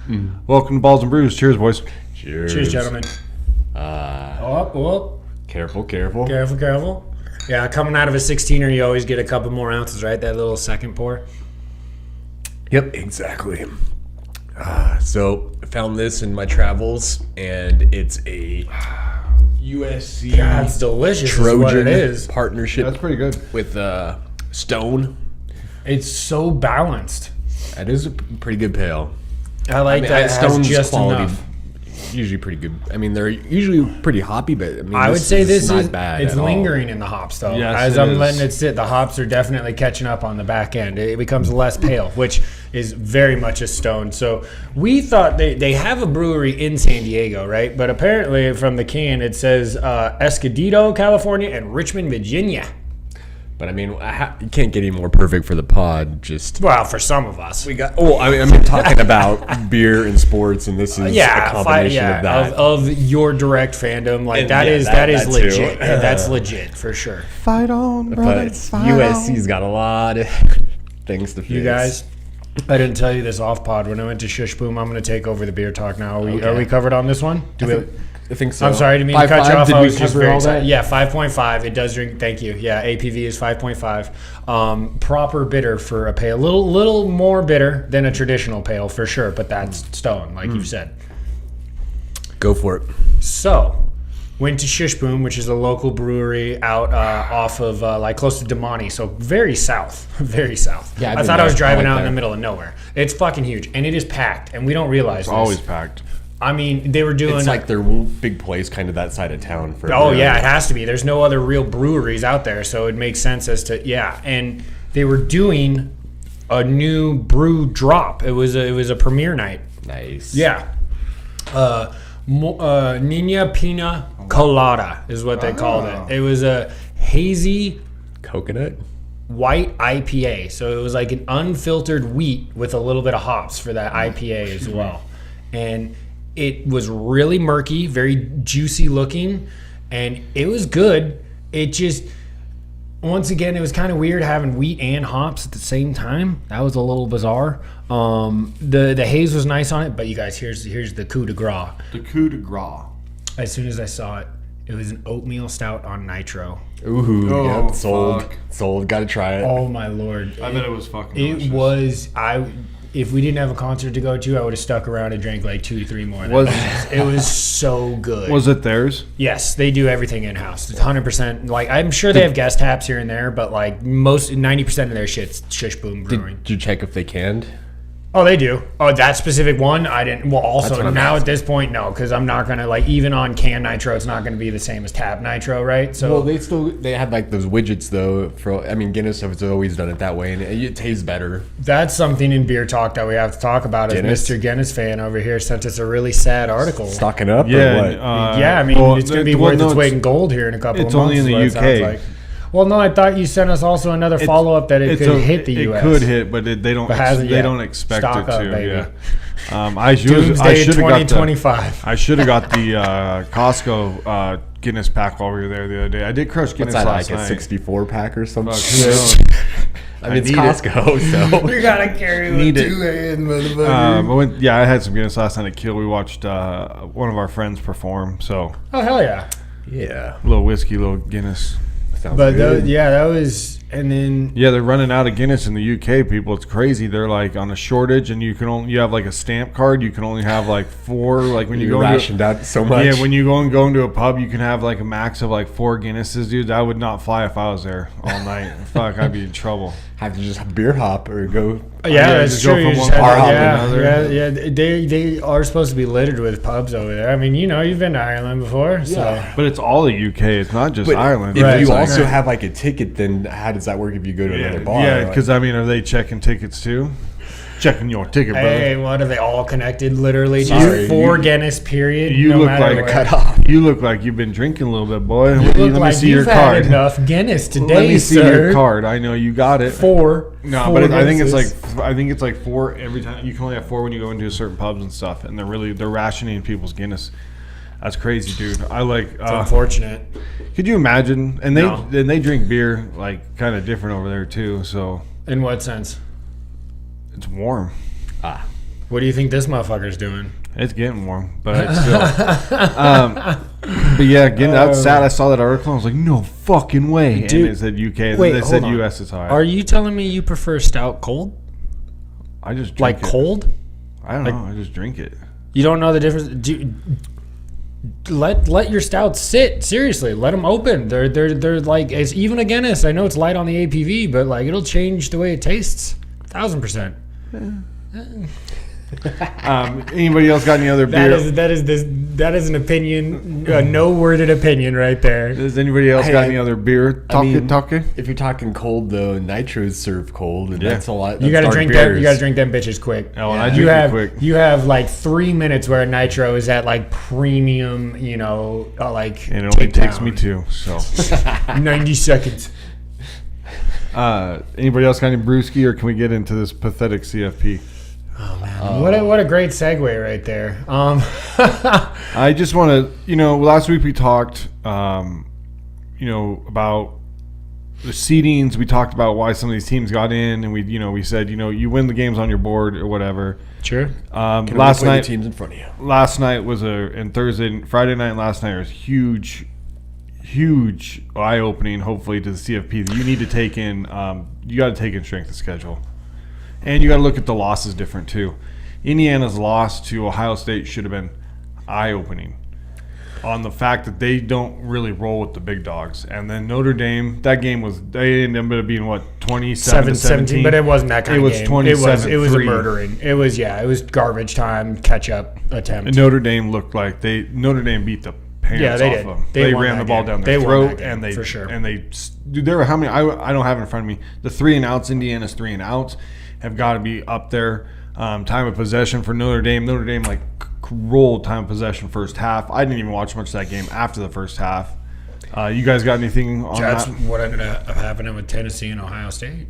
Welcome to Balls and Brews. Cheers, boys. Cheers, gentlemen. Careful. Yeah, coming out of a 16er, you always get a couple more ounces, right? That little second pour. Yep, exactly. So I found this in my travels, and it's a USC That's delicious. Trojan is what it is. partnership. That's pretty good. With Stone. It's so balanced. That is a pretty good pale. I like that. It has Stone's just quality. enough. Usually pretty good. I mean, they're usually pretty hoppy, but I would say this not is bad. it's at all. lingering in the hops though. Yes, As it I'm is. letting it sit, the hops are definitely catching up on the back end. It becomes less pale, which is very much a Stone. So we thought they have a brewery in San Diego, right? But apparently from the can it says Escondido, California, and Richmond, Virginia. But I mean, you can't get any more perfect for the pod. Just Well, for some of us, we got. Oh, I mean, talking about beer and sports, and this is a combination of that. of your direct fandom, like And that yeah, is that that is too. legit. That's legit for sure. Fight on, brother. But Fight USC's got a lot of things to fix. You guys, I didn't tell you this off pod. When I went to Shush Boom, I'm going to take over the beer talk now. Are we covered on this one? I think so. I'm sorry, I didn't mean to cut you 5.5, off. did I we was just cover very all excited. that? Yeah, 5.5. It does drink. Thank you. Yeah, APV is 5.5. Proper bitter for a pale. A little more bitter than a traditional pale for sure, but that's Stone, like you've said. Go for it. So, went to Shush Boom, which is a local brewery out off of like close to Damani, so very south, very south. Yeah, I've I been thought I was there. driving I like out in the that. middle of nowhere. It's fucking huge, and it is packed, and we don't realize It's this. always packed. I mean, they were doing. It's like their big place, kind of that side of town. For Oh beer. yeah, it has to be. There's no other real breweries out there, so it makes sense as to and they were doing a new brew drop. It was a premiere night. Nice. Yeah. Nina Pina Colada is what they called it. It was a hazy Coconut. white IPA. So it was like an unfiltered wheat with a little bit of hops for that IPA as well. And it was really murky, very juicy looking, and it was good. It just, once again, it was kind of weird having wheat and hops at the same time. That was a little bizarre. The haze was nice on it, but you guys, here's the coup de grace. The coup de grace. As soon as I saw it, it was an oatmeal stout on nitro. Ooh, Oh, yep, sold. fuck. Sold. Got to try it. Oh my lord! I bet it was fucking It delicious. was. If we didn't have a concert to go to, I would have stuck around and drank like 2 to 3 more. It was so good. Was it theirs? Yes, they do everything in house. 100%. Like I'm sure they have guest taps here and there, but like 90% of their shit's Shush Boom Brewing. Did you check if they canned? Oh, they do. Oh, that specific one, I didn't. Well, That's also what I'm now at asking. this point, no, because I'm not gonna like even on canned nitro, it's not gonna be the same as tap nitro, right? So Well, they had like those widgets though. Guinness has always done it that way, and it tastes better. that's something in beer talk that we have to talk about. Guinness? As Mr. Guinness fan over here sent us a really sad article. Stocking up, Yeah. or what? Yeah, I mean, well, it's going to be well, worth no, its weight in gold here in a couple of it's months. only in the is what it UK. sounds like. Well, no, I thought you sent us also another follow-up that it could hit the U.S. It could hit, but they don't. hasn't They yet. don't expect Stock it up, to. baby. Yeah. I Doomsday should have got 2025. I should have got the Costco Guinness pack while we were there the other day. I did crush What's Guinness that, last like night. a 64 pack or something? Fuck, who knows? I mean, it's need it. Costco, so We got to carry Need with it. 2 hands, motherfucker. I had some Guinness last night at Kill. We watched one of our friends perform. So Oh, hell yeah. yeah. a little whiskey, a little Guinness. Sounds But good. that was, and then Yeah, they're running out of Guinness in the UK, people. It's crazy. They're like on a shortage, and you have like a stamp card. You can only have like 4. Like when you You go rationed out so much. Yeah, when you go into a pub, you can have like a max of like 4 Guinnesses, dude. That would not fly if I was there all night. Fuck, I'd be in trouble. have to just beer hop or go. that's just go true. from You one just had- bar hop to another. Yeah. They are supposed to be littered with pubs over there. I mean, you've been to Ireland before, so. But it's all the UK. It's not just But Ireland. if Right. you Right. also have like a ticket, then how does that work if you go to another bar? Yeah, Like, because I mean, are they checking tickets too? Checking your ticket, bro. Hey, what are they all connected? Literally, Sorry, just 4 you- Guinness. Period. You no look matter like where. cut off. You look like you've been drinking a little bit, boy. You Let look me like see you've your had card. enough Guinness today, Let me see sir. your card. I know you got it. 4. No, 4 but I think it's Guinnesses. like 4 every time. You can only have 4 when you go into certain pubs and stuff, and they're rationing people's Guinness. That's crazy, dude. I like. It's unfortunate. Could you imagine? And No. they drink beer like kind of different over there too. So In what sense? it's warm. What do you think this motherfucker's doing? It's getting warm, but still. But yeah, again, that's sad. I saw that article. I was like, no fucking way. Dude, and it said UK. And wait, then they said hold on. US is high. Are you telling me you prefer stout cold? I just drink Like it. cold? I don't know. I just drink it. You don't know the difference? Let your stouts sit. Seriously, let them open. They're like, it's even a Guinness. I know it's light on the APV, but like it'll change the way it tastes. 1,000%. Anybody else got any other beer? That is an opinion, a no worded opinion right there. Does anybody else got any other beer? Talk it. If you're talking cold though, Nitro's serve cold, and that's a lot. You gotta drink them. You gotta drink them bitches quick. Oh, and I drink it quick. You have like 3 minutes where Nitro is at like premium, like. And it only takes me 2, so 90 seconds. Anybody else got any brewski, or can we get into this pathetic CFP? Oh man, what a great segue right there. I just want to, last week we talked, about the seedings. We talked about why some of these teams got in, and we said, you win the games on your board or whatever. Sure. Last night, teams in front of you. Last night was Friday night and last night was huge eye-opening, hopefully, to the CFP. You need to take in, you got to take in strength of schedule. And you got to look at the losses different, too. Indiana's loss to Ohio State should have been eye-opening on the fact that they don't really roll with the big dogs. And then Notre Dame, that game they ended up being, 27-17? But it wasn't that kind of game. It was 27-3. It was a murdering. It was garbage time, catch-up attempt. And Notre Dame looked like Notre Dame beat the pants they off did. them. They ran the ball down their throat, and they for sure. And there were how many? I don't have it in front of me. The 3-and-outs, Indiana's 3-and-outs, have got to be up there. Time of possession for Notre Dame. Notre Dame rolled time of possession first half. I didn't even watch much of that game after the first half. You guys got anything on That's that? what ended up happening with Tennessee and Ohio State.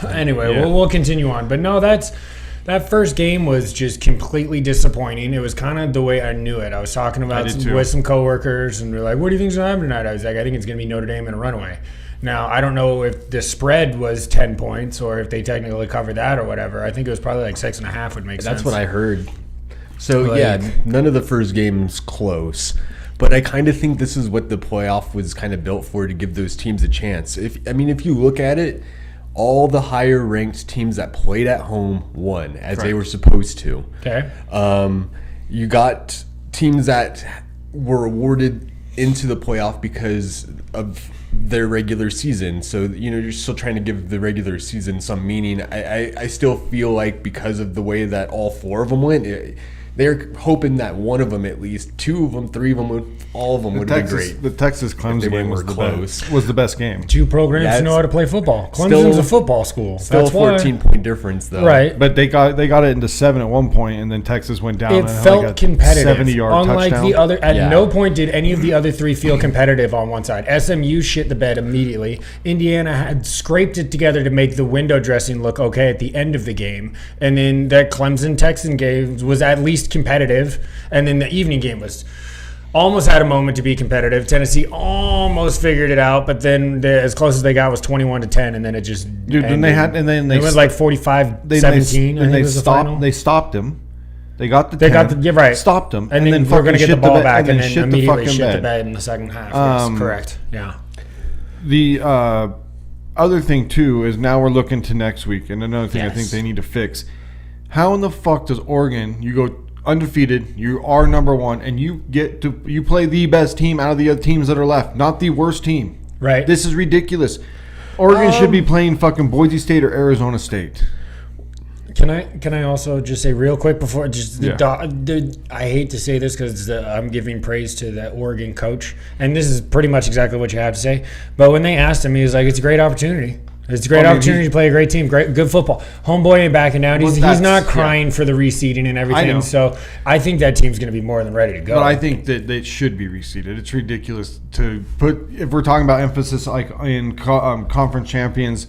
Anyway, we'll continue on. But no, that first game was just completely disappointing. It was kind of the way I knew it. I was talking about with some coworkers, and they're like, "What do you think's going to happen tonight?" I was like, "I think it's going to be Notre Dame and a runaway." Now, I don't know if the spread was 10 points or if they technically covered that or whatever. I think it was probably like 6.5 would make sense. That's what I heard. So, none of the first games close. But I kind of think this is what the playoff was kind of built for, to give those teams a chance. If you look at it, all the higher ranked teams that played at home won, as they were supposed to. Okay. You got teams that were awarded into the playoff because of their regular season. So, you're still trying to give the regular season some meaning. I still feel like because of the way that all 4 of them went, they're hoping that one of them, at least 2 of them, 3 of them, all of them would have been great. The Texas Clemson game was the best game. 2 programs know how to play football. Clemson's a football school. Still That's a 14-point difference, though. Right. But they got it into 7 at one point, and then Texas went down. It felt competitive. 70-yard Unlike touchdown. the other, at no point did any of the other 3 feel competitive on one side. SMU shit the bed immediately. Indiana had scraped it together to make the window dressing look okay at the end of the game, and then that Clemson-Texan game was at least competitive. And then the evening game was almost had a moment to be competitive. Tennessee almost figured it out, but then as close as they got was 21-10, and then it just ended. They went like 45-17. And they stopped him. They got the 10, right. Stopped him, and then we're going to get the ball back, and then immediately shit the bed. bed in the second half. Yes, correct. Yeah. The other thing too is now we're looking to next week, and another thing I think they need to fix. How in the fuck does Oregon? You go undefeated, you are number 1, and you play the best team out of the other teams that are left, not the worst team. Right. This is ridiculous. Oregon should be playing fucking Boise State or Arizona State. Can I also just say real quick before I hate to say this because I'm giving praise to the Oregon coach, and this is pretty much exactly what you have to say. But when they asked him, he was like, "It's a great opportunity. It's a great opportunity to play a great team, good football. Homeboy ain't backing down. He's not crying for the reseeding and everything. So I think that team's going to be more than ready to go. But I think that it should be reseeded. It's ridiculous to put, if we're talking about emphasis like in conference champions,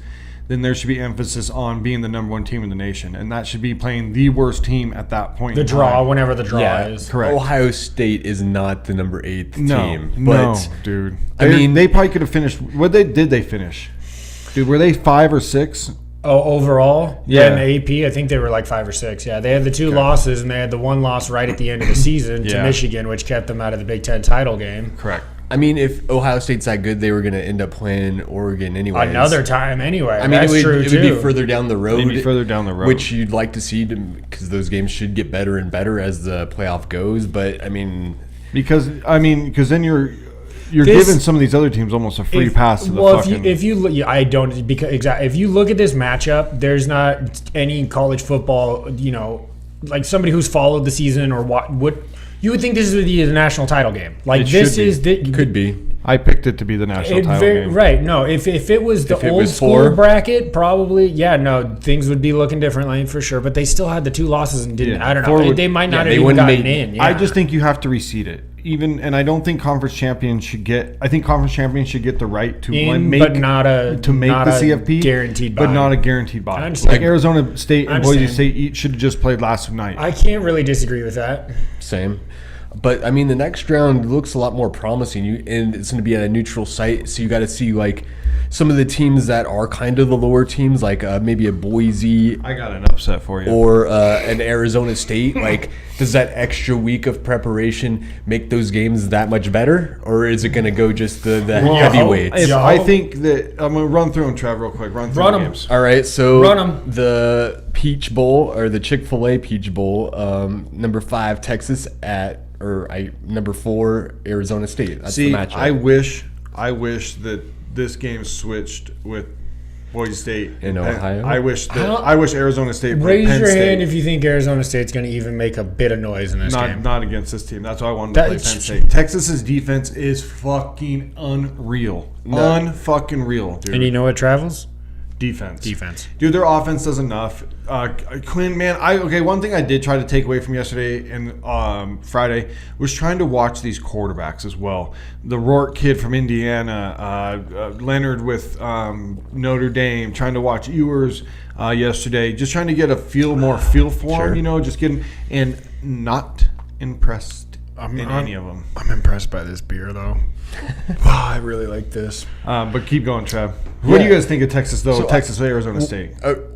then there should be emphasis on being the number 1 team in the nation, and that should be playing the worst team at that point. The draw, whenever the draw is. Correct. Ohio State is not the number 8 team. No, dude. They probably could have finished. Did they finish? Dude, were they 5 or 6? Oh, overall? Yeah. In the AP, I think they were like 5 or 6. Yeah, they had the 2 losses, and they had the 1 loss right at the end of the season to Yeah. Michigan, which kept them out of the Big Ten title game. Correct. I mean, if Ohio State's that good, they were going to end up playing Oregon anyway. Another time, anyway. I mean, That's true, it too. would be further down the road. Maybe further down the road. Which you'd like to see because those games should get better and better as the playoff goes. But, I mean... Because then you're This- giving some of these other teams almost a free pass to the well, fucking... if you look, I don't because exactly. If you look at this matchup, there's not any college football. Like somebody who's followed the season or what you would think this would be the national title game. Like It this should be. is the, Could be. I picked it to be the national title game. right. No, if it was the If it old was school 4? bracket, probably things would be looking differently for sure. But they still had the 2 losses and didn't. Yeah, I don't 4 know. would- They might not they have even wouldn't gotten make- in. Yeah. I just think you have to reseed it. And I don't think conference champions should get. I think conference champions should get the right to In, make but not a to make not the a CFP guaranteed but bye. not a guaranteed bye. I understand. Like Arizona State I and Boise understand. State should have just played last night. I can't really disagree with that. Same. But I mean, the next round looks a lot more promising. And it's going to be at a neutral site, so you got to see like some of the teams that are kind of the lower teams, like maybe a Boise I got an upset for you. or an Arizona State. Like, does that extra week of preparation make those games that much better, or is it going to go just the heavyweights? I think that I'm gonna run through them, Trav, real quick. Run through Run the 'em. games. All right, so Run 'em. the Peach Bowl or the Chick-fil-A Peach Bowl, number 5 Texas number 4 Arizona State. That's See, the matchup. I wish that this game switched with Boise State In Ohio? I wish Arizona State played Raise Penn your State. hand if you think Arizona State's going to even make a bit of noise in this game. Not against this team. That's why I wanted to play Penn That's- State. Texas's defense is fucking unreal. Unfucking real, dude. And you know what travels? Defense. Dude, their offense does enough. Quinn, man, one thing I did try to take away from yesterday and Friday was trying to watch these quarterbacks as well. The Rourke kid from Indiana, Leonard with Notre Dame, trying to watch Ewers yesterday, just trying to get a more feel for Sure. him, just getting, and not impressed in any of them. I'm impressed by this beer, though. Wow, I really like this. But keep going, Trav. What do you guys think of Texas, though? So, Texas, Arizona State.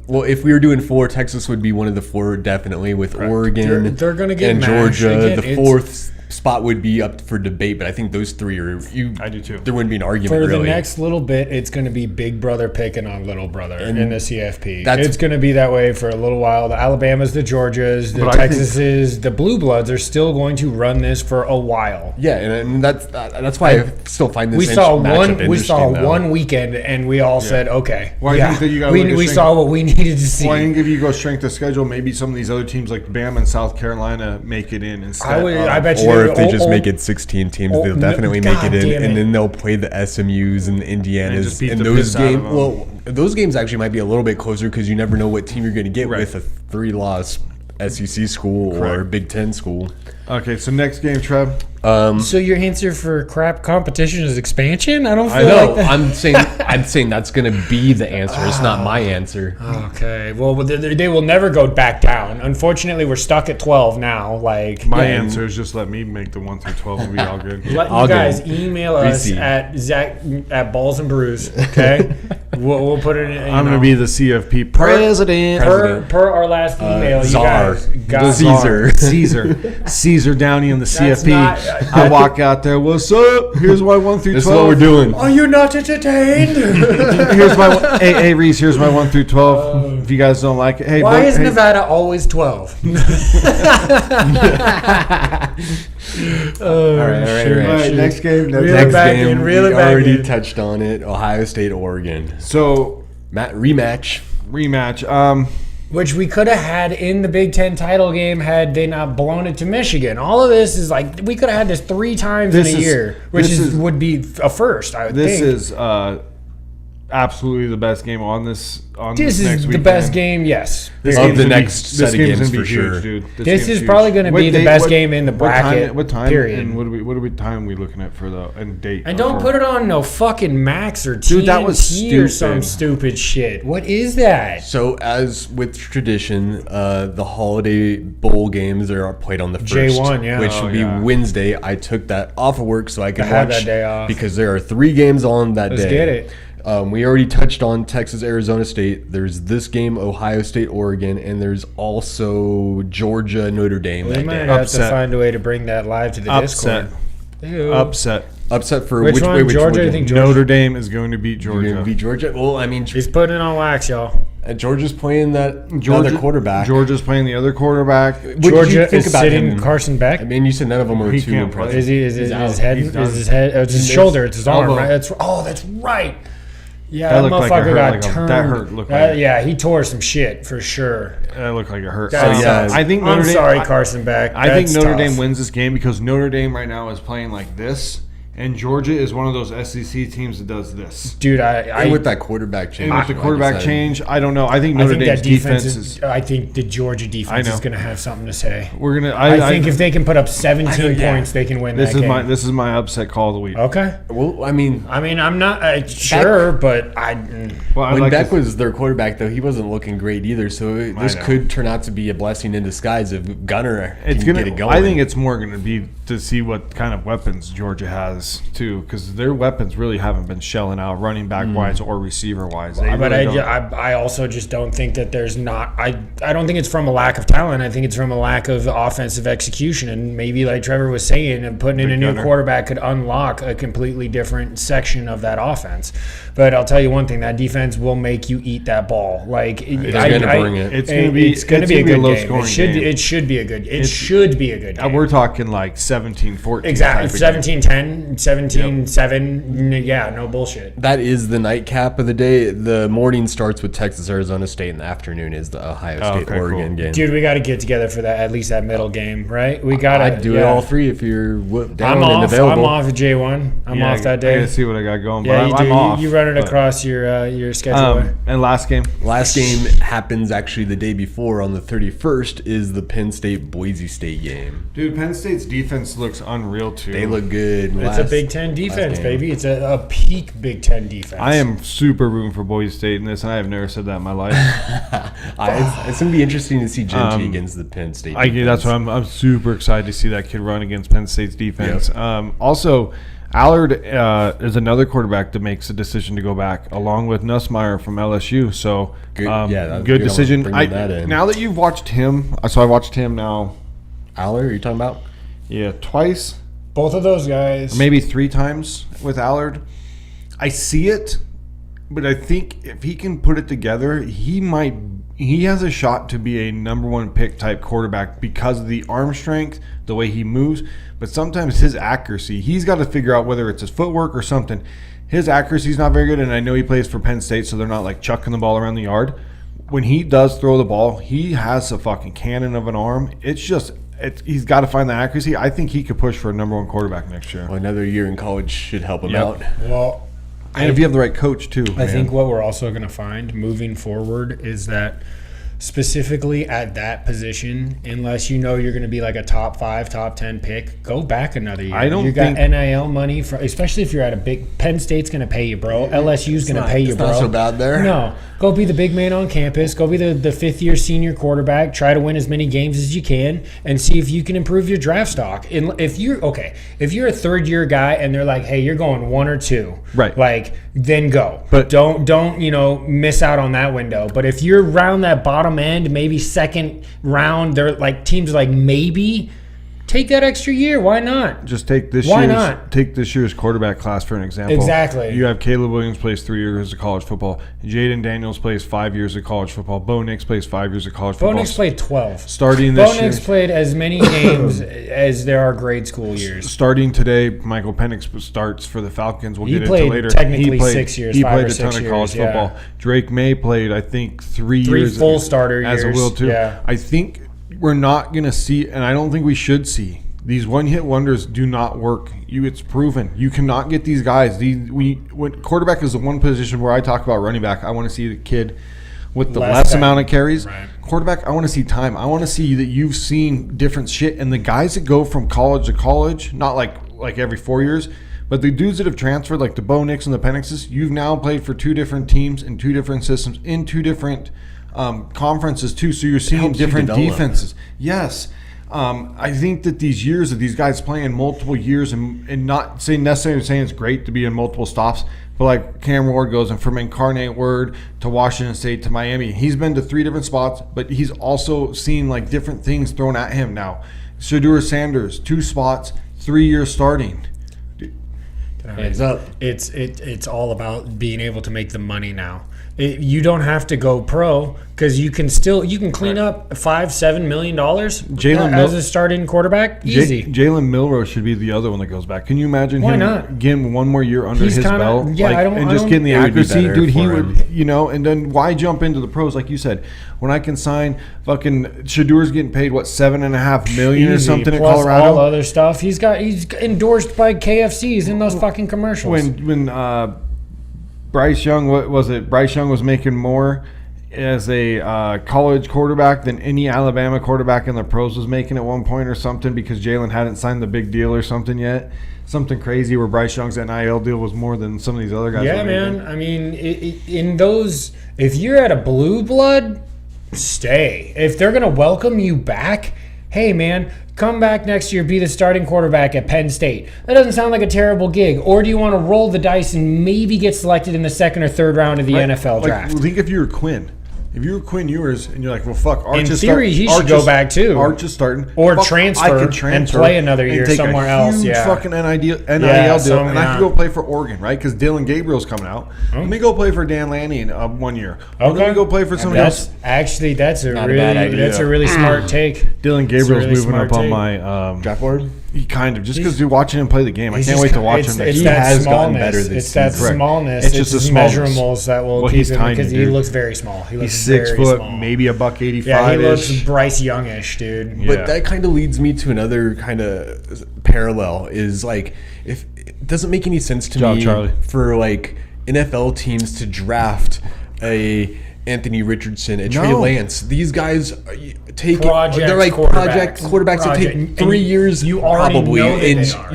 Well, if we were doing 4, Texas would be one of the 4 definitely. With Oregon, They're gonna get and mashed Georgia. again. The It's- 4th spot would be up for debate, but I think those 3 are. I do too. There wouldn't be an argument For really. the next little bit, it's going to be Big Brother picking on Little Brother in the CFP. that's- It's going to be that way for a little while. The Alabamas, the Georgias, the But I think- Texases, the Blue Bloods are still going to run this for a while. Yeah, and that's why I still find this We saw matchup we saw interesting, though. one weekend, and we all said, "Okay, Well, I think that you gotta look at we strength- saw what we needed to see." Well, I think if you go strength of schedule, maybe some of these other teams like Bama and South Carolina make it in instead. I bet you. Or they- if they just make it 16 teams, they'll no, definitely make it God in, damn it. and then they'll play the SMUs and the And Indianas. just beat And the those piss out of games, them. well, those games actually might be a little bit closer because you never know what team you're going to get Right. with a 3-loss SEC school or Correct. Big Ten school. Okay, so next game, Trev. So your answer for crap competition is expansion? I don't feel I know. like that. I'm saying that's going to be the answer. It's not my answer. Okay. Well, they will never go back down. Unfortunately, we're stuck at 12 now. Like My answer is just let me make the 1 through 12 and be all good. let I'll you go. guys email us Reseed. at Zach at Balls and Brews. Okay. we'll put it in. I'm going to be the CFP president. per our last email. You Czar. guys got The Caesar. Caesar Downey in the That's CFP. not- I walk out there. What's up? Here's my 1 through 12. This is what we're doing. Are you not entertained? Here's my hey Reese. Here's my 1 through 12. If you guys don't like it, hey. Why look, is hey, Nevada always 12? All right. All right, next game. Reel it Next back game, in, reel we it back already in. touched on it. Ohio State, Oregon. So Rematch. rematch. Which we could have had in the Big Ten title game had they not blown it to Michigan. All of this is like we could have had this 3 times in This a is- year, which this is- would be a first. I would This think. is absolutely the best game on this. This next is the weekend. best game. Yes. This Of game's the gonna be- next this set of game's games gonna be for huge, sure. dude. This is game's probably huge. gonna What be the date- best what- game in the bracket, What time? period. And what time are we looking at for the date? And don't put it on no fucking Max or TNT Dude, that was or some stupid. stupid shit. What is that? So, as with tradition, the holiday bowl games are played on the first, J1, yeah. which Oh, will be yeah. Wednesday. I took that off of work so I could I had watch that day off. because there are 3 games on that Let's day. get it. We already touched on Texas, Arizona State. There's this game, Ohio State, Oregon, and there's also Georgia, Notre Dame. We that might day. have Upset. to find a way to bring that live to the Upset. Discord. Ew. Upset. Upset for Which one? Georgia? I think Georgia. Notre Dame is going to beat You're Georgia. going to beat Georgia? Well, I mean, He's putting it on wax, y'all. Georgia's playing that other quarterback. Georgia's playing the other quarterback. What did you Georgia think is about sitting him? Carson Beck. I mean, you said none of them were He too can't play. impressive. Is his head? He's done. Is his head? It's his He shoulder. missed It's his arm. elbow. Right? That's right. Yeah, That that, looked like it motherfucker hurt got like a- turned. that hurt looked like- yeah, he tore some shit for sure. That looked like it hurt. That yeah, sucks. I think I'm Notre Dame, sorry, Carson Beck. I think That's Notre tough. Dame wins this game because Notre Dame right now is playing like this, and Georgia is one of those SEC teams that does this. Dude, And with that quarterback change. And with the like quarterback you said. change, I don't know. I think I Notre think Dame's that defense is. I think the Georgia defense I know. is going to have something to say. We're gonna. I think if they can put up 17 yeah. points, they can win this that is game. my my upset call of the week. Okay. Well, I mean, I'm not sure, but Well, I when like Beck to- was their quarterback, though, he wasn't looking great either. So this know. could turn out to be a blessing in disguise if Gunner It's can gonna. get it going. I think it's more gonna be to see what kind of weapons Georgia has too, because their weapons really haven't been shelling out running back wise or receiver wise. But I also just don't think that there's not. I don't think it's from a lack of talent. I think it's from a lack of offensive execution. And maybe, like Trevor was saying, and putting in a new Gunner. quarterback could unlock a completely different section of that offense. But I'll tell you one thing: that defense will make you eat that ball. Like It's gonna bring it. It's gonna be. It's going to be a good low game. scoring game. It should be a good. It should be a good game. We're talking like 17-14. Exactly. type of game. 17-10, 17-7. Yeah, no bullshit. that is the nightcap of the day. The morning starts with Texas, Arizona State, and the afternoon is the Ohio State, okay, Oregon cool. game. Dude, we got to get together for that. At least that middle game, right? We got to I'd do it all three if you're down I'm and off. available. I'm off at J1. I'm Yeah, off that I day. gotta see what I got going. Yeah, but you I'm do. off. You run it but- across your schedule. And last game. Last game happens actually the day before on the 31st is the Penn State Boise State game. Dude, Penn State's defense looks unreal too. They look good. It's a Big Ten defense, game. baby. It's a peak Big Ten defense. I am super rooting for Boise State in this, and I have never said that in my life. It's going to be interesting to see Genty against the Penn State. That's defense. what I'm super excited to see that kid run against Penn State's defense. Also, Allard is another quarterback that makes a decision to go back, along with Nussmeier from LSU. So, Good- yeah, that's good good. decision. Bringing that in. Now that you've watched him, so I watched him now, Aller, are you talking about? twice, Both of those guys. maybe 3 times with Allard. I see it, but I think if he can put it together, he has a shot to be a number 1 pick type quarterback because of the arm strength, the way he moves, but sometimes his accuracy, he's got to figure out whether it's his footwork or something. His accuracy is not very good, and I know he plays for Penn State, so they're not like chucking the ball around the yard. When he does throw the ball, he has a fucking cannon of an arm. He's got to find the accuracy. I think he could push for a number 1 quarterback next year. Well, another year in college should help him Yep. out. Well, And if you have the right coach too, I think what we're also going to find moving forward is that specifically at that position, unless you know you're going to be like a top 5, top 10 pick, go back another year. I don't you got think- NIL money, especially if you're at a big Penn State's going to pay you, bro. LSU's going to pay you, it's bro. not so bad there. No, go be the big man on campus. Go be the 5th-year senior quarterback. Try to win as many games as you can, and see if you can improve your draft stock. And if you're a 3rd-year guy and they're like, hey, you're going 1 or 2, Right. Like then go, But- don't miss out on that window. But if you're around that bottom end, maybe 2nd round, they're like teams are like maybe take that extra year. Why not? just take this Why year's not? take this year's quarterback class for an example. Exactly. You have Caleb Williams plays 3 years of college football. Jaden Daniels plays 5 years of college football. Bo Nix plays 5 years of college Bo football. Nix played 12. Starting Bo this year. Nix played as many games as there are grade school years. Starting today, Michael Penix starts for the Falcons. We'll He get into played later. technically 6 years, He 5 played or a 6 ton of college years, yeah. football. Drake May played, I think, 3 3 years full starter as years. a will too. Yeah. I think we're not going to see, and I don't think we should see. These one-hit wonders do not work. It's proven. You cannot get these guys. When quarterback is the one position where I talk about running back, I want to see the kid with the less time. amount of carries. Right. Quarterback, I want to see time. I want to see that you've seen different shit. And the guys that go from college to college, not like every 4 years, but the dudes that have transferred, like the Bo Nix and the Penixes, you've now played for 2 different teams in 2 different systems in 2 different conferences too. So you're seeing helps you different develop. defenses. Yes. I think that these years of these guys playing multiple years and not saying necessarily saying it's great to be in multiple stops, but like Cam Ward goes and from Incarnate Word to Washington State to Miami, he's been to 3 different spots, but he's also seen like different things thrown at him now. Shedeur Sanders, 2 spots, 3 years starting. Hands up. It's all about being able to make the money now. You don't have to go pro because you can clean up $5-7 million as a starting quarterback. Easy. Jalen Milroe should be the other one that goes back. Can you imagine Why him not? getting one more year under his belt? Yeah, and just getting the accuracy, dude. He would, him. and then why jump into the pros like you said? When I can sign fucking Shadeur's getting paid what $7.5 million or something in plus Colorado. all other stuff. He's endorsed by KFC's in those fucking commercials. When Bryce Young, what was it? Bryce Young was making more as a college quarterback than any Alabama quarterback in the pros was making at one point or something because Jalen hadn't signed the big deal or something yet. Something crazy where Bryce Young's NIL deal was more than some of these other guys. Yeah, man. I mean, in those, if you're at a blue blood, stay. If they're going to welcome you back, hey, man, come back next year, be the starting quarterback at Penn State. That doesn't sound like a terrible gig. Or do you want to roll the dice and maybe get selected in the 2nd or 3rd round of the NFL draft? Think if you were Quinn. If you were Quinn Ewers and you're like, well, fuck, Arch in is theory, he should go back too. Arch is starting. Or fuck, transfer and play another year take somewhere a else. Huge Yeah. fucking NIL deal. And I could go play for Oregon, right? Because Dylan Gabriel's coming out. Oh. Let me go play for Dan Lanning in 1 year. Or Okay. let me go play for somebody else. Actually, that's a Not a bad idea. that's a really smart take. Dylan Gabriel's really moving smart up on take. my Draft board? He kind of just because dude watching him play the game, I can't wait to watch him next It's year. that has gotten smallness. better this It's that season. smallness. It's just the smallness. measurables that will Well, keep he's him tiny, because he dude. looks very small. He looks He's 6 very foot, small. maybe $185. Yeah, he looks Bryce Youngish, dude. Yeah. But that kind of leads me to another kind of parallel is like if it doesn't make any sense to me Charlie. for like NFL teams to draft a Anthony Richardson, a Trey No. Lance. These guys take Project they're like project quarterbacks that Project. take 3 years You already probably, know that and they are.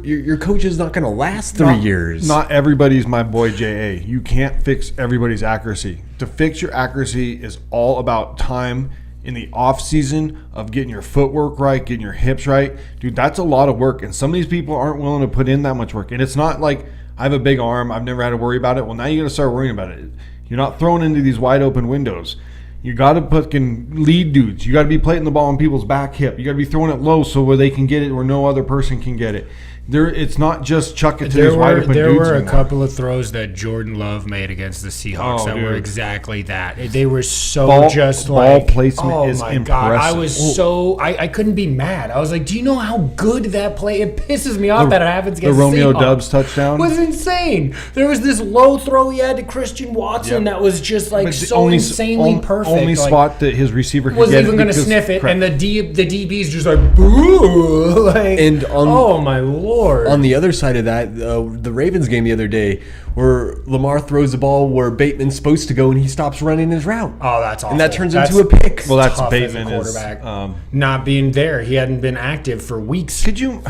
your coach is not going to last 3 years. Not everybody's my boy JA. You can't fix everybody's accuracy. To fix your accuracy is all about time in the off season of getting your footwork right, getting your hips right. Dude, that's a lot of work. And some of these people aren't willing to put in that much work. And it's not like I have a big arm, I've never had to worry about it. Well, now you're going to start worrying about it. You're not thrown into these wide open windows. You got to fucking lead dudes. You got to be plating the ball on people's back hip. You got to be throwing it low so where they can get it where no other person can get it. It's not just chuck it to these wide open dudes. There were a anymore. couple of throws that Jordan Love made against the Seahawks that were dude. exactly that. They were so Ball like placement is my God. I impressive. was I couldn't be mad. I was like, do you know how good that play? It pisses me off that it happens against the Romeo Seahawks. Dubs touchdown was insane. There was this low throw he had to Christian Watson that was just like But the so insanely perfect. Only like, spot that his receiver could wasn't get even going to because- sniff it, correct. and the DB's just like boo, like And oh my lord. On the other side of that, the Ravens game the other day, where Lamar throws the ball where Bateman's supposed to go and he stops running his route. Oh, that's awful. And that turns That's into a pick. Well, that's tough as a Bateman is, quarterback. Not being there. He hadn't been active for weeks. Could you?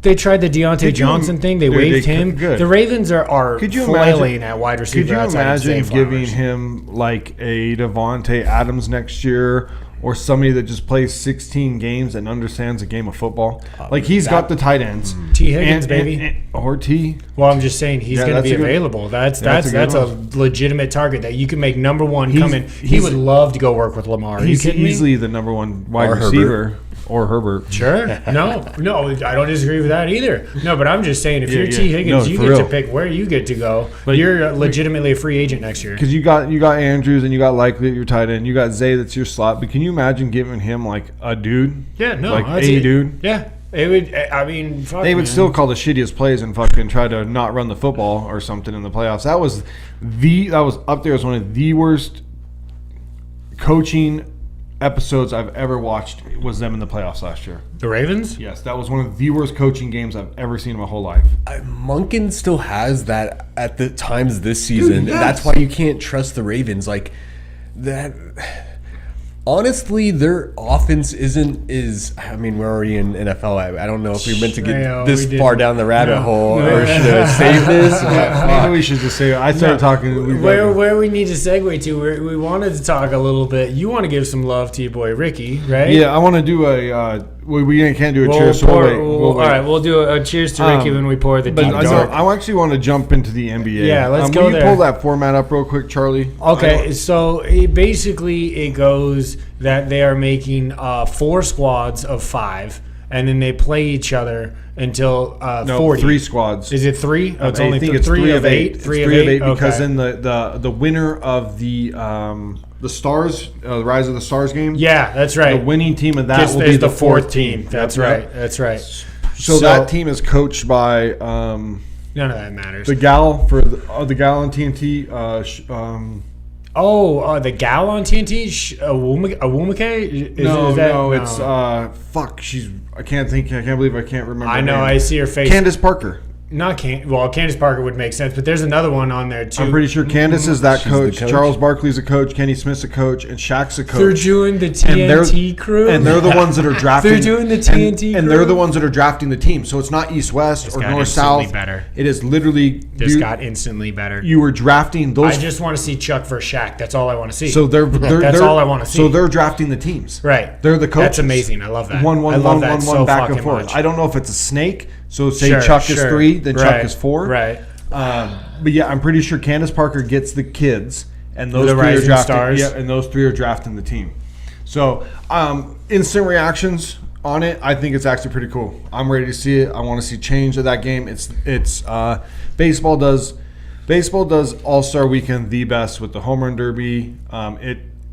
They tried the Deontay you- Johnson thing. They Dude, waived they him. could- good. The Ravens are Could you flailing imagine? at wide receiver. Could you outside of imagine Zay giving Flowers. him like a Devontae Adams next year, or somebody that just plays 16 games and understands a game of football? Like he's got the tight ends. T. Higgins, baby. Or T. Well, I'm just saying he's Yeah, going to that's be a good- available. That's that's a good a one. legitimate target that you can make number one He's- come in. He he's- would love to go work with Lamar. Are you He's kidding me? easily the number one wide Or receiver. Or Herbert. Sure. No, I don't disagree with that either. No, but I'm just saying if you're Yeah, T. yeah. Higgins, No, you for get real. to pick where you get to go. But- You're legitimately a free agent next year. Because you got Andrews and you got Likely at your tight end. You got Zay that's your slot. But can you imagine giving him like a dude? Yeah, no. Like that's a it. dude? Yeah. It would, I mean, fuck, They would man. still call the shittiest plays and fucking try to not run the football or something in the playoffs. That was up there as one of the worst coaching episodes I've ever watched. Was them in the playoffs last year. The Ravens? Yes, that was one of the worst coaching games I've ever seen in my whole life. Monken still has that at the times this season. Dude, yes. That's why you can't trust the Ravens. Like that. Honestly, their offense isn't is. I mean, we're already in NFL. I don't know if we meant to get this far down the rabbit hole, or should I save this? Maybe we should just say. I started talking. Where we need to segue to, we wanted to talk a little bit. You want to give some love to your boy Ricky, right? Yeah, I want to do a. We can't do a cheers. All right, we'll do a cheers to Ricky when we pour the deep dark. I actually want to jump into the NBA. Yeah, let's go will there. You pull that format up real quick, Charlie? Okay, so basically it goes that they are making 4 squads of 5, and then they play each other until 40. 3 squads. Is it 3? Oh, it's only I think it's 3 of 8. 3 of 8 because okay. then the winner of the Stars, the Rise of the Stars game. Yeah, that's right. The winning team of that will be the 4th team. That's right. That's right. So that team is coached by none of that matters. the gal for the gal on TNT. The gal on TNT, Awumake? No, it's fuck. I can't believe I can't remember. I know. Her name. I see her face. Candace Parker. Candace Parker would make sense, but there's another one on there too. I'm pretty sure Candace is that She's coach. the coach. Charles Barkley's a coach. Kenny Smith's a coach, and Shaq's a coach. They're doing the TNT crew, and they're the ones that are drafting. They're doing the TNT crew, and they're the ones that are drafting the team. So it's not East West or North South. Better. It is literally. This got instantly better. You were drafting those. I just want to see Chuck versus Shaq. That's all I want to see. So that's all I want to see. So they're drafting the teams. Right. They're the coaches. That's amazing. I love that. One, so back and forth. much. I don't know if it's a snake. So say Chuck is 3, then Chuck is 4. Right. But yeah, I'm pretty sure Candace Parker gets the kids, and those The 3 are rising drafting. stars. Yeah, and those 3 are drafting the team. So instant reactions on it. I think it's actually pretty cool. I'm ready to see it. I want to see change of that game. It's baseball does All-Star Weekend the best with the home run derby.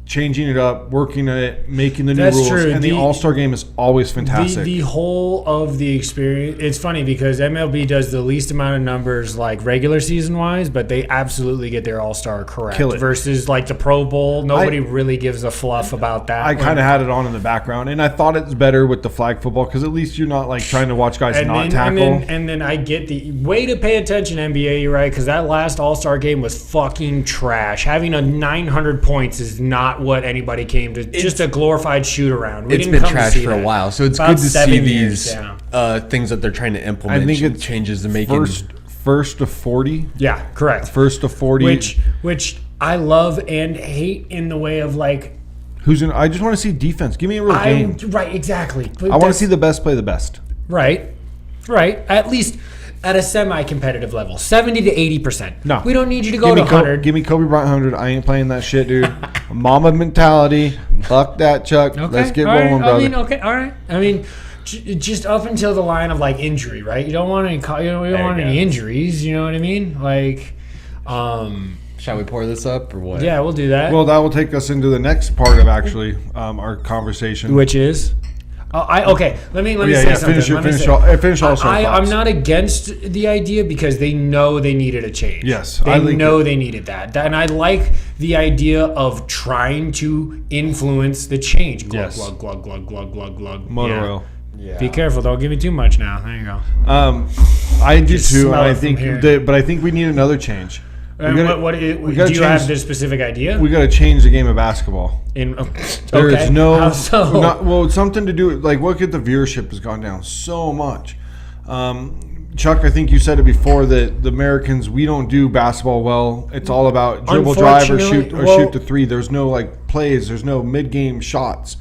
Changing it up, working at it, making the new rules, true. and the All-Star game is always fantastic. The whole of the experience, it's funny because MLB does the least amount of numbers like regular season wise, but they absolutely get their All-Star correct. Kill it. Versus like the Pro Bowl, nobody really gives a fluff about that. I kind of had it on in the background, and I thought it's better with the flag football because at least you're not like trying to watch guys tackle. And then I get the way to pay attention, NBA, you're right, because that last All-Star game was fucking trash. Having a 900 points is not what anybody came to. Just a glorified shoot around. It's been trash for a while, so it's good to see these things that they're trying to implement. I think it's changes to make first to 40. Yeah, correct. First to 40, which I love and hate in the way of like. I just want to see defense. Give me a real game. Right, exactly. I want to see the best play the best. Right. At least at a semi-competitive level, 70 to 80%. No, we don't need you to go to 100. Give me Kobe Bryant 100. I ain't playing that shit, dude. Mama mentality. Fuck that, Chuck. Okay. Let's get all rolling, right. brother. All right. I mean, just up until the line of like injury, right? You don't want any injuries. You know what I mean? Like, shall we pour this up or what? Yeah, we'll do that. Well, that will take us into the next part of actually our conversation, which is. Let me say something. Finish I'm not against the idea because they know they needed a change. Yes, they know they needed that, and I like the idea of trying to influence the change. Glug, yes. glug, glug, glug, glug, glug, glug. Motor oil. Yeah. Be careful! Don't give me too much now. There you go. I do too, and I think, but I think we need another change. Do you have this specific idea? We got to change the game of basketball. There is no. How so? Something to do with, like, look at the viewership has gone down so much. Chuck, I think you said it before that the Americans, we don't do basketball well. It's all about dribble, drive, or shoot the three. There's no like plays. There's no mid-game shots.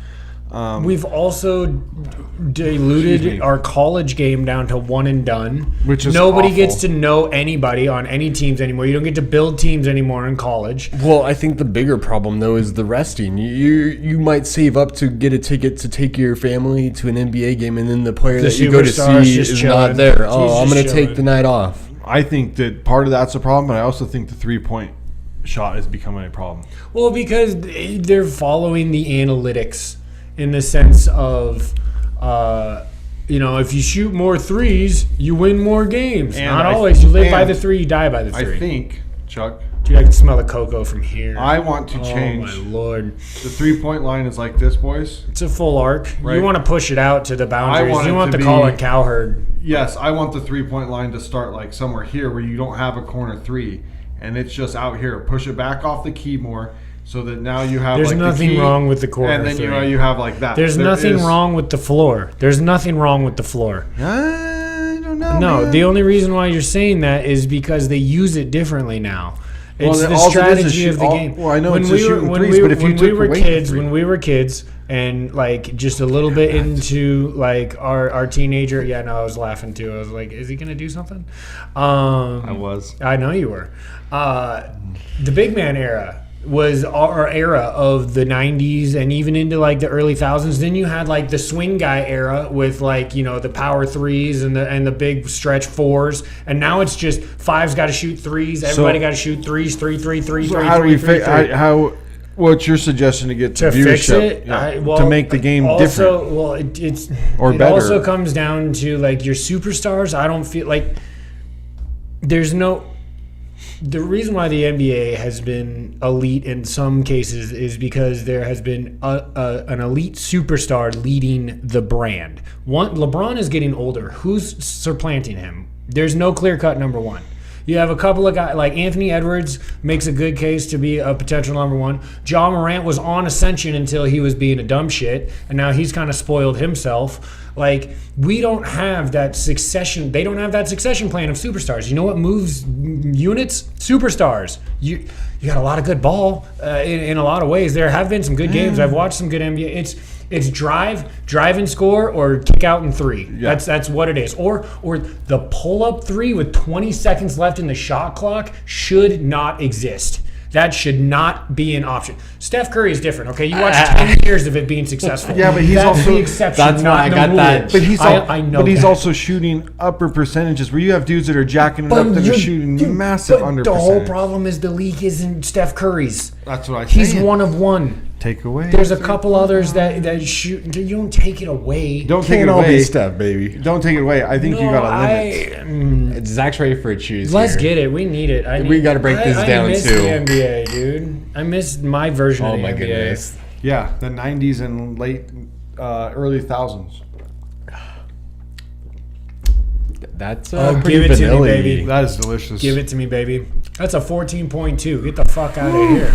We've also diluted our college game down to one and done. Which is nobody awful. gets to know anybody on any teams anymore. You don't get to build teams anymore in college. Well, I think the bigger problem though is the resting. You might save up to get a ticket to take your family to an NBA game, and then the player that you go to see is not there. I'm going to take the night off. I think that part of that's a problem, but I also think the 3-point shot is becoming a problem. Well, because they're following the analytics in the sense of, if you shoot more threes, you win more games. And Not always. You live by the three, you die by the three. I think, Chuck. Dude, I can smell the cocoa from here. I want to change. Oh, my Lord. The 3-point line is like this, boys. It's a full arc. Right. You want to push it out to the boundaries. You want the be, Colin Cowherd. Yes, I want the 3-point line to start like somewhere here where you don't have a corner three. And it's just out here. Push it back off the key more. So that now you have There's like nothing the key, wrong with the quarter and then three. you have like that. There's nothing wrong with the floor. There's nothing wrong with the floor. I don't know. No, man. the only reason why you're saying that is because they use it differently now. It's Well, the all it is strategy is of the game. Well, I know when it's we just were, shooting when threes, we, but if you when took we were away kids, the three- when we were kids, and like just a little bit into like our teenager, yeah, no, I was laughing too. I was like, is he gonna do something? I was. I know you were. The big man era was our era of the 90s and even into like the early thousands. Then you had like the swing guy era with like, you know, the power threes and the big stretch fours. And now it's just five's got to shoot threes. Everybody got to shoot threes, three. So how do we fix? How? What's your suggestion to get to fix viewership? it? Yeah, Well, to make the game also, different. Well, it's Or it better. also comes down to like your superstars. I don't feel like there's no. The reason why the NBA has been elite in some cases is because there has been an elite superstar leading the brand. LeBron is getting older. Who's supplanting him? There's no clear-cut number one. You have a couple of guys, like Anthony Edwards makes a good case to be a potential number one. Ja Morant was on ascension until he was being a dumb shit, and now he's kind of spoiled himself. Like, we don't have that succession. They don't have that succession plan of superstars. You know what moves units? Superstars. You got a lot of good ball in a lot of ways. There have been some good games. I've watched some good NBA. It's drive and score, or kick out and three. Yeah. That's what it is. Or the pull-up three with 20 seconds left in the shot clock should not exist. That should not be an option. Steph Curry is different, okay? You watch 10 years of it being successful. Yeah, but he's that's also- the exception, that's why not I the got rule. that. But he's I know but he's that. also shooting upper percentages where you have dudes that are jacking it up that are shooting massive but under the whole percentage. problem is the league isn't Steph Curry's. That's what I He's saying. one of one. Take away. There's a couple others that shoot. You don't take it away. Don't take it Can't all be away. Steph, baby. Don't take it away. I think you got a limit. Zach's ready for a choose. Let's here. get it. We need it. We gotta break this down, I miss too. the NBA, dude. I miss my version Oh of the my NBA. goodness. Yeah, the 90s and late early thousands. That's Oh, pretty give it to me, vanilla-y. baby. That is delicious. Give it to me, baby. That's a 14.2. Get the fuck out of here.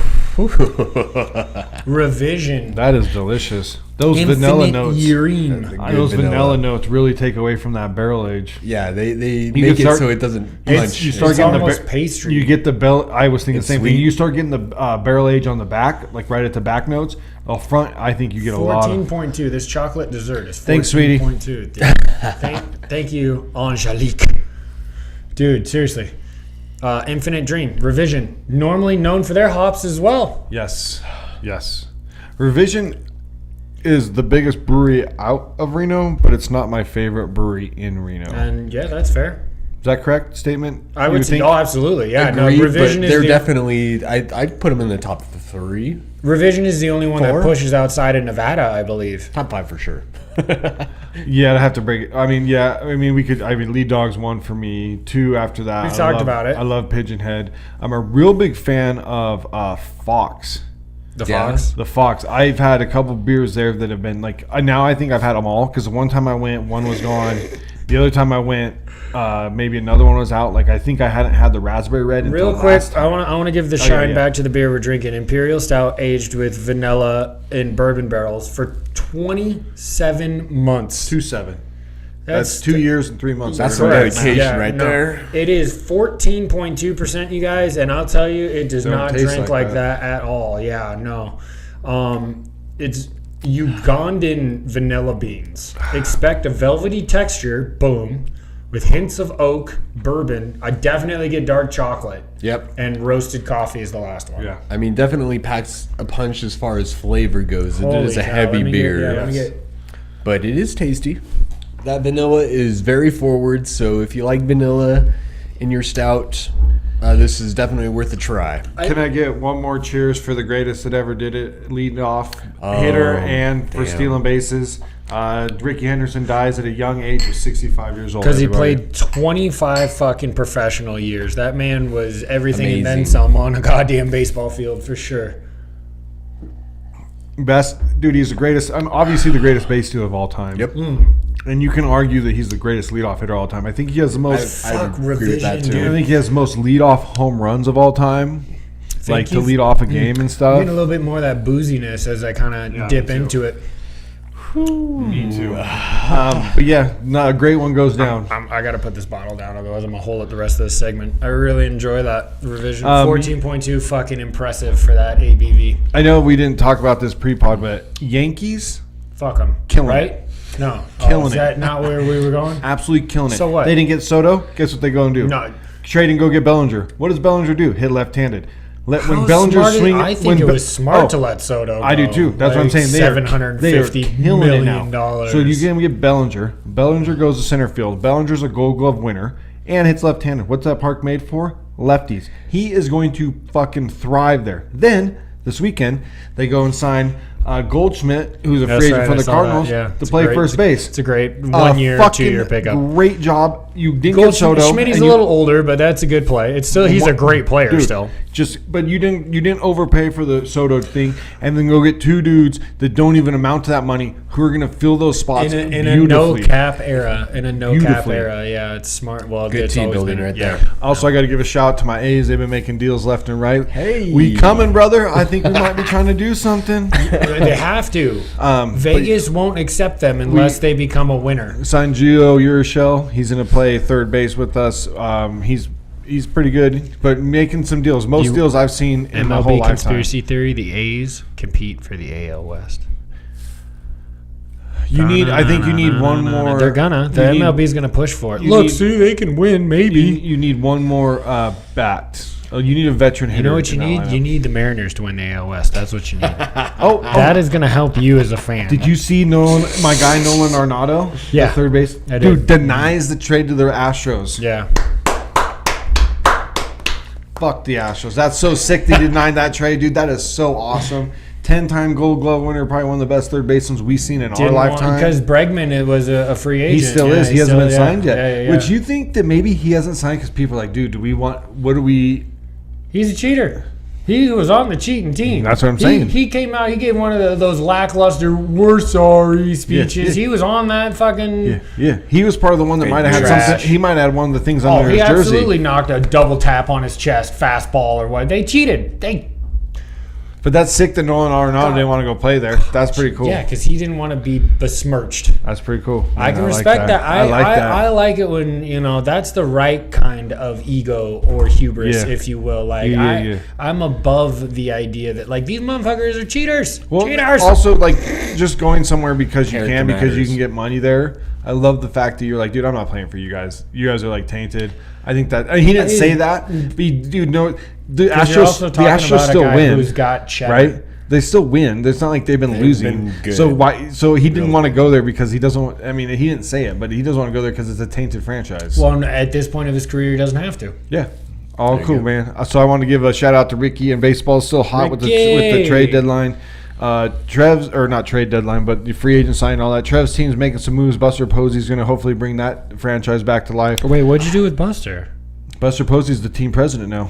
Revision. That is delicious. Those Infinite vanilla notes. urine. Those Good vanilla notes really take away from that barrel age. Yeah, they can make it start- so it doesn't It's, punch. you start It's getting almost the pastry. You get the bell. I was thinking the It's same sweet. thing. You start getting the barrel age on the back, like right at the back notes. Up front, I think you get a lot of. 14.2. This chocolate dessert is 14.2. Thanks, sweetie. Thank you, Angelique. Dude, seriously. Infinite Dream. Revision. Normally known for their hops as well. Yes, yes. Revision is the biggest brewery out of Reno, but it's not my favorite brewery in Reno. And yeah, that's fair. Is that correct statement? I You would say, think? oh, absolutely. Yeah, Agreed, no, Revision but is they're the, definitely. I'd put them in the top 3, Revision is the only one Four? that pushes outside of Nevada, I believe. top 5 for sure. Yeah, I'd have to break it. I mean, yeah. I mean, we could. I mean, Lead Dog's 1 for me. 2 after that. We I talked love- about it. I love Pigeon Head. I'm a real big fan of Fox. The Yeah. Fox. The Fox. I've had a couple beers there that have been like. Now I think I've had them all because the one time I went, one was gone. The other time I went, maybe another one was out. Like I think I hadn't had the raspberry red. Until Real quick, last I time. want to give the yeah, shine yeah. back to the beer we're drinking. Imperial Stout aged with vanilla in bourbon barrels for 27 months. 2.7. That's 2 years and 3 months. That's Or some whatever. dedication right there. It is 14.2%, you guys, and I'll tell you, it does Don't not taste drink like like that at all. Yeah, no. It's Ugandan vanilla beans. Expect a velvety texture, boom, with hints of oak, bourbon. I definitely get dark chocolate. Yep. And roasted coffee is the last one. Yeah. I mean, definitely packs a punch as far as flavor goes. It Holy is a cow, heavy let me beer, Get, let me get, but it is tasty. That vanilla is very forward, so if you like vanilla in your stout, this is definitely worth a try. Can I get one more cheers for the greatest that ever did it? Leading off hitter and for damn. stealing bases. Ricky Henderson dies at a young age of 65 years old. because he everybody. played 25 fucking professional years. That man was everything and then Amazing. some on a goddamn baseball field for sure. Best dude. He's the greatest. I'm obviously the greatest base stealer of all time. Yep. And you can argue that he's the greatest leadoff hitter of all time. I think he has the most. I Fuck agree with that Revision, too. I dude. think he has the most leadoff home runs of all time. like to lead off a game and I'm stuff. getting a little bit more of that booziness as I kind of dip me too. into it. Me too. But yeah, no, a great one goes down. I got to put this bottle down, otherwise I'm going to hold it the rest of this segment. I really enjoy that revision. 14.2, fucking impressive for that ABV. I know we didn't talk about this pre-pod, but Yankees Fuck them. Killing right? it. No. Killing is it. that not where we were going? absolutely killing it. So what? They didn't get Soto. Guess what they go and do? No. Trade and go get Bellinger. What does Bellinger do? Hit left-handed. When How Bellinger smart is- swing, I think it was smart to let Soto go. I do too. That's what I'm saying. They are $750 killing it million. now. So you're going to get Bellinger. Bellinger goes to center field. Bellinger's a Gold Glove winner and hits left-handed. What's that park made for? Lefties. He is going to fucking thrive there. Then this weekend they go and sign Goldschmidt, who's a free agent from the Cardinals, to play first base. It's a great 1 year, 2 year pickup. Great job. You didn't get Soto. Schmidt's a little older, but that's a good play. It's still he's a great player Dude, still. But you didn't overpay for the Soto thing, and then go get two dudes that don't even amount to that money who are going to fill those spots In a beautifully. no cap era, Beautifully. yeah, it's smart. Well, Good it's team always building been- right yeah. there. Also, I got to give a shout out to my A's. They've been making deals left and right. Hey. We coming, brother. I think we might be trying to do something. They have to. Vegas won't accept them unless they become a winner. Signed Gio Urshel. He's going to play third base with us. He's pretty good, but making some deals. Most deals I've seen in my whole MLB lifetime. conspiracy theory: the A's compete for the AL West. I think you need one more. They're gonna. The MLB's gonna push for it. Look, see, they can win. Maybe. You need one more bat. You need a veteran hitter. You know what you in that need? lineup. You need the Mariners to win the AL West. That's what you need. Oh, That is going to help you as a fan. did you see my guy Nolan Arenado? Yeah. The third base. I did. Dude denies the trade to the Astros. Yeah. Fuck the Astros. That's so sick they denied that trade, dude. That is so awesome. 10-time Gold Glove winner, probably one of the best third basemen we've seen in our lifetime. Because Bregman it was a free agent. He still is. He hasn't been signed yet. Yeah. Which you think that maybe he hasn't signed because people are like, dude, what do we... He's a cheater. He was on the cheating team. That's what I'm saying. He came out. He gave one of those lackluster "we're sorry" speeches. Yeah. He was on that fucking. Yeah. He was part of the one that might have had Trash. something. He might have had one of the things Oh, under he his jersey. absolutely knocked a double tap on his chest, fastball or what. They cheated. But that's sick that Nolan Arenado didn't want to go play there. That's pretty cool. Yeah, because he didn't want to be besmirched. That's pretty cool. I Man, can like respect that. I like that. I like it when that's the right kind of ego or hubris, Yeah. if you will. Like Yeah. I'm above the idea that like these motherfuckers are cheaters. Well, cheaters. also like just going somewhere because you Character can, because you matters. can get money there. I love the fact that you're like, dude, I'm not playing for you guys. You guys are like tainted. I think that he didn't say that, but dude, no, the You're Astros, also the talking Astros about a still guy win, who's got cheddar. right? They still win. It's not like they've been losing. been good. So why? So he didn't want to go there because he doesn't. I mean, he didn't say it, but he doesn't want to go there because it's a tainted franchise. Well, at this point of his career, he doesn't have to. Yeah. All cool, man. So I want to give a shout out to Ricky, and baseball's still hot with the trade deadline. Trev's, or not trade deadline, but the free agent sign and all that. Trev's team's making some moves. Buster Posey's going to hopefully bring that franchise back to life. Wait, what'd you do with Buster? Buster Posey's the team president now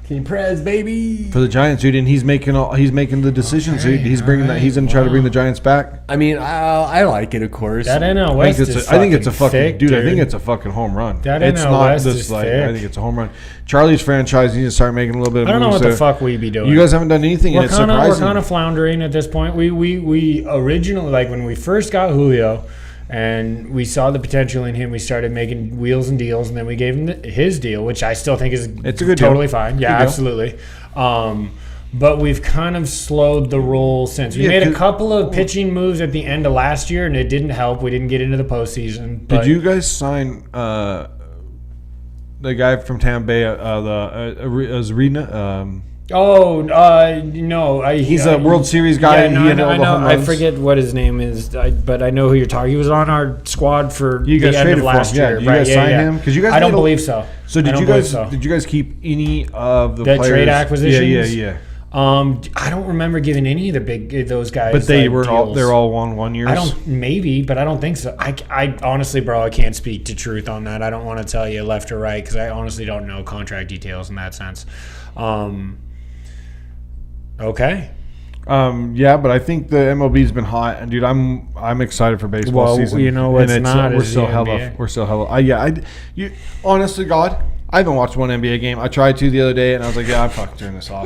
Team Prez, baby. for the Giants, dude, and he's making the decisions. Okay, He's bringing that. He's going to try to bring the Giants back. I mean, I like it, of course. That NL I West think is it's a fucking thick, dude. I think it's a fucking home run. That it's NL not West just is like thick. I think it's a home run. Charlie's franchise needs to start making a little bit of I don't know moves what the there. fuck we be doing. You guys haven't done anything, and it's surprising. We're kind of floundering at this point. We originally, like when we first got Julio and we saw the potential in him, we started making wheels and deals, and then we gave him his deal, which I still think is It's a good deal. totally fine. Yeah, Good deal. absolutely. But we've kind of slowed the roll since. We Yeah, made a 'cause- couple of pitching moves at the end of last year, and it didn't help. We didn't get into the postseason. But Did you guys sign the guy from Tampa Bay, Zarina? No. He's a World Series guy. Yeah, no, He had all I the know. home I runs. forget what his name is, but I know who you're talking. He was on our squad for You guys the end traded of for last him. Yeah, year. did you guys sign him? 'Cause you guys I don't made a- believe so. So I did don't you believe guys? so. Did you guys keep any of the The players? trade acquisitions? Yeah. I don't remember giving any of those guys. But they like, were all deals. they're all 1 years. I don't maybe, but I don't think so. I honestly, bro, I can't speak to truth on that. I don't want to tell you left or right because I honestly don't know contract details in that sense. Okay. Yeah, but I think the MLB's been hot, and dude, I'm excited for baseball Well, season. you know what's And not we're is still the hella. NBA. We're still hella. You honestly, God, I haven't watched one NBA game. I tried to the other day, and I was like, yeah, I'm fucking turning this off.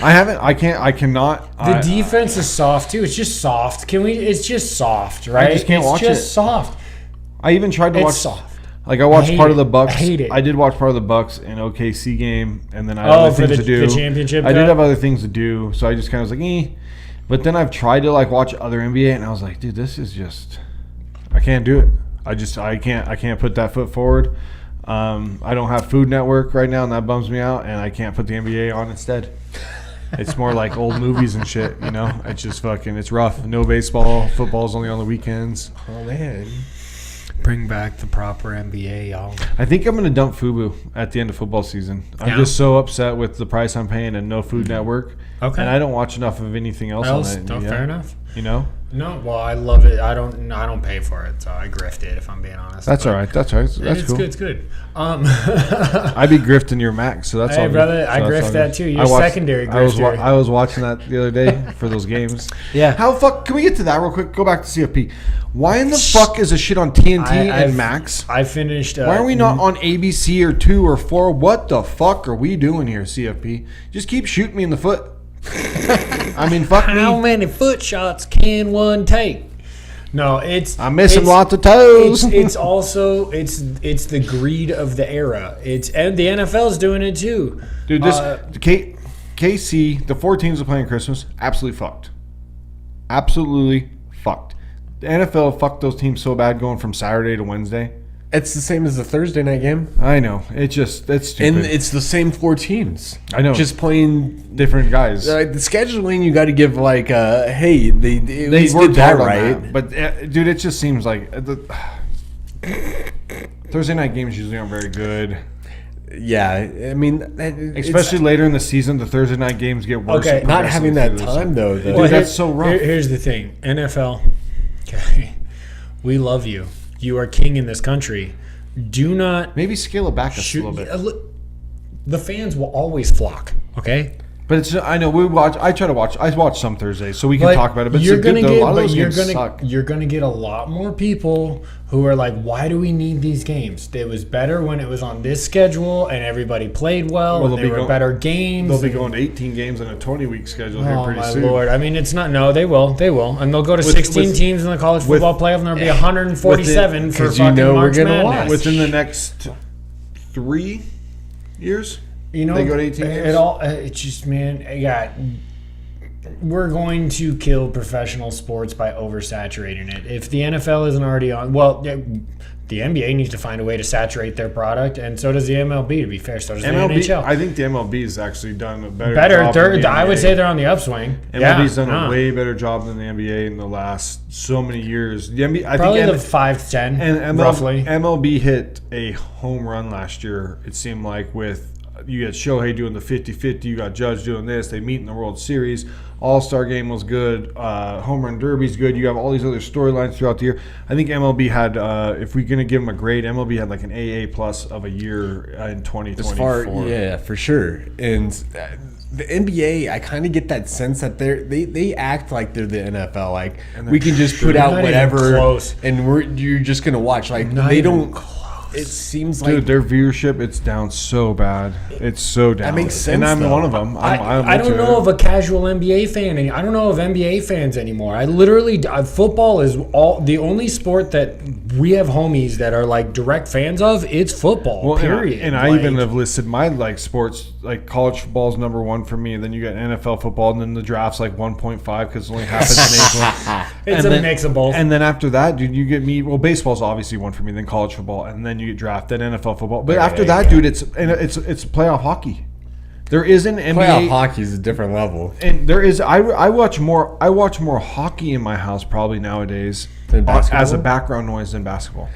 I haven't. I can't. I cannot. The defense is soft too. It's just soft. Can we? It's just soft, right? I just can't watch it. It's just soft. I even tried to It's watch. soft. Like I watched part of the Bucks. I hate it. I did watch part of the Bucks and OKC game, and then I had Oh, other for things to do. the championship. I did cup? have other things to do, so I just kind of was like, eh. But then I've tried to like watch other NBA, and I was like, dude, this is just. I can't do it. I can't put that foot forward. I don't have Food Network right now, and that bums me out. And I can't put the NBA on instead. It's more like old movies and shit, you know. It's just fucking. It's rough. No baseball. Football's only on the weekends. Oh man. Bring back the proper NBA, y'all. I think I'm gonna dump FUBU at the end of football season. I'm Yeah. just so upset with the price I'm paying and no Food Network. Okay. And I don't watch enough of anything else on it. No, fair enough. You know. No, well, I love it. I don't pay for it, so I grift it if I'm being honest. That's all right. That's all right. That's it's cool. good. It's good. I be grifting your Mac, so that's Hey, all good. brother, So I that's grift all that good. too. You're secondary grifter. I was watching that the other day for those games. Yeah. How fuck? Can we get to that real quick? Go back to CFP. Why in the fuck is a shit on TNT and Max? I finished. Why are we not on ABC or 2 or 4? What the fuck are we doing here, CFP? Just keep shooting me in the foot. I mean, fuck How me. many foot shots can one take? No, I'm missing lots of toes. It's also it's the greed of the era. And the NFL's doing it too. Dude, this KC, the 4 teams are playing Christmas, absolutely fucked. Absolutely fucked. The NFL fucked those teams so bad going from Saturday to Wednesday. It's the same as the Thursday night game. I know. It's stupid. And it's the same 4 teams. I know. Just playing different guys. the scheduling. You got to give like, hey, they at least worked did that hard on right. that. But dude, it just seems like the Thursday night games usually aren't very good. Yeah, I mean, Especially later in the season, the Thursday night games get worse. Okay, not having that progressively time though. Dude, Well, that's so rough. Here's the thing, NFL. Okay, we love you. You are king in this country. Do not Maybe scale it back a shoot. little bit. The fans will always flock. Okay. But it's I know we watch. I try to watch. I watch some Thursdays, so we can talk about it. But you're it's gonna good, get, though. A lot of but those you're games gonna, suck. you're gonna get a lot more people who are like, "Why do we need these games? It was better when it was on this schedule and everybody played well. Well, And there were better games. They'll be going to 18 games on a 20-week schedule here Oh pretty my soon. Lord! I mean, it's not. No, they will, and they'll go to 16 teams in the college football playoff, and there'll be 147 for 'cause you fucking know we're March gonna Madness. Within the next 3 years, You know, they go to 18 games? it all. It's just, man. Yeah, we're going to kill professional sports by oversaturating it. If the NFL isn't already on, well, the NBA needs to find a way to saturate their product, and so does the MLB. To be fair, so does the NHL. I think the MLB has actually done a better job. Better, than the I would NBA. say they're on the upswing. MLB's yeah, done a way better job than the NBA in the last so many years. The NBA, I probably think the 5-10, and roughly. MLB hit a home run last year, it seemed like, with you got Shohei doing the 50-50, you got Judge doing this, they meet in the World Series, All-Star game was good, home run derby's good, you have all these other storylines throughout the year. I think MLB had, if we're going to give them a grade, MLB had like an AA plus of a year in 2024. Yeah, for sure. And the NBA, I kind of get that sense that they act like they're the NFL. Like we can just put out not even whatever, close. and you're just gonna watch. Like Not they even don't. It seems Dude, like their viewership, it's down so bad. It's so down. That makes sense, And I'm though. one of them. I don't know of a casual NBA fan. I don't know of NBA fans anymore. I literally football is the only sport that we have homies that are like direct fans of. It's football. Well, period. And I even have listed my like sports, like college football's number 1 for me. And then you got NFL football, and then the draft's like 1.5 because it only happens in April. It's And a then- mix of both. And then after that, dude, you get me. Well, baseball's obviously 1 for me. Then college football, and then you get drafted, NFL football. But after that, dude, it's playoff hockey. There is an NBA. playoff hockey is a different level. And there is I watch more hockey in my house probably nowadays Than basketball? as a background noise than basketball.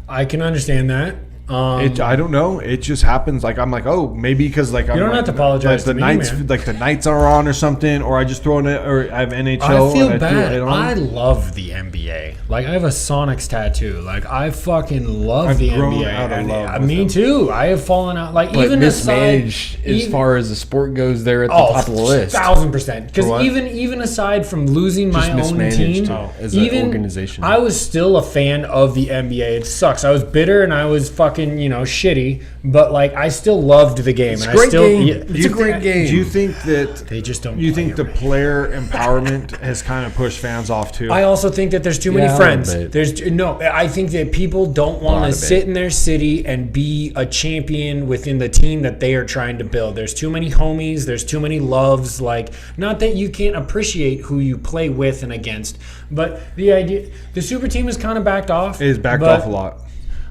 I can understand that. I don't know. It just happens. Like I'm like, oh, maybe because like I'm don't like, have to apologize like to the me, nights, man. like the nights are on or something, or I just throw in it, or I have NHL. I feel and bad. it on. I love the NBA. Like I have a Sonics tattoo. Like I fucking love I've the grown NBA. out of And, love with me them. too. I have fallen out. Like But even aside, mismanaged as far as the sport goes, they're at the top of the list. 1000%. Because For what? even aside from losing my Just own mismanaged team, as an even organization. I was still a fan of the NBA. It sucks. I was bitter and I was fucking fucking, shitty, but like I still loved the game. It's and a great I still, game. Yeah, It's a great game. Do you think that they just don't. you play think it the right. player empowerment has kind of pushed fans off too? I also think that there's too many Yeah, a friends. little bit. I think that people don't want lot to of sit it. in their city and be a champion within the team that they are trying to build. There's too many homies. There's too many loves. Like, not that you can't appreciate who you play with and against, but the super team is kind of backed off. It is backed off a lot.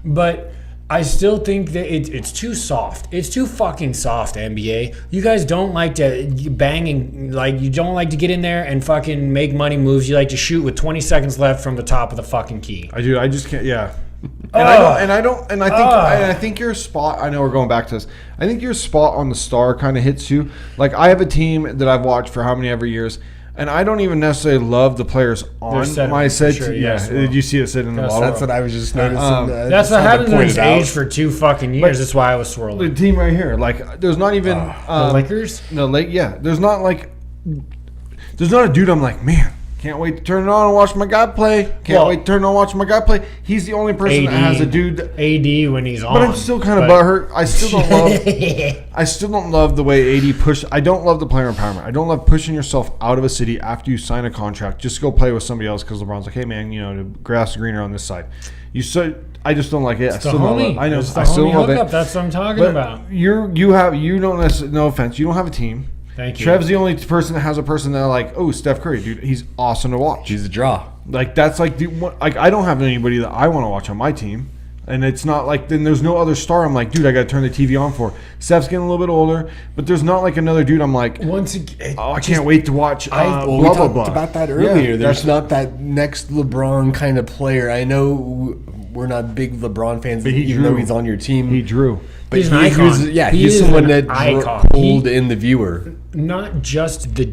But I still think that it's too soft. It's too fucking soft, NBA. You guys don't like to bang and you don't like to get in there and fucking make money moves. You like to shoot with 20 seconds left from the top of the fucking key. I do. I just can't. Yeah. I think your spot. I know we're going back to this. I think your spot on the star kind of hits you. Like, I have a team that I've watched for how many ever years, and I don't even necessarily love the players on my set. Sure, yeah. yes, well. Did you see it sitting in the bottle? That's what I was just noticing. That's what happens when it's aged for. for 2 fucking years. That's why I was swirling. The team right here. Like, there's not even The Lakers? No, like, yeah. There's not a dude I'm like, man, can't wait to turn it on and watch my guy play. Can't wait to turn it on and watch my guy play. He's the only person that has a dude. AD when he's on. But I'm still kind of butthurt. I still don't love the way AD push. I don't love the player empowerment. I don't love pushing yourself out of a city after you sign a contract just to go play with somebody else because LeBron's like, hey man, the grass is greener on this side. I just don't like it. I still don't love it. I know. It's the I still homie love hookup. it. That's what I'm talking about. You don't necessarily. No offense. You don't have a team. Thank you. Trev's the only person that has a person that like, oh, Steph Curry, dude, he's awesome to watch. He's a draw. Like, that's like I don't have anybody that I want to watch on my team, and it's not like then there's no other star. I'm like, dude, I got to turn the TV on for. Steph's getting a little bit older, but there's not like another dude. I'm like, I can't wait to watch. We blah blah talked blah. about that earlier. Yeah, There's not that next LeBron kind of player. I know we're not big LeBron fans, But he even drew. though he's on your team. He drew. But He's an icon. He he's is someone an that icon. pulled in the viewer. Not just the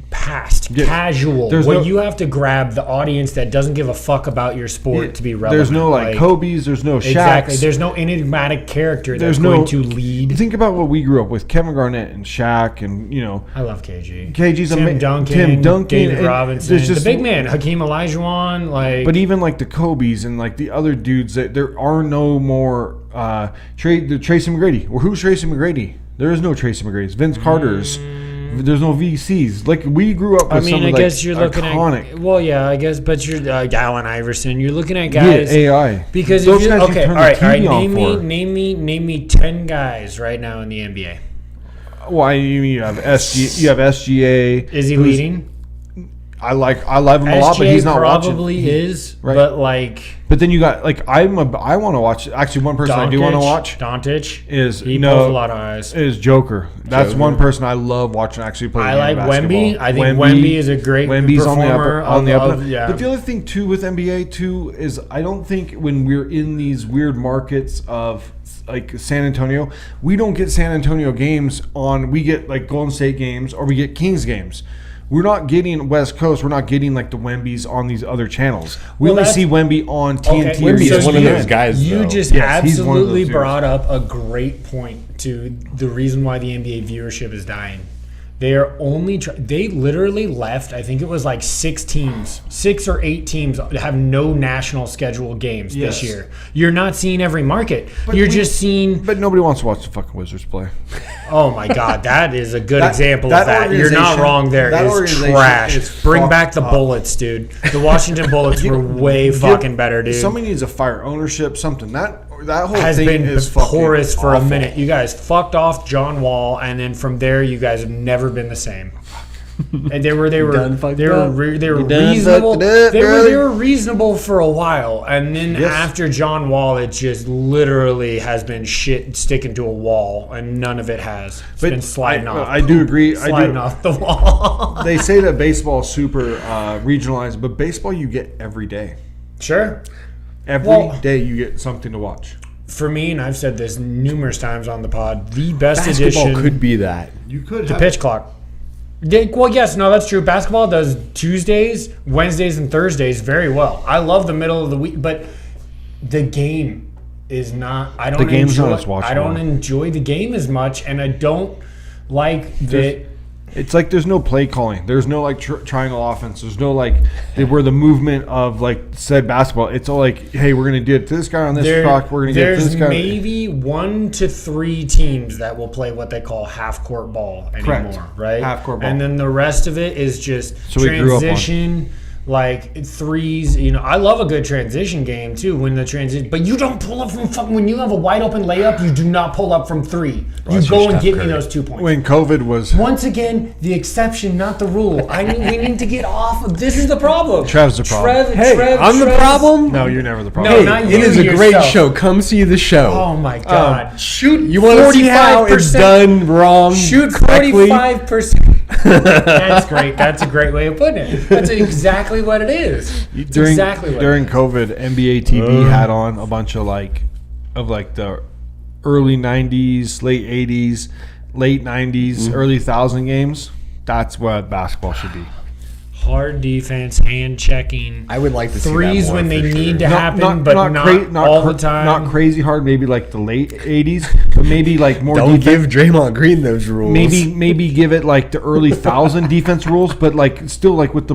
past, Yeah. casual. There's Where no- you have to grab the audience that doesn't give a fuck about your sport to be relevant. There's no like Kobe's. There's no Shaq's. Exactly. There's no enigmatic character There's that's no- going to lead. Think about what we grew up with: Kevin Garnett and Shaq, and I love KG. KG's Tim Duncan, David Robinson, there's just the big man, Hakeem Olajuwon. But even like the Kobe's and like the other dudes, that there are no more. Tracy McGrady. Well, who's Tracy McGrady? There is no Tracy McGrady's. Vince Carter's. There's no VCs. Like, we grew up with some of guess you're looking iconic. at. Well, yeah, I guess, but you're Allen Iverson. You're looking at guys. Yeah, AI. Because those if guys you're, you okay, turn all right, the TV on for. name me 10 guys right now in the NBA. Why you have SG? You have SGA. Is he leading? I love him a lot, but he's not watching. Probably is, Right. but like. But then you got like I want to watch. Actually, one person I do want to watch Doncic is he pulls a lot of eyes. Is Joker. That's one person I love watching actually play. I the game like of basketball. Wemby. I think Wemby is a great Wemby's performer. on the up. Yeah. But the other thing too with NBA too is I don't think when we're in these weird markets of like San Antonio, we don't get San Antonio games on. We get like Golden State games or we get Kings games. We're not getting West Coast. We're not getting like the Wembys on these other channels. We only see Wemby on TNT. Okay, Wemby so is one of those guys. You though. just Yes, he's one of absolutely those brought up a great point to the reason why the NBA viewership is dying. They are only they literally left. I think it was like 6 or 8 teams have no national scheduled games this year. You're not seeing every market. You're just seeing. But nobody wants to watch the fucking Wizards play. Oh my God, that is a good That- example that of that. You're not organization- wrole there. that It's organization trash. is Bring fucked back the up. Bullets, dude. The Washington Bullets were way fucking better, dude. Somebody needs to fire ownership. Something that whole has thing been is fucking porous for awful. a minute. You guys fucked off John Wall, and then from there, you guys have never been the same. And they were done fucked they up. were You done reasonable. fucked it up, They brother. were reasonable for a while, and then Yes. after John Wall, it just literally has been shit sticking to a wall, and none of it has. It's been sliding off. I do agree. Sliding off the wall. They say that baseball is super regionalized, but baseball you get every day. Sure. Every day you get something to watch. For me, and I've said this numerous times on the pod, the best Basketball edition. could be that. You could The pitch clock. Well, yes, no, that's true. Basketball does Tuesdays, Wednesdays, and Thursdays very well. I love the middle of the week, but the game is not. I don't. The game's enjoy, not as watchable. I don't enjoy the game as much, and I don't like that. It's like there's no play calling. There's no like triangle offense. There's no like where the movement of like said basketball. It's all like, hey, we're gonna do it to this guy on this clock. We're gonna get to this guy. There's maybe 1 to 3 teams that will play what they call half court ball anymore, Correct. right? Half court ball. And then the rest of it is just So we grew up on- transition. Like threes, I love a good transition game too. When the transition, but you don't pull up from fucking. When you have a wide open layup, you do not pull up from 3. You go and get me those 2 points. When COVID was, Once again, the exception, not the rule. We need to get off of this. Is the problem? Trev's the problem. I'm the problem? No, you're never the problem. No, Hey, not it you is a great yourself. show. Come see the show. Oh my god! Shoot, you want to see how it's 45%. done wrong? Shoot correctly? 45%. That's great. That's a great way of putting it. That's exactly what it is. It's exactly what during it is. COVID, NBA TV had on a bunch of the early '90s, late '80s, late '90s, early 2000 games. That's what basketball should be. Hard defense, hand checking. I would like to see threes that more when they for need sure. to happen, but not all the time. Not crazy hard. Maybe like the late '80s, but maybe like more. Don't give Draymond Green those rules. Maybe give it like the early 2000 defense rules, but like still like with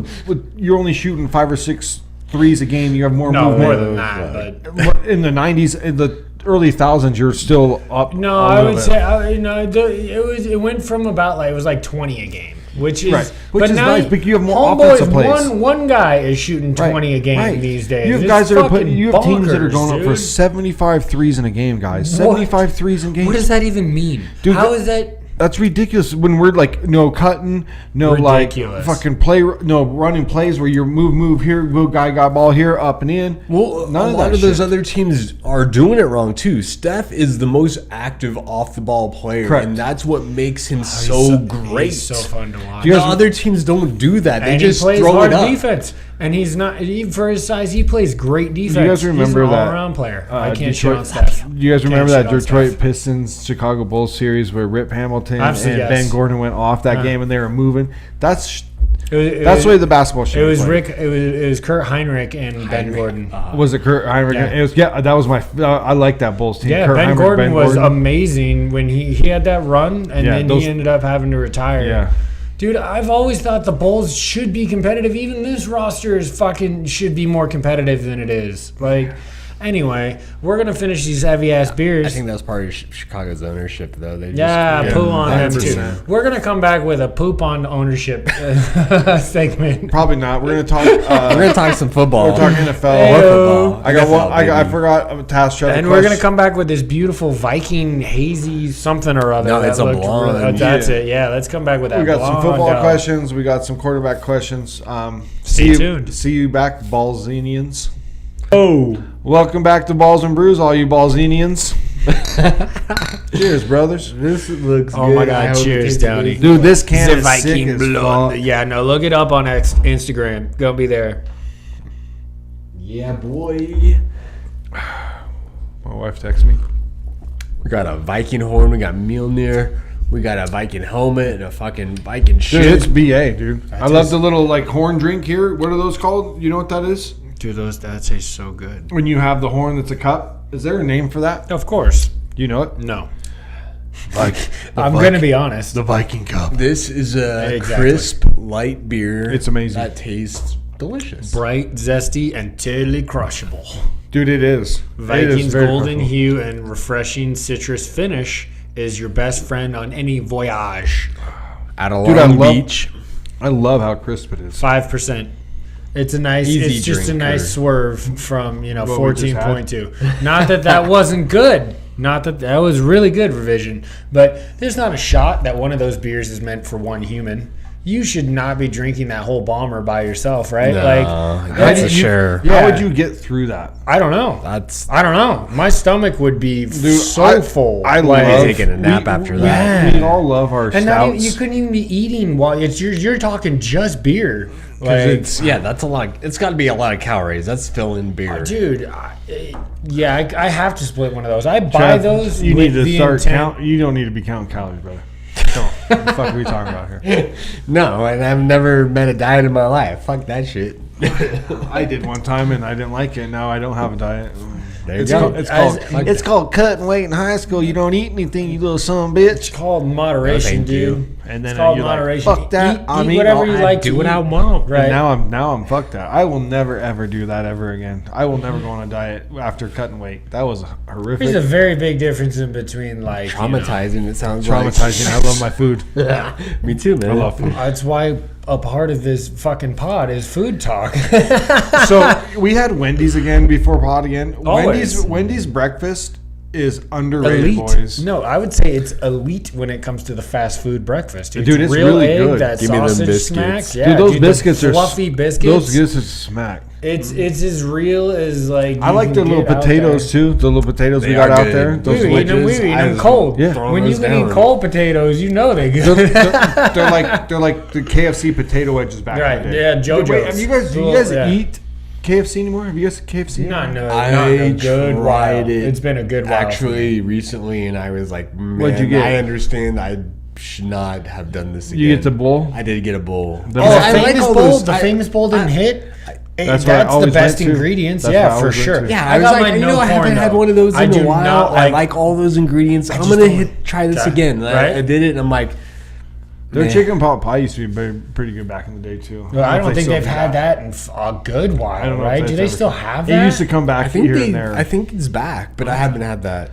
you're only shooting 5 or 6 threes a game. You have more No, movement. more than that. But In the '90s, in the early 2000s, you're still up. no, a I little would bit. say it went from about it was like 20 a game, which is Right. Which but is now nice, but you have more homeboys, offensive plays. One guy is shooting 20 a game Right. these days. You have It's guys that are fucking you have teams that are bonkers, going up for dude. 75 threes in a game, guys. 75 threes in games. What does that even mean? Dude, How is that? That's ridiculous. When we're like no cutting, no Ridiculous. like fucking play, no running plays where you move here, guy got ball here, up and in. Well, None a of lot that of those shit. other teams are doing it wrong too. Steph is the most active off the ball player, Correct. and that's what makes him He's so great. He's so fun to watch. You The guys- other teams don't do that. They and just he plays throw hard it up. defense. And he's not for his size. He plays great defense. You guys remember he's an that all-around player. I can't Detroit, shit on Steph. You guys remember Can't that shit on Detroit Steph. Pistons Chicago Bulls series where Rip Hamilton I've seen- and yes. Ben Gordon went off that game and they were moving? That's It the way the basketball should. It was be played. Rick. It was Kurt Heinrich and Ben Gordon. Was it Kurt Heinrich? Yeah. It was that was my. I like that Bulls team. Yeah, Kurt Ben Heinrich, Gordon was Gordon. amazing when he had that run, and Yeah, then those- he ended up having to retire. Yeah. Dude, I've always thought the Bulls should be competitive. Even this roster is fucking should be more competitive than it is. Like, anyway, we're gonna finish these heavy ass beers. I think that's part of Chicago's ownership, though. They just, Yeah, poo on them too. 100%. We're gonna come back with a poop on ownership segment. Probably not. We're gonna talk. We're gonna talk some football. We're talking NFL. Heyo. football. I got one. NFL, I baby. forgot to ask Trevor. And we're gonna come back with this beautiful Viking hazy something or other. No, that it's a looked blonde. that's Yeah. it. Yeah, let's come back with that. We got some blonde football dog. questions. We got some quarterback questions. Stay tuned. See you back, Ballsinians. Oh, Welcome back to Balls and Brews, all you Ballsinians. Cheers, brothers. This looks oh good. my I God! hope it Cheers, tastes Downey. good. Dude, this can The is sick Viking as blonde. fuck. Yeah, no, look it up on Instagram. Go be there. Yeah, boy. My wife texted me. We got a Viking horn. We got Mjolnir. We got a Viking helmet and a fucking Viking Dude, shit. it's BA, dude. I love is- the little like horn drink here. What are those called? You know what that is? Dude, that tastes so good. When you have the horn that's a cup. Is there a name for that? Of course. You know it? No. Like I'm gonna be honest. the Viking cup. This is a Exactly. crisp, light beer. It's amazing. That tastes delicious. Bright, zesty, and totally crushable. Dude, it is. It Viking's is very golden comfortable. hue and refreshing citrus finish is your best friend on any voyage. At a Dude, I Long love- Beach. I love how crisp it is. 5%. It's a nice. Easy it's just a drinker. nice swerve from What we just had. 14.2. Not that wasn't good. Not that was really good revision. But there's not a shot that one of those beers is meant for one human. You should not be drinking that whole bomber by yourself, right? That's How a did you- sure. How Yeah. would you get through that? I don't know. That's I don't know. My stomach would be so full. I Like, love taking a nap after that. Yeah. We all love our and not even, stouts. you couldn't even be eating while you're talking just beer. Like, that's a lot. It's got to be a lot of calories. That's filling beer. dude, I have to split one of those. I buy Trev, those. You with need to the start intent- count. You don't need to be counting calories, brother. Come on. What the fuck are we talking about here? No, and I've never met a diet in my life. Fuck that shit. I did one time and I didn't like it. Now I don't have a diet. There you go. It's called cutting weight in high school. You don't eat anything, you little son of a It's bitch. called moderation, thank you. dude. And then it's called you're like, moderation. fuck that. Eat I'm eating whatever all- you I like do to what eat. I want. Right. And now I'm fucked up. I will never ever do that ever again. I will never go on a diet after cutting weight. That was horrific. There's a very big difference in between like Traumatizing. It sounds Traumatizing. I love my food. Like. Me too, man. I love food. That's why a part of this fucking pod is food talk. So we had Wendy's again before pod again. Always. Wendy's breakfast is underrated, Elite. boys. No, I would say it's elite when it comes to the fast food breakfast. Dude, it's real really egg, good. That Give me them sausage biscuits. smacks. Dude, Yeah, those the biscuits are fluffy biscuits. Those biscuits smack. It's as real as like. I like the little potatoes too. The little potatoes we They got are out good. there. We Those We were eating wedges. them cold. Yeah. When you can eat down. cold potatoes, you know they good. they're like the KFC potato wedges back Right, in the day. yeah, JoJo's. Wait, have you guys do you Well, guys yeah. eat KFC anymore? Have you guys KFC? not in a I good while. tried it. It's been a good while. Actually, recently, and I was like, man, What'd you get? I understand. I should not have done this again. You get the bowl? I did get a bowl. The- Oh, I the like famous all bowl. those- The famous bowl didn't hit. That's That's what I the always best went to. ingredients. That's Yeah, what I for always went sure. to. Yeah, I I was got like, my you know, no I haven't corn, had though. one of those I in do a while. not I like- like all those ingredients. I'm just gonna don't try this like- again. Right? I did it, and I'm like, Their man. chicken pot pie used to be pretty good back in the day too. Well, I don't think still they've do had that in a good I while, don't know if right? Do that's they ever still come- have It that? used to come back I think here and there. I think it's back, but I haven't had that.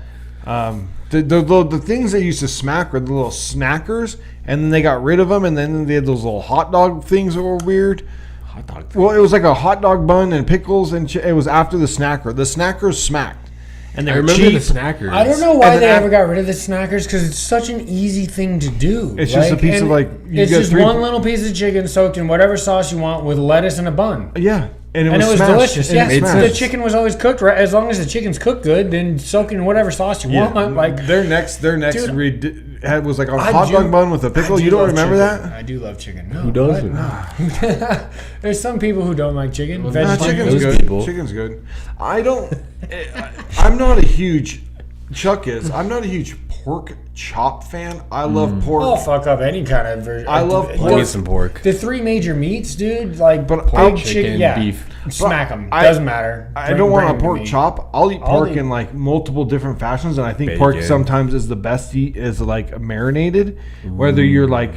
The things that used to smack were the little snackers, and then they got rid of them, and then they had those little hot dog things that were weird. Hot dog. Well, it was like a hot dog bun and pickles, and it was after the snacker. The snackers smacked, and they I were remember cheap. the snackers. I don't know why And they then ever got rid of the snackers because it's such an easy thing to do. It's just a piece of, and like, you it's get just three- one little piece of chicken soaked in whatever sauce you want with lettuce and a bun. Yeah, and it And was it was smashed, delicious. and Yeah, it the smashed. chicken was always cooked right. As long as the chicken's cooked good, then soak it in whatever sauce you Yeah. want. Like their next Dude, was like a I hot do- dog bun with a pickle. I do You don't love remember chicken. that? I do love chicken. No, Who doesn't? what? There's some people who don't like chicken. Nah, Vegetarian. chicken's Those good. people. Chicken's good. I don't. I'm not a huge. Chuck is. I'm not a huge pork chop fan. I love pork. I'll fuck up any kind of version. I love Give pork. me some pork. The three major meats, dude. Like But pig, I'll- chicken, chicken, beef. Smack them. I- Doesn't matter. I don't want a Bring 'em to pork me. chop. I'll eat I'll pork eat- in like multiple different fashions, and I think pork Bacon. sometimes is the best eat is like marinated. Whether you're like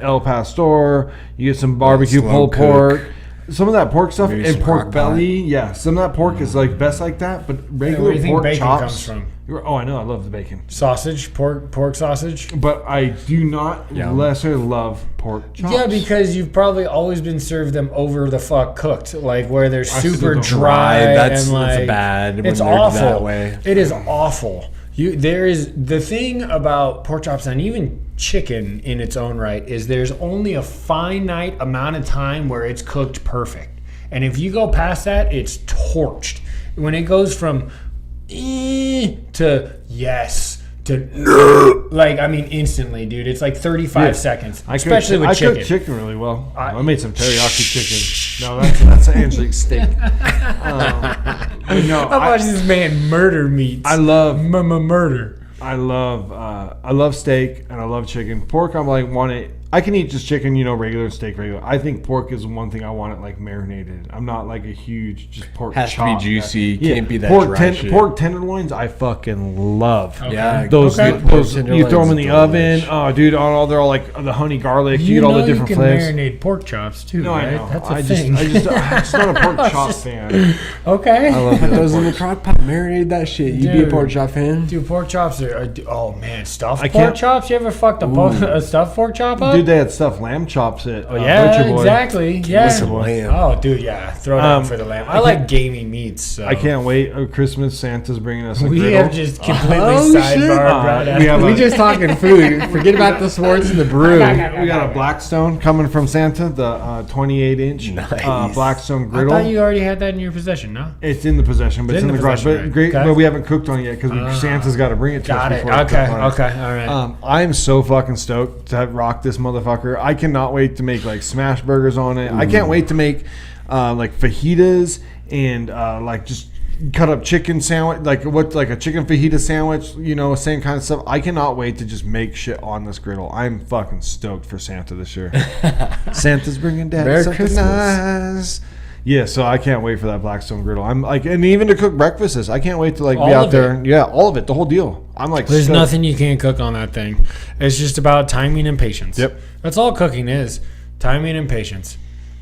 El Pastor, you get some barbecue slow pulled cook. pork. Some of that pork stuff Maybe and some pork crock belly, yeah. Some of that pork is like best like that, but regular where do you think pork bacon chops. comes from? Oh, I know, I love the bacon, Sausage, pork sausage. but I do not lesser love pork chops. Yeah, because you've probably always been served them over the fuck cooked, like where they're still super don't dry. That's- and that's like, bad when It's they're awful. that way. It is awful. There is the thing about pork chops and even chicken in its own right is there's only a finite amount of time where it's cooked perfect, and if you go past that, it's torched. When it goes from to yes to like, I mean, instantly, dude. It's like 35 seconds, especially with chicken. I cook chicken really well. I- I made some teriyaki chicken. No, that's an Angelique steak. But no, How much this man murder meats? I love murder. I love steak and I love chicken. Pork, I'm like want it. I can eat just chicken, regular steak, regular. I think pork is one thing I want it like marinated. I'm not like a huge just pork. Has to be chop juicy. guy. Can't be that pork. dry shit. Pork tenderloins, I fucking love. Yeah, Those, Okay. those Pork you throw them in the tenderloins, oven. Oh, dude, they're all like the honey garlic. You get all the different you flavors. can marinate pork chops too, No, right? I know. That's a I'm thing. just not a pork chop fan. Okay. I love Put that those in the pork. crock pot, marinate that shit. You be a Dude. pork chop fan? Dude, pork chops are oh man, stuffed I pork can't- chops. You ever fucked a stuffed pork chop up? Dude, they had stuffed lamb chops at oh yeah, Butcher Boy. exactly. Yeah. some lamb. Oh, dude, yeah. Throw down Um, for the lamb. I like gamey meats. So. I can't wait. Christmas, Santa's bringing us a We griddle. have just completely Oh, shit. sidebarred right we out. have We a- just talking food. Forget about the sports and the brew. We got a Blackstone coming from Santa, the 28-inch Nice. Blackstone I griddle. thought you already had that in your possession, no? It's in the possession, but it's in the garage. possession, But right. great, Okay. but we haven't cooked on it yet because Santa's got to bring it to Got us it. before we Okay. cook on it. Okay. All right. I'm so fucking stoked to rock this motherfucker. I cannot wait to make like smash burgers on it. I can't wait to make like fajitas and like just cut up chicken sandwich, like a chicken fajita sandwich, same kind of stuff. I cannot wait to just make shit on this griddle. I'm fucking stoked for Santa this year. Santa's bringing Dad Merry something Christmas. nice. Yeah, so I can't wait for that Blackstone griddle. I'm like, and even to cook breakfasts, I can't wait to like be All out of there. it. And, yeah, all of it, the whole deal. I'm like, There's stoked. nothing you can't cook on that thing. It's just about timing and patience. Yep. That's all cooking is. Timing and patience.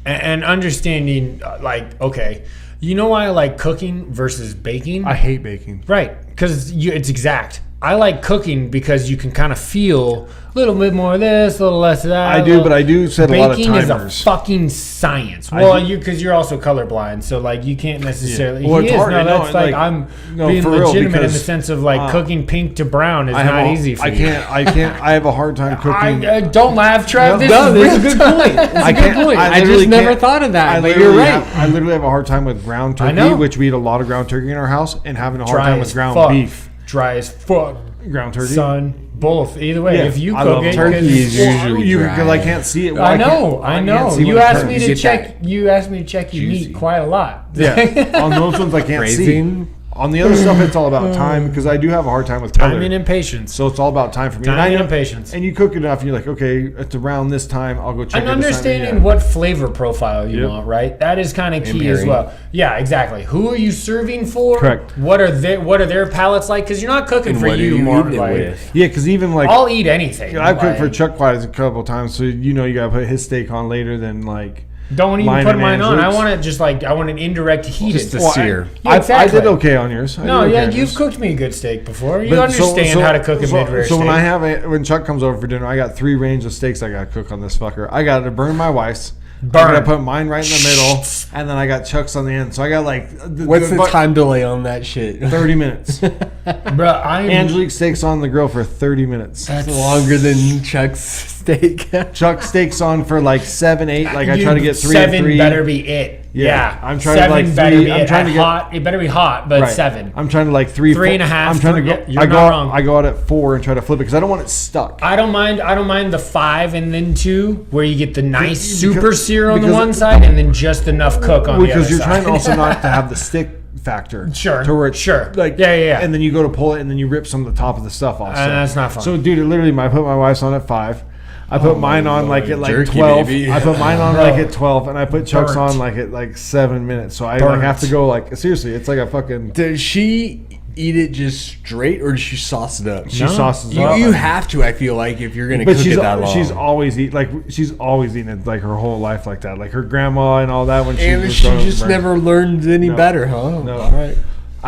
And understanding, like, okay, you know why I like cooking versus baking? I hate baking. Right, because it's exact. I like cooking because you can kind of feel a little bit more of this, a little less of that. I do, but I do set a lot of Baking is timers. a fucking science. I Well, do- because you're also colorblind, so like you can't necessarily. Yeah. Well, He it's is. hard. No, No, that's like like, I'm no, being for real, legitimate in the because, sense of like cooking pink to brown is I have not a- easy for I you. can't. I have a hard time cooking. Don't laugh, Trev. No, This that's is a good point. That's a good can't- point. I literally just never can't- thought of that, I but literally you're right. I literally have a hard time with ground turkey, know. which we eat a lot of ground turkey in our house, and having a hard Dry time as with ground fuck. beef. Dry as fuck, Ground turkey. son. Both. Either way, Yeah, if you I cook love it, turkey 'cause- is usually you dry. because I can't see it. I know. I know. see You when it asked turns. me You to get check. that You asked me to check your juicy. meat quite a lot. Yeah, on those ones I can't Phrasing. see. On the other stuff, it's all about time because I do have a hard time with color. Timing and patience. So it's all about time for me. Timing I know- and patience. And you cook enough, and you're like, okay, it's around this time. I'll go check. And it this time. understanding Yeah. what flavor profile you Yep. want, right? That is kind of key as pairing. well. Yeah, exactly. Who are you serving for? Correct. What are their palates like? Because you're not cooking And for what are you you more. eating it Like, with? Yeah, because even like I'll eat anything. I've cooked for like, Chuck quite a couple times, so you know you gotta put his steak on later than like. Don't even mine put and mine on. I Angelique's. want it just like I want an indirect heat. Just it. the sear. Yeah, I exactly. did okay on yours. I No, did okay yeah, on you've yours. cooked me a good steak before. You But understand how to cook a mid-rare So steak. when I have when Chuck comes over for dinner, I got 3 range of steaks I got to cook on this fucker. I got to burn my wife's. Burn. I got to put mine right in the middle, and then I got Chuck's on the end. So I got like What's the time delay on that shit? 30 minutes. Bruh, Angelique steaks on the grill for 30 minutes. That's longer than Chuck's steak. Chuck steaks on for like 7, 8. Like I try to get 3 7 and 3. better be it. Yeah, I'm trying to, 7 like, better 3 be I'm it. trying to At get- hot. It better be hot, but Right. 7. I'm trying to like 3, 3 and a half, I'm trying to go. yeah, you're I not go out, wrong. I go out at 4 and try to flip it because I don't want it stuck. I don't mind the 5 and then 2, where you get the nice Because- super sear on the because- one side and then just enough cook on the Because other you're side. trying also not to have the stick factor. Sure, To where it's sure. like Yeah. And then you go to pull it and then you rip some of the top of the stuff off. And that's not fun. So dude, it literally I put my wife's on at 5. I put mine on like at like Jerky, 12. baby. I put mine on like at 12 and I put Chuck's Burnt. on like at like 7 minutes. So I like Burnt. have to go like seriously, it's like a fucking Does she eat it just straight, or does she sauce it up? she No. sauces it You, up. you have to. I feel like if you're gonna But cook it that long, she's always eaten it like her whole life like that. Like her grandma and all that when she and was she growing up just burnt. never learned any No. better, huh? No. All right.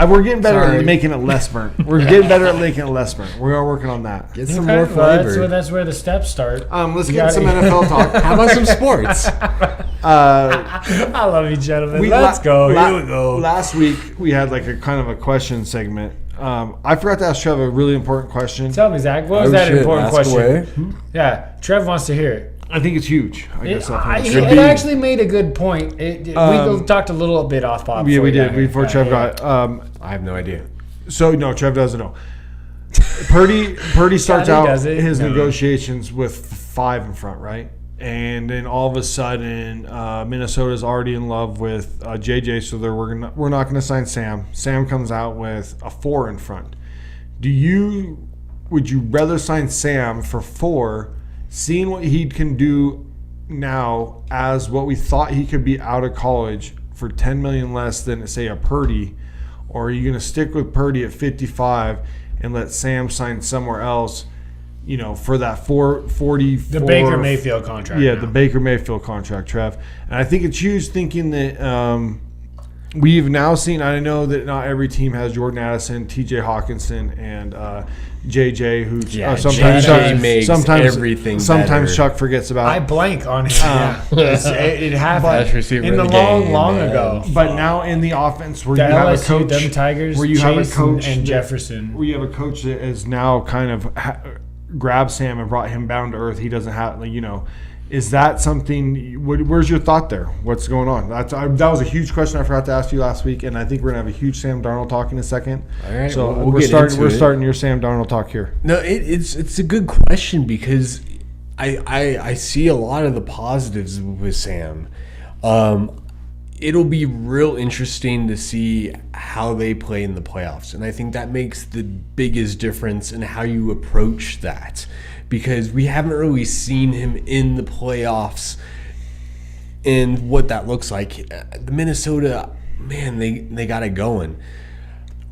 We're getting better Sorry. at making it less burnt. We're getting better at making it less burnt. We are working on that. Get some Okay, more well, flavor. that's where the steps start. Let's You get gotta- some NFL talk. How about some sports? I love you, gentlemen. Let's go. Here we go. Last week we had like a kind of a question segment. I forgot to ask Trev a really important question. Tell me, Zach. What was Oh, that shit, important ask question? away. Yeah, Trev wants to hear it. I think it's huge. I guess I'll finish. It actually made a good point. We talked a little bit off pop. Yeah, before we you got did here. before Trev got. I have no idea. So no, Trev doesn't know. Purdy starts Yeah, he out does it. his No. negotiations with 5 in front, right? And then all of a sudden, Minnesota's already in love with JJ, so we're not going to sign Sam. Sam comes out with a 4 in front. Would you rather sign Sam for 4, seeing what he can do now as what we thought he could be out of college for $10 million less than say a Purdy, or are you going to stick with Purdy at 55 and let Sam sign somewhere else? You know, for that 44. The Baker Mayfield contract. Yeah, now. the Baker Mayfield contract, Trev. And I think it's huge thinking that we've now seen, I know that not every team has Jordan Addison, TJ Hawkinson, and JJ, who Yeah, sometimes JJ makes everything sometimes better. Chuck forgets about. I blank on him. It happened Best receiver in in the the long, game, long man. ago. But now in the offense where The you have a LSU, coach, them Tigers, where you have a Chase coach and that- Jefferson. where you have a coach that is now kind of grabbed Sam and brought him down to earth. He doesn't have, like, is that something? Where's your thought there? What's going on? That was a huge question I forgot to ask you last week, and I think we're gonna have a huge Sam Darnold talk in a second. All right, so we'll we're get starting. into We're it. starting your Sam Darnold talk here. No, it's a good question because I see a lot of the positives with Sam. It'll be real interesting to see how they play in the playoffs, and I think that makes the biggest difference in how you approach that, because we haven't really seen him in the playoffs and what that looks like. The Minnesota, man, they got it going.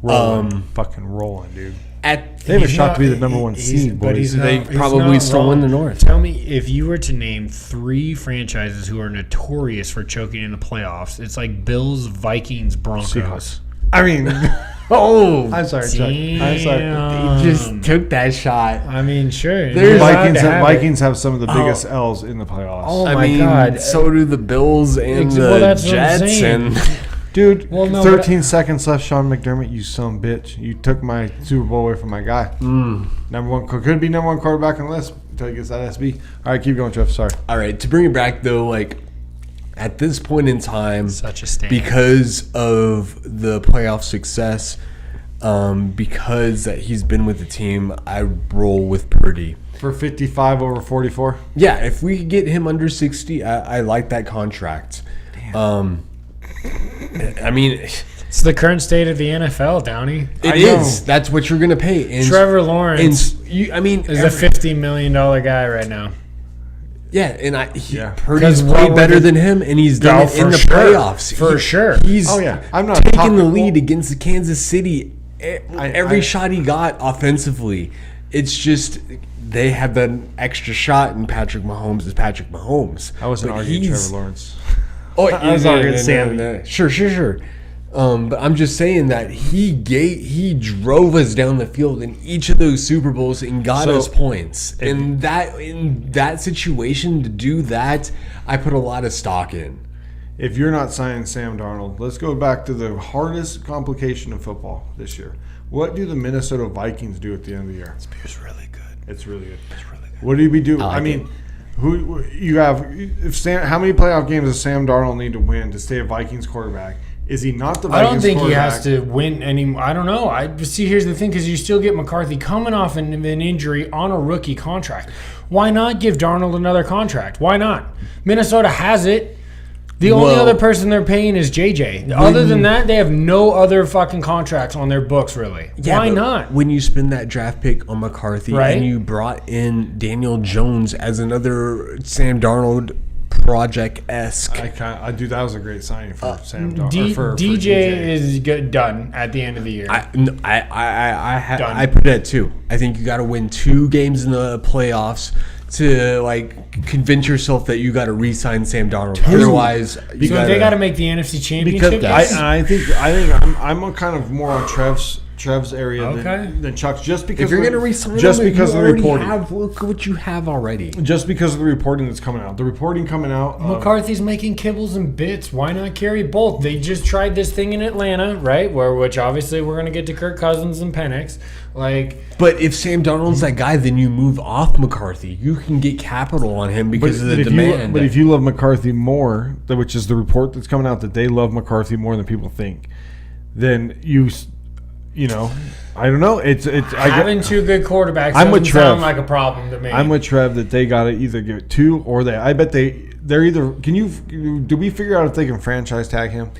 Fucking rolling, dude. They have a shot to be the number one seed, but boys. They probably still win the North. Tell me, if you were to name 3 franchises who are notorious for choking in the playoffs, it's like Bills, Vikings, Broncos. Seahawks. I mean, I'm sorry, Chuck. I'm sorry. He just took that shot. I mean, sure. The you're allowed to have it. Vikings have some of the biggest L's in the playoffs. Oh I my mean, God. so do the Bills and Well, the that's what I'm Jets. saying. And Dude, Well, no, 13 seconds left, Sean McDermott, you son of a bitch. You took my Super Bowl away from my guy. Number one, could be number one quarterback on the list until he gets that SB. All right, keep going, Trev. Sorry. all right, to bring it back though, like at this point in time, Such a stand. because of the playoff success, because that he's been with the team, I roll with Purdy. For 55 over 44? Yeah, if we could get him under 60, I like that contract. I mean, It's the current state of the NFL, Downey. it is. That's what you're gonna pay. And Trevor Lawrence is a $50 million guy right now. Yeah, and Because Purdy's what way would better the- than him, and he's done it in the playoffs. For sure. He's Oh, yeah. I'm not a top- taking the lead well- against the Kansas City every shot he got offensively. It's just they have that extra shot, and Patrick Mahomes is Patrick Mahomes. I wasn't But arguing he's- Trevor Lawrence. Oh, I was arguing Sammy. Sure. But I'm just saying that he drove us down the field in each of those Super Bowls and got So, us points. And in that situation, to do that, I put a lot of stock in. If you're not signing Sam Darnold, let's go back to the hardest complication of football this year. What do the Minnesota Vikings do at the end of the year? It's really good. It's really good. It's really good. What do you be doing? like I mean, who you have? How many playoff games does Sam Darnold need to win to stay a Vikings quarterback? Is he not the I Vikings don't think he quarterback? has to win any. I don't know. Here's the thing, because you still get McCarthy coming off an injury on a rookie contract. Why not give Darnold another contract? Why not? Minnesota has it. The only Well, other person they're paying is JJ. Other than that, they have no other fucking contracts on their books, really. Why but not? When you spend that draft pick on McCarthy Right. and you brought in Daniel Jones as another Sam Darnold project-esque. I do. That was a great signing for Sam Darnold. For DJ is done at the end of the year. I Done. put that too. I think you got to win 2 games in the playoffs to like convince yourself that you got to re-sign Sam Darnold. Otherwise, you so they got to make the NFC Championship. Because I think I'm kind of more on Trev's area Okay. than Chuck's, just because if you're going to re-sign just him, because you of the already reporting. look what you have already. Just because of the reporting that's coming out. The reporting coming out. McCarthy's making kibbles and bits. Why not carry both? They just tried this thing in Atlanta, right? Which obviously we're going to get to Kirk Cousins and Penix. But if Sam Darnold's that guy, then you move off McCarthy. You can get capital on him because of the demand. But if you love McCarthy more, which is the report that's coming out that they love McCarthy more than people think, then you know, I don't know. Having 2 good quarterbacks I'm with doesn't Trev. sound like a problem to me. I'm with Trev that they got to either give it 2 or I bet they're either. Do we figure out if they can franchise tag him?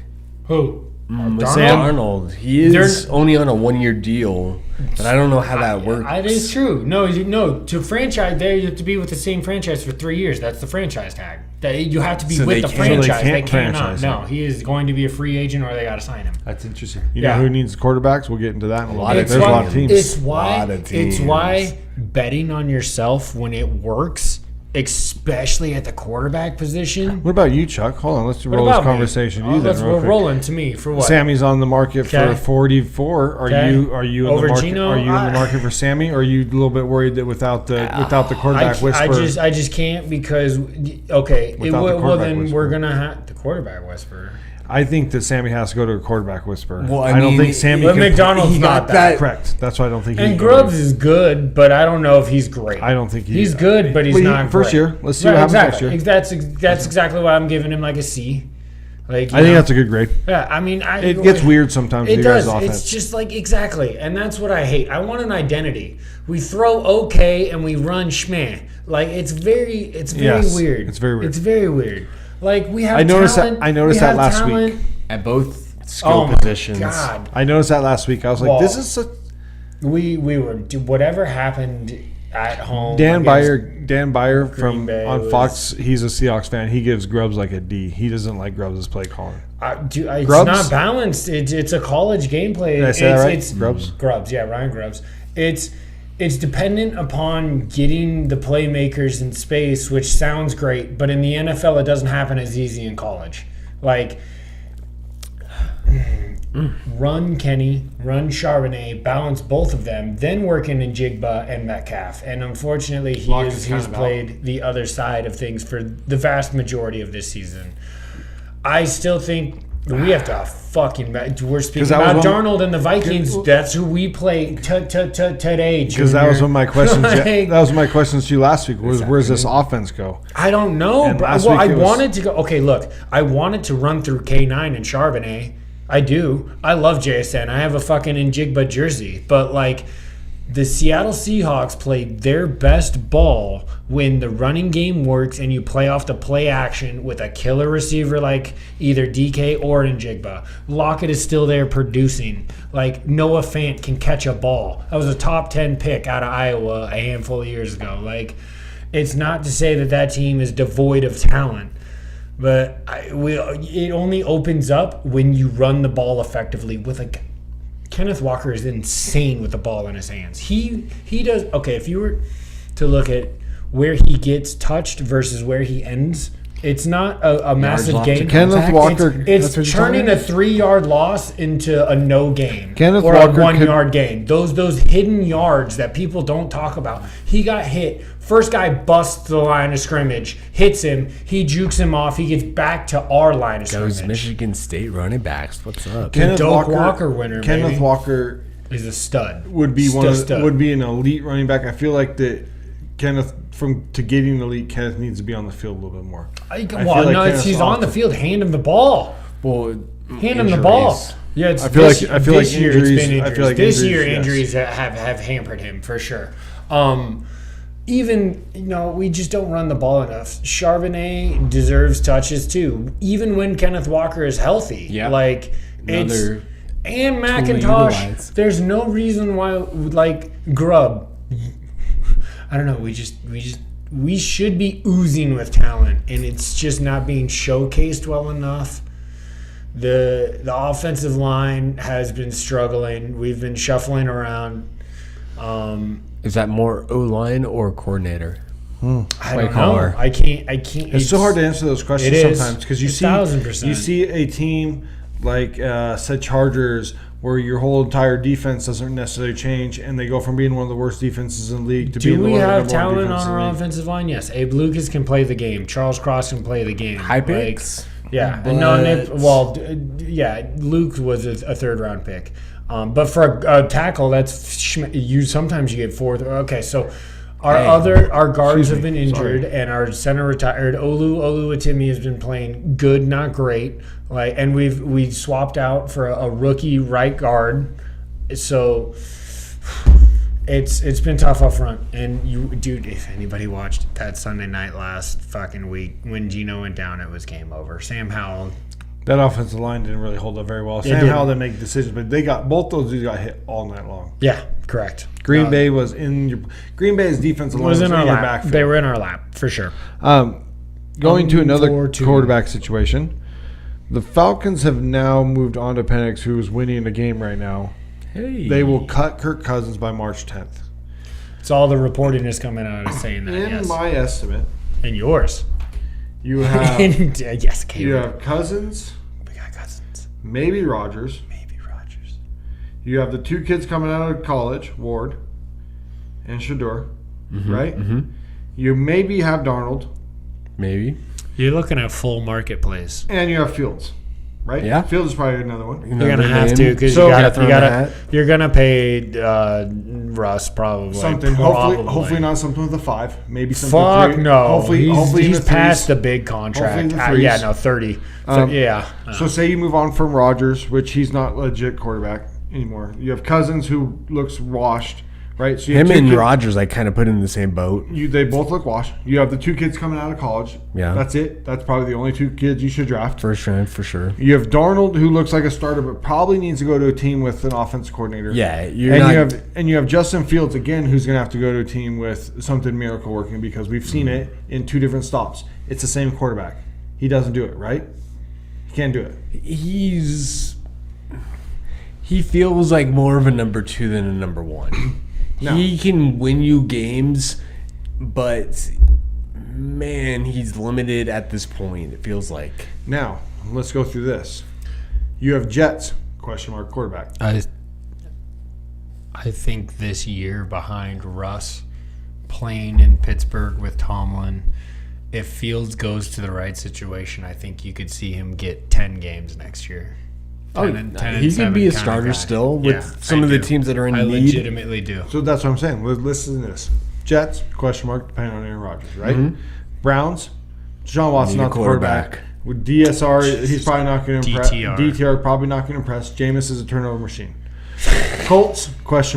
Who? Sam Darnold, he is only on a 1-year deal, but I don't know how that works. It is true. No. To franchise, they have to be with the same franchise for 3 years. That's the franchise tag. You have to be So with they the can't- franchise. they They can't cannot. franchise No, him. he is going to be a free agent, or they got to sign him. That's interesting. You Yeah. know who needs quarterbacks? We'll get into that in a lot lot. of There's a lot of teams. It's Lot of teams. why betting on yourself when it works, especially at the quarterback position. What about you, Chuck? Hold on, let's roll this conversation. You then, real we're quick. rolling to me for what? Sammy's on the market for Okay. 44. Are Okay. you in Over the market? Geno? Are you in the market for Sammy? Or are you a little bit worried that without the quarterback whisperer? I just can't because Without the well quarterback then whisperer. we're gonna have the quarterback whisperer. I think that Sammy has to go to a quarterback whisperer. Well, I I don't mean, think Sammy But can. McDonald's he not got that. Correct. That's why I don't think. And he can Grubbs go. is good, but I don't know if he's great. I don't think he's good, but he's not first great. year. Let's see what happens next year. That's exactly why I'm giving him like a C. Like I think that's a good grade. yeah. I mean, It gets weird sometimes. It with you guys' does. offense. It's just like exactly, and that's what I hate. I want an identity. We throw okay and we run schmeh. Like it's very Yes, weird. it's very weird. It's very weird. Like we have. I noticed that- talent, I noticed we that have last week. talent. At both Oh skill my positions. god. I noticed that last week. I was like, Well, this is such. We were whatever happened at home. Dan against Byer Green from Bay on was- Fox, he's a Seahawks fan. He gives Grubbs like a D. He doesn't like Grubbs' play calling. It's Grubbs? not balanced. It's a college gameplay. Did I say that right? It's Grubbs? Grubbs, yeah, Ryan Grubbs. It's dependent upon getting the playmakers in space, which sounds great, but in the NFL, it doesn't happen as easy in college. Like, run Kenny, run Charbonnet, balance both of them, then working in Jigba and Metcalf. And unfortunately, Lockett's he's kind of played the other side of things for the vast majority of this season. I still think we have to fucking. We're speaking that was about one- Darnold and the Vikings. That's who we play today. Because that was one of my questions. Like, that was my questions to you last week. Was where's this Exactly. offense go? I don't know. And But, last well, week I it was- wanted to go. Okay, look. I wanted to run through K9 and Charbonnet. I do. I love JSN. I have a fucking Njigba jersey. But, like, the Seattle Seahawks played their best ball when the running game works and you play off the play action with a killer receiver like either DK or Njigba. Lockett is still there producing. Like, Noah Fant can catch a ball. That was a top 10 pick out of Iowa a handful of years ago. Like, it's not to say that team is devoid of talent. But it only opens up when you run the ball effectively with a Kenneth Walker is insane with the ball in his hands. He does okay. If you were to look at where he gets touched versus where he ends, it's not a massive lost to game. Kenneth Walker- It's that's what you're turning talking a 3-yard loss into a no game Kenneth or Walker a 1-yard game. Those hidden yards that people don't talk about. He got hit. First guy busts the line of scrimmage, hits him. He jukes him off. He gets back to our line of Those scrimmage. Michigan State running backs. What's up? Doak Walker winner, Kenneth baby. Walker He's a stud. would be Stud. would be an elite running back. I feel like that Kenneth to getting elite, Kenneth needs to be on the field a little bit more. Well, feel like no, Kenneth's he's on the off. field. Hand him the ball. Well, Hand him the ball. injuries. Yeah, it's I feel this, like this year injuries- it's been I injuries. feel like this year injuries, injuries have hampered him for sure. Even we just don't run the ball enough. Charbonnet deserves touches too, even when Kenneth Walker is healthy. Yeah. like it's Another and tool to McIntosh. utilize. There's no reason why like Grubb. I don't know. We should be oozing with talent, and it's just not being showcased well enough. The offensive line has been struggling. We've been shuffling around. Is that more O-line or coordinator? I Play don't caller. know. I can't. It's so hard to answer those questions It is. sometimes because you see 1,000%. you see a team like said Chargers where your whole entire defense doesn't necessarily change, and they go from being one of the worst defenses in the league to Do being we one of the have number one talent defenses on in the our league. offensive line? Yes. Abe Lucas can play the game. Charles Cross can play the game. High Like, picks? yeah. But- No, yeah. Luke was a third-round pick. But for a tackle, sometimes you get fourth. Okay, so our guards have been injured, and our center retired. Oluwatimi has been playing good, not great. And we swapped out for a rookie right guard. So it's been tough up front. And dude, if anybody watched that Sunday night last fucking week when Gino went down, it was game over. Sam Howell. That offensive line didn't really hold up very well. Sam didn't. Howell didn't make decisions, but both those dudes got hit all night long. Yeah, correct. Green Bay's defensive line was in our your lap. backfield. They were in our lap for sure. Going to another 4-2. quarterback situation. The Falcons have now moved on to Penix, who is winning the game right now. Hey. They will cut Kirk Cousins by March 10th. It's all the reporting is coming out is saying that. In Yes. my estimate, And yours. you have Yes, Caleb. you have Cousins, We got Cousins. maybe Rodgers. Maybe Rodgers. You have the two kids coming out of college, Ward and Shador, right? Mm-hmm. You maybe have Darnold, Maybe. You're looking at full marketplace. and you have Fields, right? Yeah. Fields is probably another one. You're gonna have to because So- you're gonna pay Russ probably Something. Probably. Hopefully not something with a 5. Maybe something. Fuck 3. no. Hopefully in he's the past 3s. the big contract. Hopefully in the Yeah, 3s. no, 30. Yeah. So say you move on from Rodgers, which he's not legit quarterback anymore. You have Cousins, who looks washed right? So you have Him two and kids- Rodgers, I kind of put in the same boat. They both look washed. You have the two kids coming out of college. Yeah. That's it. That's probably the only two kids you should draft. First round for sure. You have Darnold, who looks like a starter, but probably needs to go to a team with an offense coordinator. Yeah, You have Justin Fields again, who's going to have to go to a team with something miracle working because we've seen it in two different stops. It's the same quarterback. He doesn't do it, right? He can't do it. He feels like more of a number 2 than a number 1. No. He can win you games, but man, he's limited at this point. It feels like. Now let's go through this. You have Jets ? Quarterback. I think this year behind Russ playing in Pittsburgh with Tomlin, if Fields goes to the right situation, I think you could see him get 10 games next year. He could be a starter still with some of the teams that are in I need. legitimately do. So that's what I'm saying. Listen to this. Jets ? Depending on Aaron Rodgers, right? Browns. Deshaun Watson, Need a not the quarterback. With DSR, he's probably not going to impress. DTR probably not going to impress. Jameis is a turnover machine. Colts ? Right?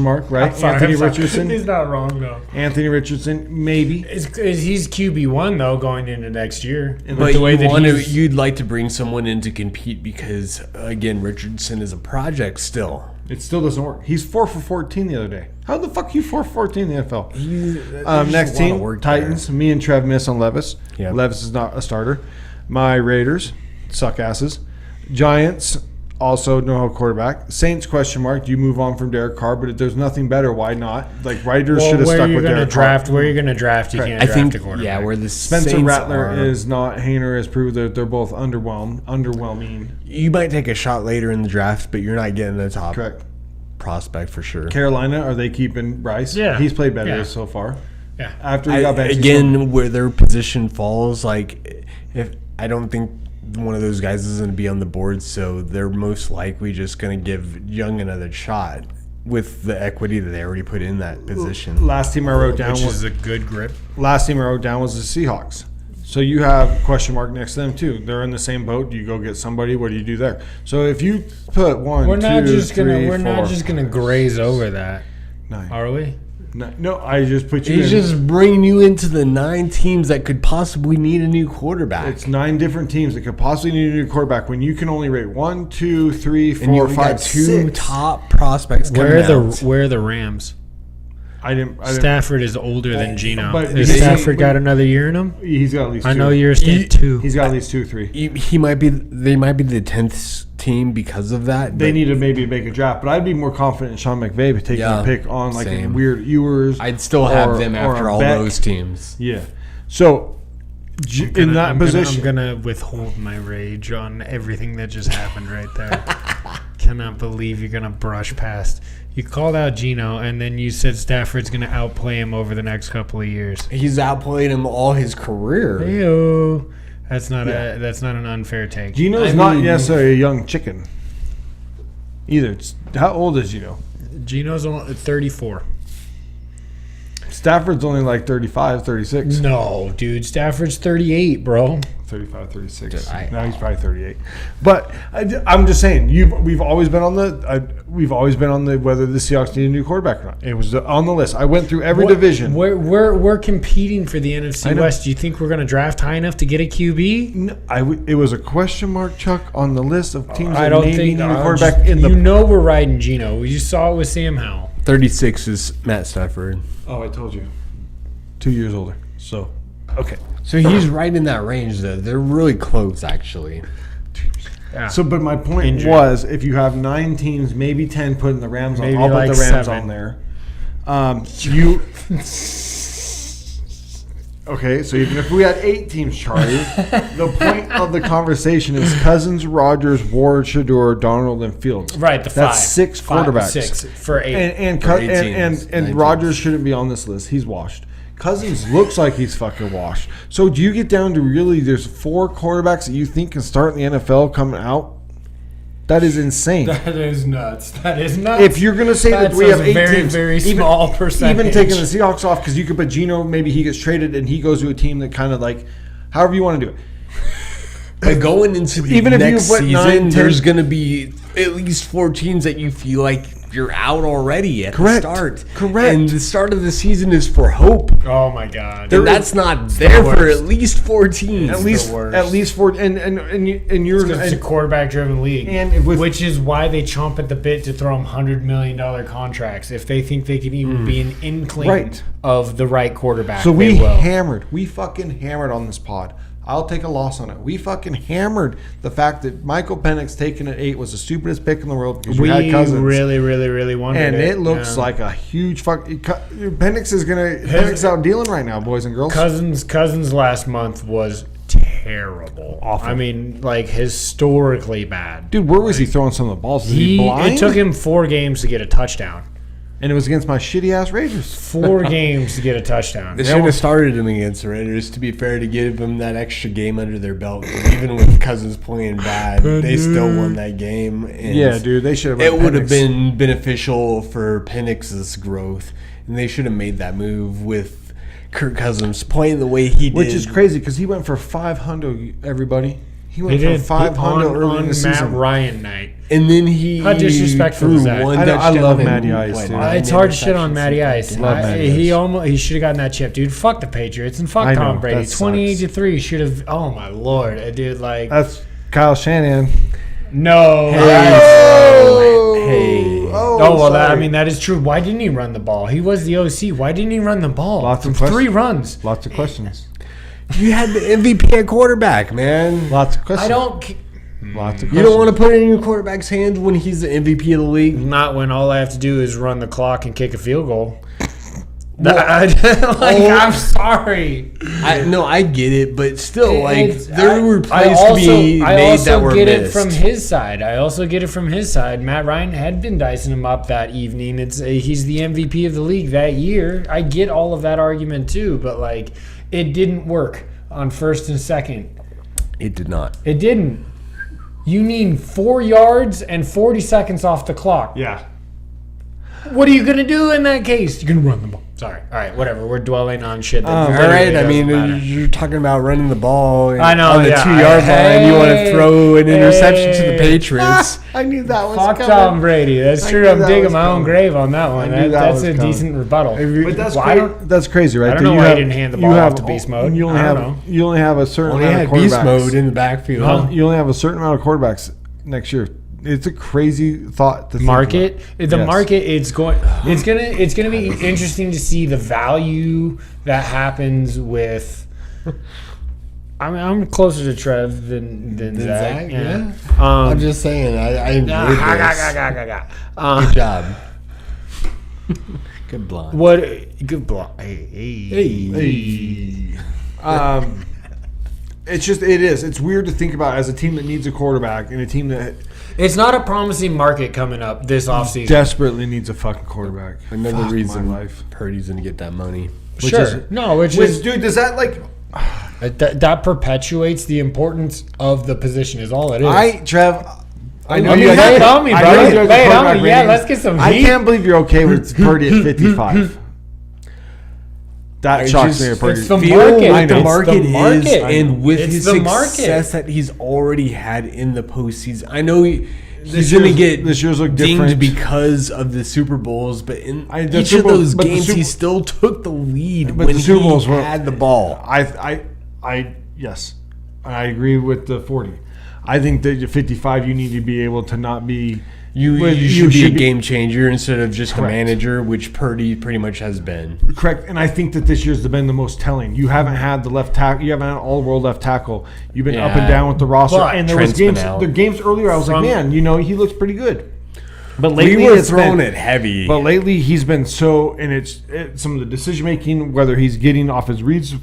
Anthony Richardson. He's not wrong though. Anthony Richardson, maybe. He's QB1 though going into next year. But you'd like to bring someone in to compete because again, Richardson is a project still. It still doesn't work. He's 4 for 14 the other day. How the fuck you 4 for 14 in the NFL? Next team, Titans. Me and Trev miss on Levis. Yep. Levis is not a starter. My Raiders suck asses. Giants also no quarterback. Saints ? Do you move on from Derek Carr? But if there's nothing better, why not? Like Raiders should have stuck with Derek Carr. Where you're going to draft, you can't draft a quarterback. Yeah, where the Spencer Saints Rattler are, is not. Hayner has proved that they're both underwhelming. You might take a shot later in the draft, but you're not getting the top Correct. prospect for sure. Carolina, are they keeping Bryce? Yeah. He's played better Yeah. so far. Yeah. After he got benched. Again, where their position falls, like if I don't think one of those guys is going to be on the board, so they're most likely just going to give Young another shot with the equity that they already put in that position. Last team I wrote down Which was is a good grip. Last team I wrote down was the Seahawks. So you have ? Next to them too. They're in the same boat. Do you go get somebody? What do you do there? So if you put We're not just gonna graze over that, 9. are we? No, I just put you. He's in. just bringing you into the 9 teams that could possibly need a new quarterback. It's 9 different teams that could possibly need a new quarterback. When you can only rate 1, 2, 3, 4, and you 5, got 2 6. top prospects coming out. Where are the Rams? I didn't. Stafford is older than Geno. but Has they- Stafford got another year in him? He's got at least 2. I know you're saying 2. He's got at least 2, 3. They might be the 10th team because of that. They but need to maybe make a draft, but I'd be more confident in Sean McVay taking Yeah, a pick on like a same. weird Ewers. I'd still have or- them or after a all Beck. those teams. Yeah. So in that position, I'm gonna withhold my rage on everything that just happened right there. Cannot believe you're gonna brush past. You called out Geno, and then you said Stafford's gonna outplay him over the next couple of years. He's outplayed him all his career. Ew. That's not an unfair take. Geno's not necessarily a young chicken either. How old is Geno? Geno's only 34. Stafford's only like 35, 36. No, dude. Stafford's 38, bro. 35, 36. Dude, Now he's probably 38. But I'm just saying, we've always been on the whether the Seahawks need a new quarterback or not. It was on the list. I went through every division. We're competing for the I NFC know. West. Do you think we're going to draft high enough to get a QB? No, it was a question mark, Chuck, on the list of teams I that don't maybe think need a quarterback in the. You know we're riding Geno. You saw it with Sam Howell. 36 is Matt Stafford. Oh, I told you. 2 years older. So, okay. So he's right in that range, though. They're really close, actually. Yeah. So, but my point Injury. was, if you have 9 teams, maybe 10 putting the Rams on. Maybe I'll like put the Rams 7. on there. You. Okay, so even if we had 8 teams, Charlie, the point of the conversation is Cousins, Rodgers, Ward, Shador, Darnold, and Fields. Right, the That's 5. 6 quarterbacks. 6 for 8. And For 8 teams, 9 teams. Rodgers shouldn't be on this list. He's washed. Cousins looks like he's fucking washed. So do you get down to really there's 4 quarterbacks that you think can start in the NFL coming out? That is insane. That is nuts. That is nuts. If you're going to say that That's we have a 8 very, teams, very small percentage. even taking the Seahawks off, because you could put Geno, maybe he gets traded and he goes to a team that kind of like, however you want to do it. But going into the Even if you next put season, 9, 10 there's going to be at least 4 teams that you feel like you're out already at Correct. the start. Correct. And the start of the season is for hope. Oh my God. And that's not there for worst. at least 4 teams. At least 4, and you're It's a quarterback-driven league, and which is why they chomp at the bit to throw them $100 million contracts if they think they can even be an inkling Right. of the right quarterback. So they will. we fucking hammered on this pod. I'll take a loss on it. We fucking hammered the fact that Michael Penix taking an 8 was the stupidest pick in the world because you had Cousins. really, really, really wanted And it. it looks like a huge Penix out dealing right now, boys and girls. Cousins last month was terrible. Awful. I mean, like historically bad. Dude, where was he throwing some of the balls? Was he blind? It took him 4 games to get a touchdown. And it was against my shitty ass Raiders. 4 games to get a touchdown. They should have started him against the Raiders, to be fair, to give them that extra game under their belt. Even with Cousins playing bad, they still won that game. And Yeah, dude, they should have. it would have been beneficial for Penix's growth, and they should have made that move with Kirk Cousins playing the way he did. Which is crazy because he went for 500. Everybody, he went He for did 500 early in the Matt season. Ryan night. And then he How disrespectful threw is that? one I touchdown love and Matty Ice, what, dude. 9 It's hard to shit on interceptions. Matty Ice. Love Matty He should have gotten that chip, dude. Fuck the Patriots and fuck I know, Tom Brady. that sucks. 28-3 should have. Oh my lord, dude! Like That's Kyle Shanahan. no. Hey. Oh well, that is true. Why didn't he run the ball? He was the OC. Why didn't he run the ball? Lots of 3 questions. runs. Lots of questions. You had the MVP at quarterback, man. Lots of questions. I don't. Lots of questions. You don't want to put it in your quarterback's hands when he's the MVP of the league. Not when all I have to do is run the clock and kick a field goal. Well, I'm sorry. I get it, but still, there I- were I plays also, to be I made also that were get missed. it from his side. I also get it from his side. Matt Ryan had been dicing him up that evening. He's the MVP of the league that year. I get all of that argument too, but it didn't work on first and second. It did not. It didn't. You need 4 yards and 40 seconds off the clock. Yeah. What are you gonna do in that case? You're gonna run the ball. Sorry. All right. Whatever. We're dwelling on shit. That All literally right, I doesn't mean, matter. you're talking about running the ball I know, on the yeah. 2-yard line. You want to throw an interception to the Hey. Patriots. I knew that was Fuck coming. Tom Brady. That's I true. knew I'm that digging was my own coming. grave on that one. I knew that That's was a coming. decent rebuttal. But that's Well, I crazy. don't- That's crazy, right? I don't there. know You why he have- didn't hand the you ball have- off to beast mode. You only I don't have know. you only have a certain Well, they amount of had beast quarterbacks. mode in the backfield. You only have a certain amount of quarterbacks next year. It's a crazy thought to think Market, about. the Yes. market, it's gonna be interesting to see the value that happens with. I mean, I'm closer to Trev than Zach. Zach, yeah. Um, I'm just saying, I enjoyed this. Good job. Good blind. What good block? Hey. It's weird to think about as a team that needs a quarterback and a team that It's not a promising market coming up this offseason. desperately needs a fucking quarterback. Another Fuck reason my life. Purdy's going to get that money. Sure. Which Dude, does that that perpetuates the importance of the position is all it is. Trev, I know I mean, you lay guys it on me, I bro. know you guys Lay it are on me. quarterback Yeah, ratings. let's get some I heat. can't believe you're okay with Purdy at 55. That shocks me. At Purdy. It's the Feel market. what It's the the market market. is, and with It's his the success market. that he's already had in the postseason, I know he's This going to year's- get this year's look dinged different. because of the Super Bowls, but in The each Super of those Bowl- but the games, Super- he still took the lead But when the Super he Bowls were- had the ball. Yes, I agree with the 40. I think that at 55, you need to be able to not be. You Well, should be a game changer instead of just Correct. a manager, which Purdy pretty much has been. Correct, and I think that this year's been the most telling. You haven't had the left tackle. You haven't had an all-world left tackle. You've been up and Yeah. down with the roster, But and there was Trent's been games. out. The games earlier, I was From- like, man, he looks pretty good. But lately, We were it's throwing been- it heavy. But lately, he's been so, and it's some of the decision making, whether he's getting off his reads.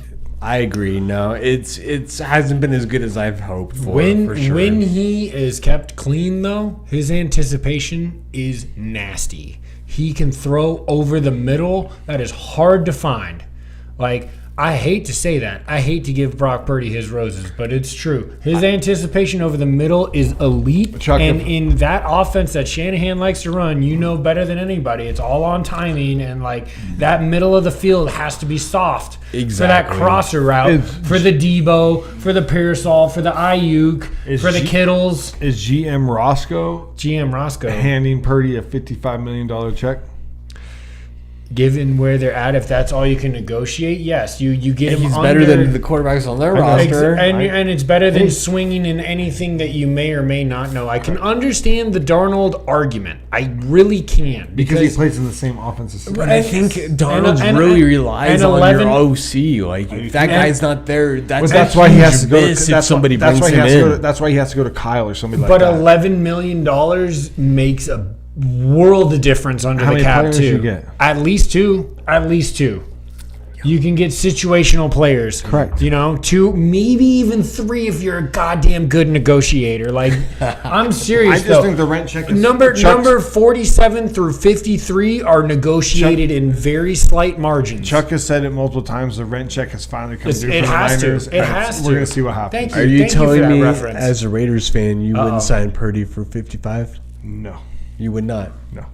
I agree. No, it's hasn't been as good as I've hoped for. When for sure. when he is kept clean, though, his anticipation is nasty. He can throw over the middle. That is hard to find. Like I hate to say that. I hate to give Brock Purdy his roses, but it's true. His anticipation over the middle is elite. Chuck, and in that offense that Shanahan likes to run, you know better than anybody. It's all on timing, and like that middle of the field has to be soft for that crosser route, for the Debo, for the Parasol, for the Ayuk, for the Kittles. Is GM Roscoe handing Purdy a $55 million check? Given where they're at, if that's all you can negotiate, yes, you get him. He's better than the quarterbacks on their roster, and it's better than swinging in anything that you may or may not know. I can understand the Darnold argument. I really can because he plays in the same offensive system. But I think Darnold really relies on your OC. Like if that guy's not there, that's why he has to go. That's why he has to go to Kyle or somebody like that. But $11 million makes a world of difference under the cap too. You get? At least two. You can get situational players. Correct. You know, 2, maybe even 3 if you're a goddamn good negotiator. Like, I'm serious. I just think the rent check is number 47 through 53 are negotiated in very slight margins. Chuck has said it multiple times. The rent check has finally come due. It has to. It has to. We're gonna see what happens. Thank you. Are you telling me, reference. as a Raiders fan, you wouldn't sign Purdy for 55? No. You would not. No.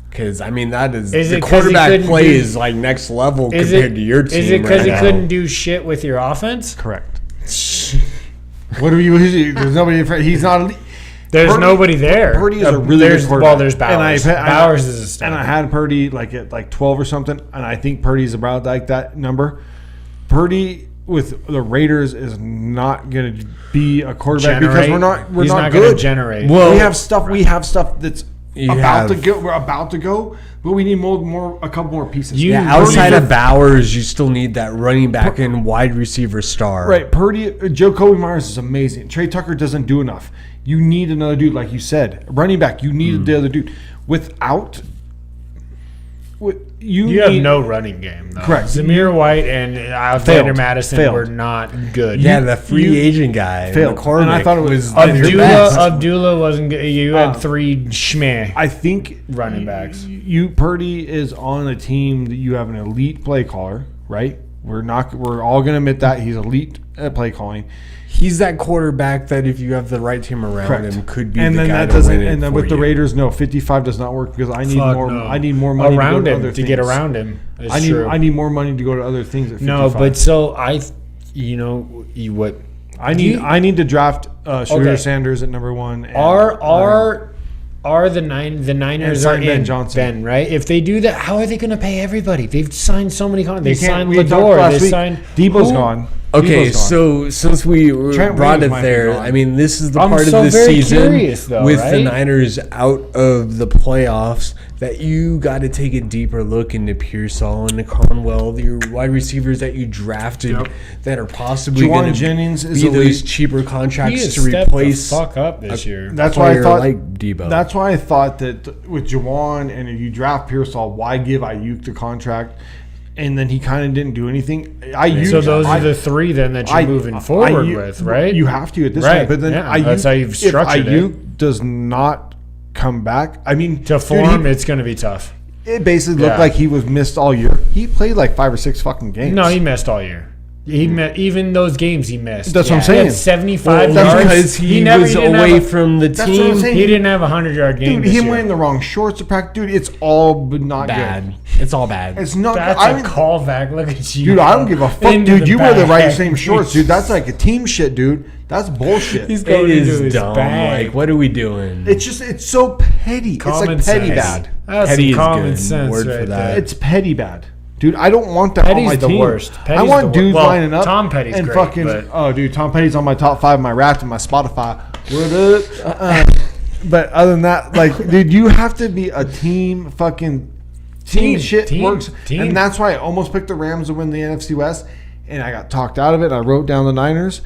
Because, I mean, that is the quarterback play is like next level compared to your team. Is it because he couldn't do shit with your offense? Correct. What are you? There's nobody. He's not. There's nobody there. Purdy is a really good quarterback. Well, there's Bowers. Bowers is a star. And I had Purdy at 12 or something, and I think Purdy's about like that number. Purdy with the Raiders is not going to be a quarterback because we're not good. Gonna generate. Well, we have stuff that's we're about to go, but we need a couple more pieces. Outside of Bowers, you still need that running back and wide receiver star. Right, Jacoby Myers is amazing. Trey Tucker doesn't do enough. You need another dude, like you said, running back. You need the other dude. You have no running game, though. Correct. Zamir White and Alexander Madison were not good. Yeah, the free agent guy. Failed. And I thought it was Abdullah wasn't good. You had 3 schmeh. I think running backs. Purdy is on a team that you have an elite play caller, right? We're all going to admit that he's elite at play calling. He's that quarterback that if you have the right team around him could be and the then guy that to doesn't. win it And then for with the you. Raiders, no, 55 does not work because I need more money around to go to him other to things. get around him. I need more money to go to other things at 55. No, but so I need to draft Shooter Sanders at number 1. And Are the Niners are in Ben, right? If they do that, how are they going to pay everybody? They've signed so many contracts. They signed Lador. They signed Debo's gone. Okay, so since we brought it there, I mean, this is the part of the season with the Niners out of the playoffs that you got to take a deeper look into Pearsall and Conwell, your wide receivers that you drafted that are possibly going to be those cheaper contracts to replace. The fuck up this year. That's why I thought like Debo. That's why I thought that with Juwan and if you draft Pearsall, why give Ayuk the contract? And then he kind of didn't do anything. So those are the 3 then that you're moving forward with, right? You have to at this point. But then that's how you've structured if Ayuk does not come back, I mean, to form, it's going to be tough. It basically looked like he was missed all year. He played like 5 or 6 fucking games. No, he missed all year. Even those games he missed. That's what I'm saying. He had 75 yards. That's because he was away from the team. He didn't have a 100-yard game. Dude, him wearing the wrong shorts to practice. Dude, it's all not bad. Good. It's all bad. It's not. That's a callback. Look at you, dude. I don't give a fuck, dude. You wear the same shorts, dude. That's like a team shit, dude. That's bullshit. He's going into his dumb. Bag. Like, what are we doing? It's so petty. Common it's like petty sense. bad. That's petty some common is good. sense Word right for that. there. It's petty bad. Dude, I don't want that on my team. Worst. I want dudes lining up. Tom Petty's and great, fucking. Dude, Tom Petty's on my top 5 of my Wrapped and my Spotify. What up? But other than that, like, dude, you have to be a team. Fucking team shit works, and that's why I almost picked the Rams to win the NFC West, and I got talked out of it. I wrote down the Niners.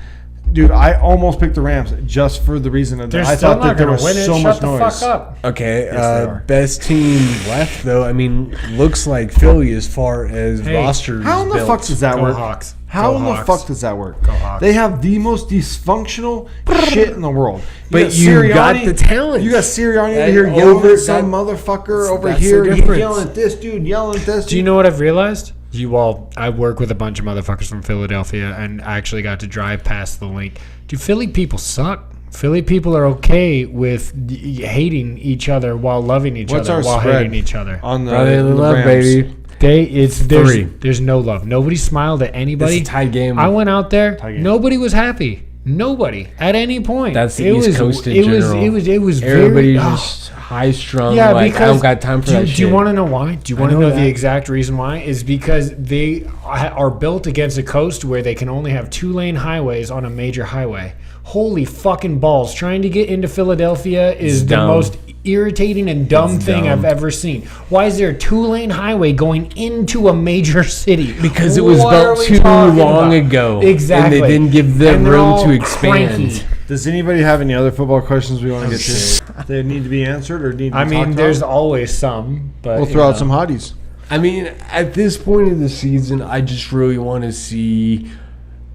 Dude, I almost picked the Rams just for the reason that I thought that there was so much noise. Shut the fuck up. Okay, best team left though. I mean, looks like Philly as far as rosters. How in the fuck does that work? Hawks. How in the fuck does that work? Go Hawks. They have the most dysfunctional shit in the world. But you got the talent. You got Sirianni over here yelling at some motherfucker over here. Yelling at this dude, yelling at this dude. Do you know what I've realized? I work with a bunch of motherfuckers from Philadelphia and actually got to drive past the link. Dude, Philly people suck. Philly people are okay with hating each other while loving each What's other our while spread hating each other. on the love, Rams? baby. There's no love. Nobody smiled at anybody. It's a tied game. I went out there. Tie game. Nobody was happy. Nobody at any point. That's the East Coast in general. It was Everybody's very, just high strung. yeah, Like, because I don't got time for that shit. Do you want to know why? Do you want to know know the that. exact reason why? Is because they are built against a coast where they can only have 2-lane highways on a major highway. Holy fucking balls! Trying to get into Philadelphia is the dumb. most irritating and dumb It's thing dumb. I've ever seen. Why is there a 2-lane highway going into a major city? Because it was What are built we too talking long about? ago. Exactly. And they didn't give them And they're room all to expand. cranky. Does anybody have any other football questions we want to get to? They need to be answered or need to be I mean, talked there's about? always some, but We'll throw out some hotties. I mean, at this point of the season, I just really want to see,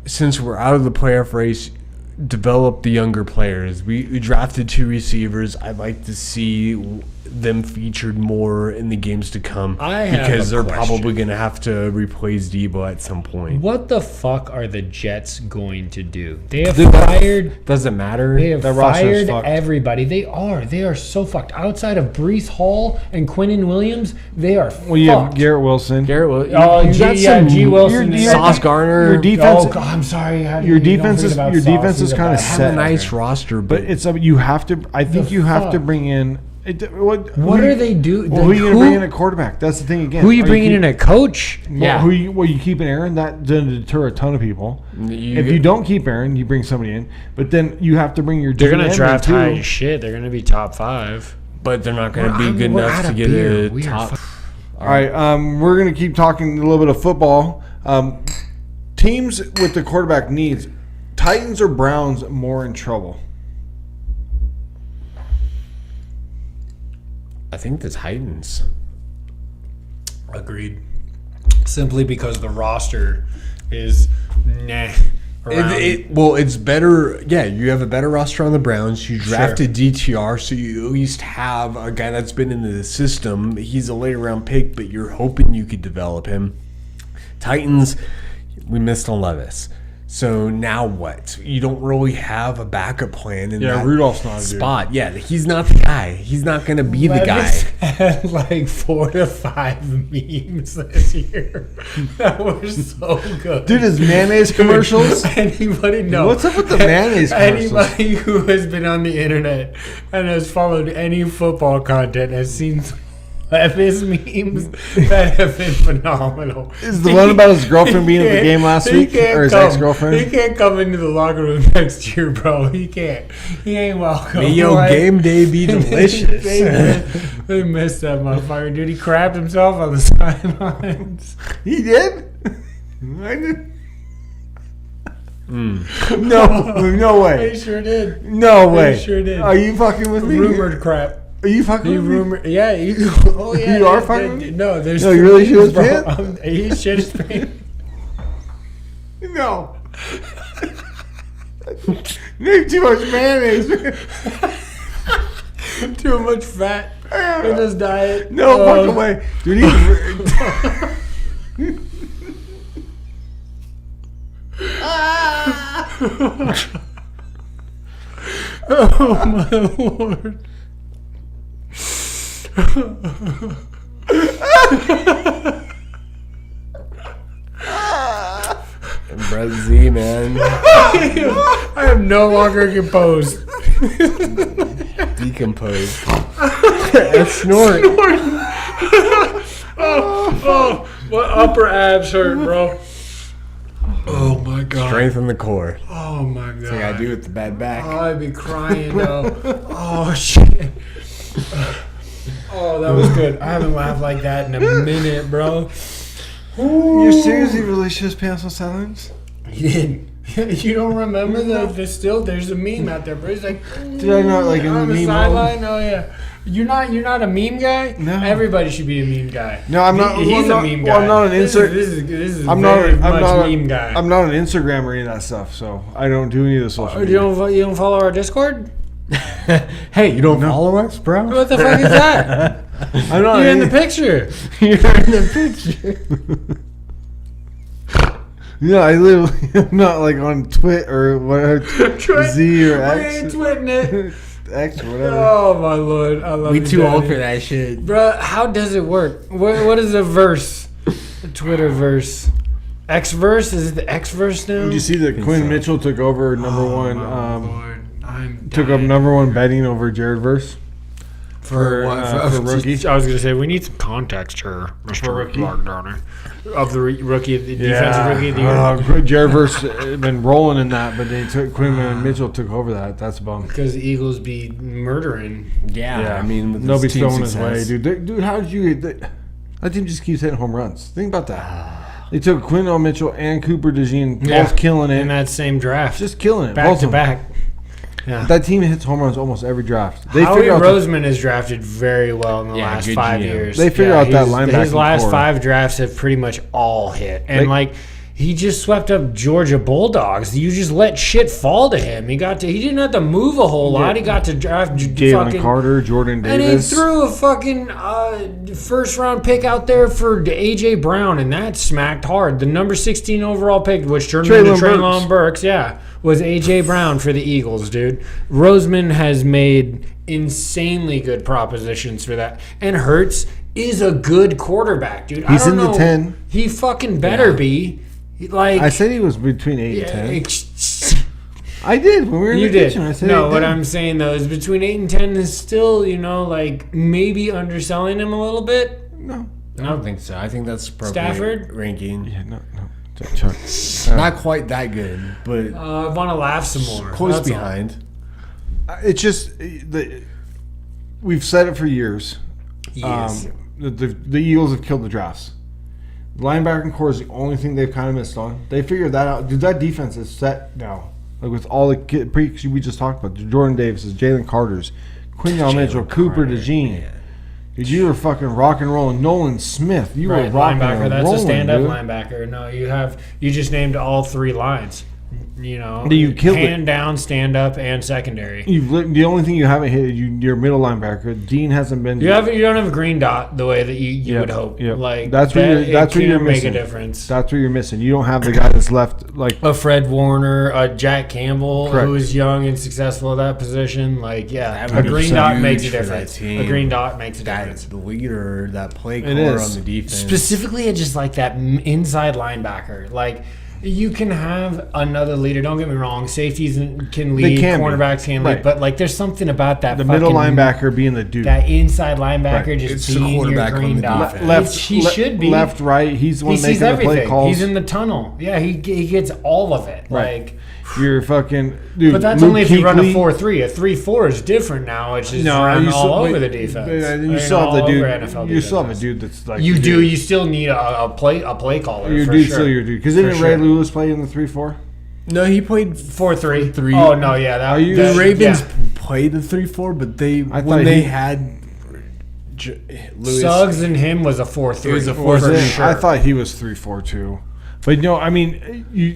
since we're out of the playoff race, develop the younger players. We drafted 2 receivers. I'd like to see them featured more in the games to come I have because a they're question. probably going to have to replace Debo at some point. What the fuck are the Jets going to do? They have Dude, that- fired. Does it matter? They have That roster is fired fucked. everybody. They are so fucked. Outside of Brees Hall and Quinnen Williams, they are Well, you have fucked. Garrett Wilson. Garrett, well, Oh, you G- got yeah, some G. Wilson. Sauce Garner. Your defense. Oh, God, I'm sorry. How do Your you- don't defense forget is- about your Sauce. defense He's is a kinda bad have set. a nice player. roster, But it's you have to. I think you have to bring in. What are they doing? Well, who are you going to bring in at quarterback? That's the thing again. Who are you Are bringing keep- in a coach? Well, you keeping Aaron? That doesn't deter a ton of people. If you don't keep Aaron, you bring somebody in. But then you have to bring your. They're going GM to in draft too. high as shit. They're going to be top 5. but they're not going to We're- be good we're enough out to of get beer. a We are top. All right, we're going to keep talking a little bit of football. Teams with the quarterback needs, Titans or Browns more in trouble? I think the Titans. Agreed. Simply because the roster is around. Well, it's better. Yeah, you have a better roster on the Browns. You drafted DTR, so you at least have a guy that's been in the system. He's a later round pick, but you're hoping you could develop him. Titans, we missed on Levis. So now what? You don't really have a backup plan in Yeah, that Rudolph's not a dude. spot. Yeah, he's not the guy. He's not going to be the guy. Levis had like 4 to 5 memes this year that were so good. Dude, his mayonnaise commercials? Anybody know? What's up with the mayonnaise commercials? Anybody who has been on the internet and has followed any football content has seen Levis memes that have been phenomenal. Is the one about his girlfriend being at the game last He week? can't Or his come. ex-girlfriend? He can't come into the locker room next year, bro. He can't. He ain't welcome. Yo, Like, game day be delicious. they missed that motherfucker, dude. He crapped himself on the sidelines. He did? I did. No way. He sure did. No way. sure did. Are you fucking with me? Rumored crap. Are you fucking He with me? rumored. Yeah. Oh yeah. You are they- fucking they- with me? No, there's. No, you really shit his bro. pants? He shit his pants. No. Need too much mayonnaise. Too much fat in his diet. No Oh. fucking way. Dude, he's... Oh my lord. Brett Z, man. I am no longer composed. Decomposed. That's snort. Oh, what upper abs hurt, bro. Oh my god. Strengthen the core. Oh my god. Like I do with the bad back. Oh, I'd be crying though. Oh shit. Oh, that was good. I haven't laughed like that in a minute, bro. You seriously really shit his pants on sidelines? He didn't. You don't remember the still? There's a meme out there, bro. He's like, Did I not like in on the the meme sideline? Oh yeah. You're not a meme guy. No. Everybody should be a meme guy. No, I'm not. He's well, a meme guy. Well, I'm not an This insert. is I'm very not. I'm much not. meme guy. I'm not an Instagram or any of that stuff. So I don't do any of the social. You media. don't follow our Discord? Hey, you don't follow us, bro? What the fuck is that? I'm not. You're in the picture. You're in the picture. Yeah, I literally am not like on Twit or whatever, Z or We X. ain't twitting it. X or whatever. Oh my lord, I love We you, too Daddy. old for that shit. Bruh, how does it work? What is a verse? A Twitter verse. X verse? Is it the X verse now? Did you see that Quinn Mitchell took over number one? Lord, I'm Took up dying. number one betting over Jared Verse for for rookie. I was gonna say we need some context here, Mr. rookie? Mark Donner, of the rookie, the defensive rookie of the year. Jared Verse had been rolling in that, but they took Quinn Mitchell took over that. That's a bum. Because the Eagles be murdering. Yeah, I mean, with Nobody's this team throwing his way, success. dude. How did you? That team just keeps hitting home runs. Think about that. They took Quinn Mitchell and Cooper DeJean, both killing it. in that same draft, Just killing it. back both to of them. back. Yeah. That team hits home runs almost every draft. They Howie figure out Roseman has drafted very well in the Yeah, last good 5 GM. years. They figure out that his linebacking last core. 5 drafts have pretty much all hit, and They- he just swept up Georgia Bulldogs. You just let shit fall to him. He didn't have to move a whole lot. He got to draft Jalen fucking Carter, Jordan And he Davis. threw a fucking first round pick out there for AJ Brown, and that smacked hard. The number 16 overall pick, which turned into Treylon Burks, was AJ Brown for the Eagles, dude. Roseman has made insanely good propositions for that, and Hurts is a good quarterback, dude. He's I don't in the know. 10. He fucking better be. Like I said he was between 8 yeah, and 10. I did when we were in You the did. kitchen. I said No, 8 what 10. I'm saying though is between 8 and 10 is still, like maybe underselling him a little bit. No. I don't think so. I think that's appropriate Stafford? ranking. Yeah, no. Chuck. Not quite that good, but I want to laugh some more. close That's all. behind. It's just we've said it for years. Yes. The Eagles have killed the drafts. The linebacking core is the only thing they've kind of missed on. They figured that out. Dude, that defense is set now. Like with all the we just talked about, Jordan Davis's, Jalen Carter's, Quinyon Mitchell, Cooper DeJean. Dude, you were fucking rock and rolling. Nolan Smith, you were Right, rocking linebacker. and That's rolling, a stand-up dude. linebacker. No, you just named all 3 lines. You killed it. hand down, stand up, and secondary. The only thing you haven't hit is your middle linebacker. Dean hasn't been. You don't have a green dot the way that you would hope. Yep. Like That's where that, that's it where you're can't make missing. a difference. That's where you're missing. You don't have the guy that's left like A Fred Warner, a Jack Campbell, Correct. who is young and successful at that position. Like, That a would be green dot makes a huge for that difference. team. A green dot makes a That's difference. the leader, that play It caller is. on the defense. Specifically, it's just like that inside linebacker. Like, you can have another leader. Don't get me wrong. Safeties can lead. can be. Cornerbacks can lead. Right. But, like, there's something about that the fucking middle linebacker being the dude. That inside linebacker Right. just It's the being your quarterback on green the dot. defense. left, He should be. left, right. He's the one He making sees the play everything. calls. He's in the tunnel. Yeah, he gets all of it. Right. Like, You're fucking dude. but that's Luke only if you run a Kuechly- 4-3. A 3-4 is different now. It's just run all over the defense. You still have the all dude. over NFL You still have a defenses. dude that's like You the do. dude. You still need a play caller. Your for dude sure. still your dude. Because For didn't sure. Ray Lewis play in the 3-4? No, he played 4-3. Oh no, yeah. That, Are you- The that- Ravens yeah. played the 3-4, but when thought they he- had Lewis, Suggs and him was a 4-3. It was a for 4-3. sure. I thought he was 3-4 too. But no, I mean, you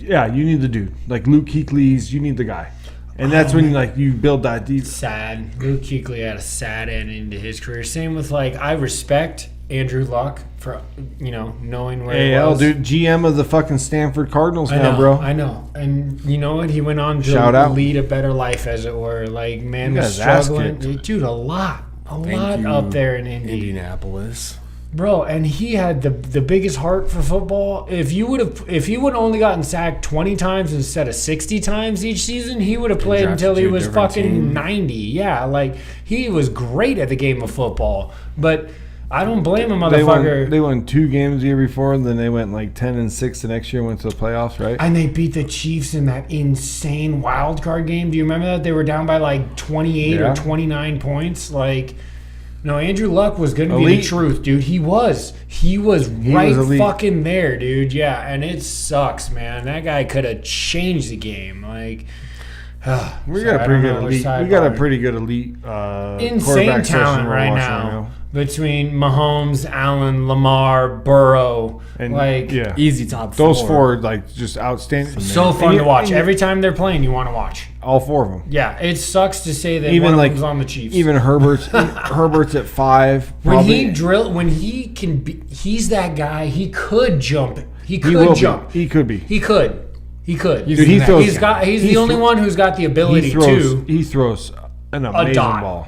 need the dude like Luke Kuechly's. You need the guy, and that's when you build that deep. Sad. Luke Kuechly had a sad ending to his career. Same with I respect Andrew Luck for knowing where he AL was. dude, GM of the fucking Stanford Cardinals I now, know, bro. I know. And you know what? He went on to Shout out. lead a better life, as it were. Like, man He got was his ass struggling. kicked. Dude, a lot Thank you, up there in Indy. Indianapolis. Bro, and he had the biggest heart for football. If he would only gotten sacked 20 times instead of 60 times each season, he would have played drafted until he to a was different fucking team. 90. Yeah, like he was great at the game of football. But I don't blame a motherfucker. They won 2 games the year before, and then they went 10-6 the next year. Went to the playoffs, right? And they beat the Chiefs in that insane wild card game. Do you remember that? They were down by 28 Yeah. or 29 points. No, Andrew Luck was going to be the Elite. truth, dude. He was right elite. fucking there, dude. Yeah, and it sucks, man. That guy could have changed the game. We got a pretty good elite. We got a pretty good elite. insane quarterback session talent we're right watching now between Mahomes, Allen, Lamar, Burrow. And yeah. Easy top those four. four just outstanding. So And fun you- to watch. and you- Every time they're playing, you want to watch. all 4 of them. Yeah, it sucks to say that Even one of them's on the Chiefs. Even Herbert's at 5. when probably. he can be, he's that guy. He could jump He He will could jump. Be. He could be. He could. Dude, he throws. He's the only one who's got the ability to He throws an amazing dot. ball.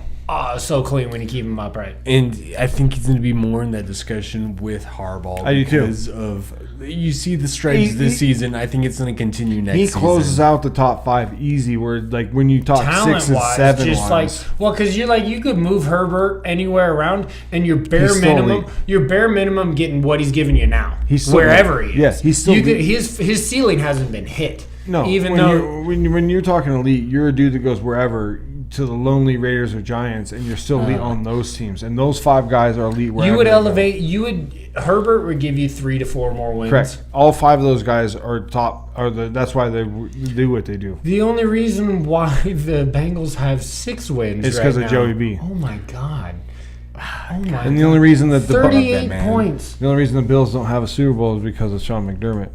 So clean when you keep him upright. And I think he's going to be more in that discussion with Harbaugh. I do too. Because of, you see the strides this season. I think it's going to continue next season. He closes out the top 5 easy. Where like when you talk 6 and 7 just wise, because you could move Herbert anywhere around, and your bare He's still minimum getting what he's giving you now. He's still wherever elite. he is. Yes, he's still elite. his ceiling hasn't been hit. No, even when you're talking elite, you're a dude that goes wherever to the lonely Raiders or Giants, and you're still elite on those teams. And those 5 guys are elite. You would elevate. Herbert would give you 3 to 4 more wins. Correct. All 5 of those guys are top. That's why they do what they do. The only reason why the Bengals have 6 wins It's right because now. of Joey B. Oh my God. Oh my. And the only reason that 38 points. The only reason the Bills don't have a Super Bowl is because of Sean McDermott.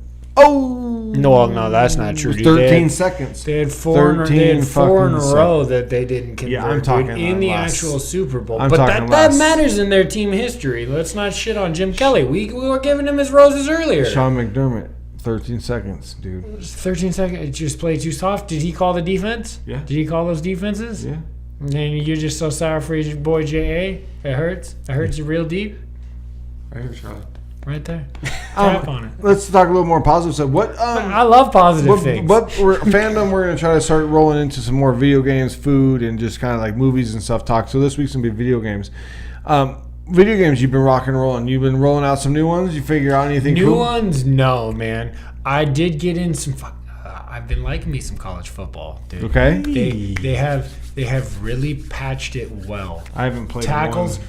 No, that's not true. 13 seconds. They had 4 in a row that they didn't convert. Yeah, I'm talking in the last. actual Super Bowl. I'm But talking that last. matters in their team history. Let's not shit on Jim Kelly. We were giving him his roses earlier. Sean McDermott, 13 seconds, dude. 13 seconds. Just play too soft. Did he call the defense? Yeah. Did he call those defenses? Yeah. And you're just so sorry for your boy J.A.? It hurts? It hurts you real deep? I hear Charlotte. Right there. Tap on it. Let's talk a little more positive stuff. I love positive things. Fandom, we're going to try to start rolling into some more video games, food, and just kind of like movies and stuff talk. So this week's going to be video games. Video games, you've been rock and rolling. You've been rolling out some new ones. You figure out anything New cool? ones? No, man. I did get in some I've been liking me some college football, dude. Okay. They have really patched it well. I haven't played Tackles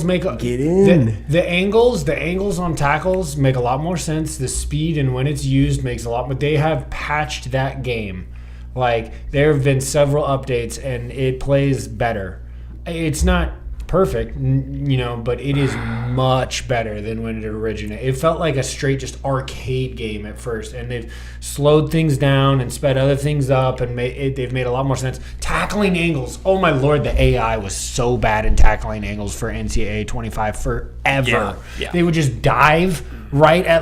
make Get in. the angles on tackles make a lot more sense. The speed and when it's used makes a lot more. They have patched that game. Like there have been several updates and it plays better. It's not perfect, but it is much better than when it originated. It felt like a straight just arcade game at first, and they've slowed things down and sped other things up, and they've made a lot more sense. Tackling angles, oh my lord, the AI was so bad in tackling angles for NCAA 25 forever. Yeah. They would just dive right at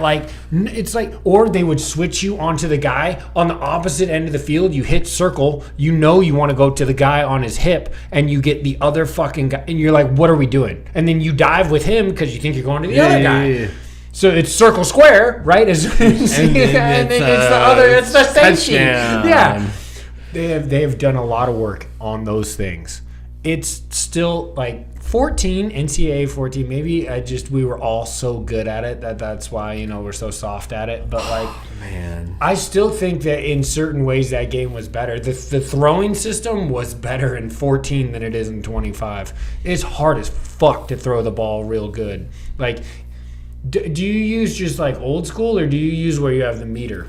or they would switch you onto the guy on the opposite end of the field. You hit circle, you want to go to the guy on his hip, and you get the other fucking guy, and you're like, what are we doing? And then you dive with him because you think you're going to the other guy. Yeah. So it's circle square, right? And then it's the safety. Yeah. They have done a lot of work on those things. It's still like 14, NCAA 14, maybe we were all so good at it that's why, we're so soft at it. But Man. I still think that in certain ways that game was better. The throwing system was better in 14 than it is in 25. It's hard as fuck to throw the ball real good. Like, do you use just like old school, or do you use where you have the meter?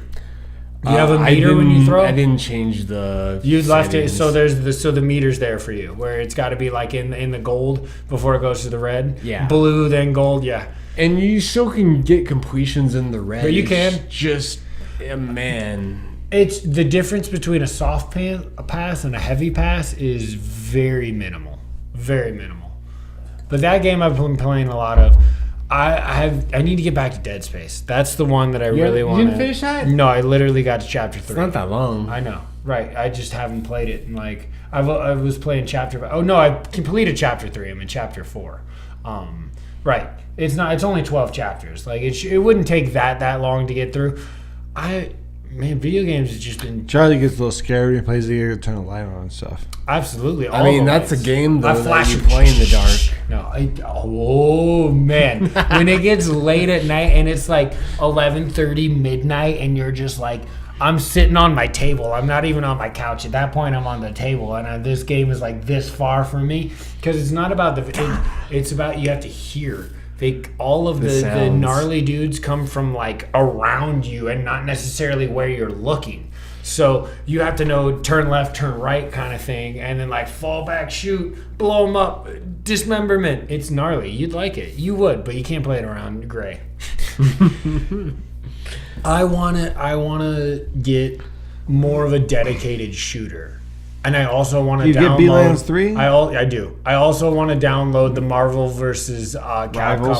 You have a meter when you throw? I didn't change the You left it, settings. so the meter's there for you, where it's got to be like in the gold before it goes to the red. Yeah. Blue, then gold, yeah. And you still can get completions in the red. But you can. It's just, man. It's the difference between a soft pass and a heavy pass is very minimal. Very minimal. But that game I've been playing a lot of. I need to get back to Dead Space. That's the one that I really want. You didn't finish that? No, I literally got to chapter 3. It's not that long. I know, right? I just haven't played it, and I was playing chapter. Oh no, I completed chapter 3. I'm in chapter 4. Right. It's not. It's only 12 chapters. Like it wouldn't take that long to get through. Video games has just been. Charlie gets a little scared when he plays the game to turn the light on and stuff. Absolutely. That's a game though that you flash play in the dark. Oh man, when it gets late at night and it's like 11:30 midnight, and you're just like, I'm sitting on my table. I'm not even on my couch at that point. I'm on the table, and this game is like this far from me because it's not about it's about you have to hear. All of the gnarly dudes come from like around you and not necessarily where you're looking. So you have to know turn left, turn right kind of thing, and then like fall back, shoot, blow them up, dismemberment. It's gnarly. You'd like it. You would, but you can't play it around gray. I wanna get more of a dedicated shooter. And I also want to You get download. B-Lands 3? I do. I also want to download the Marvel versus Rivals?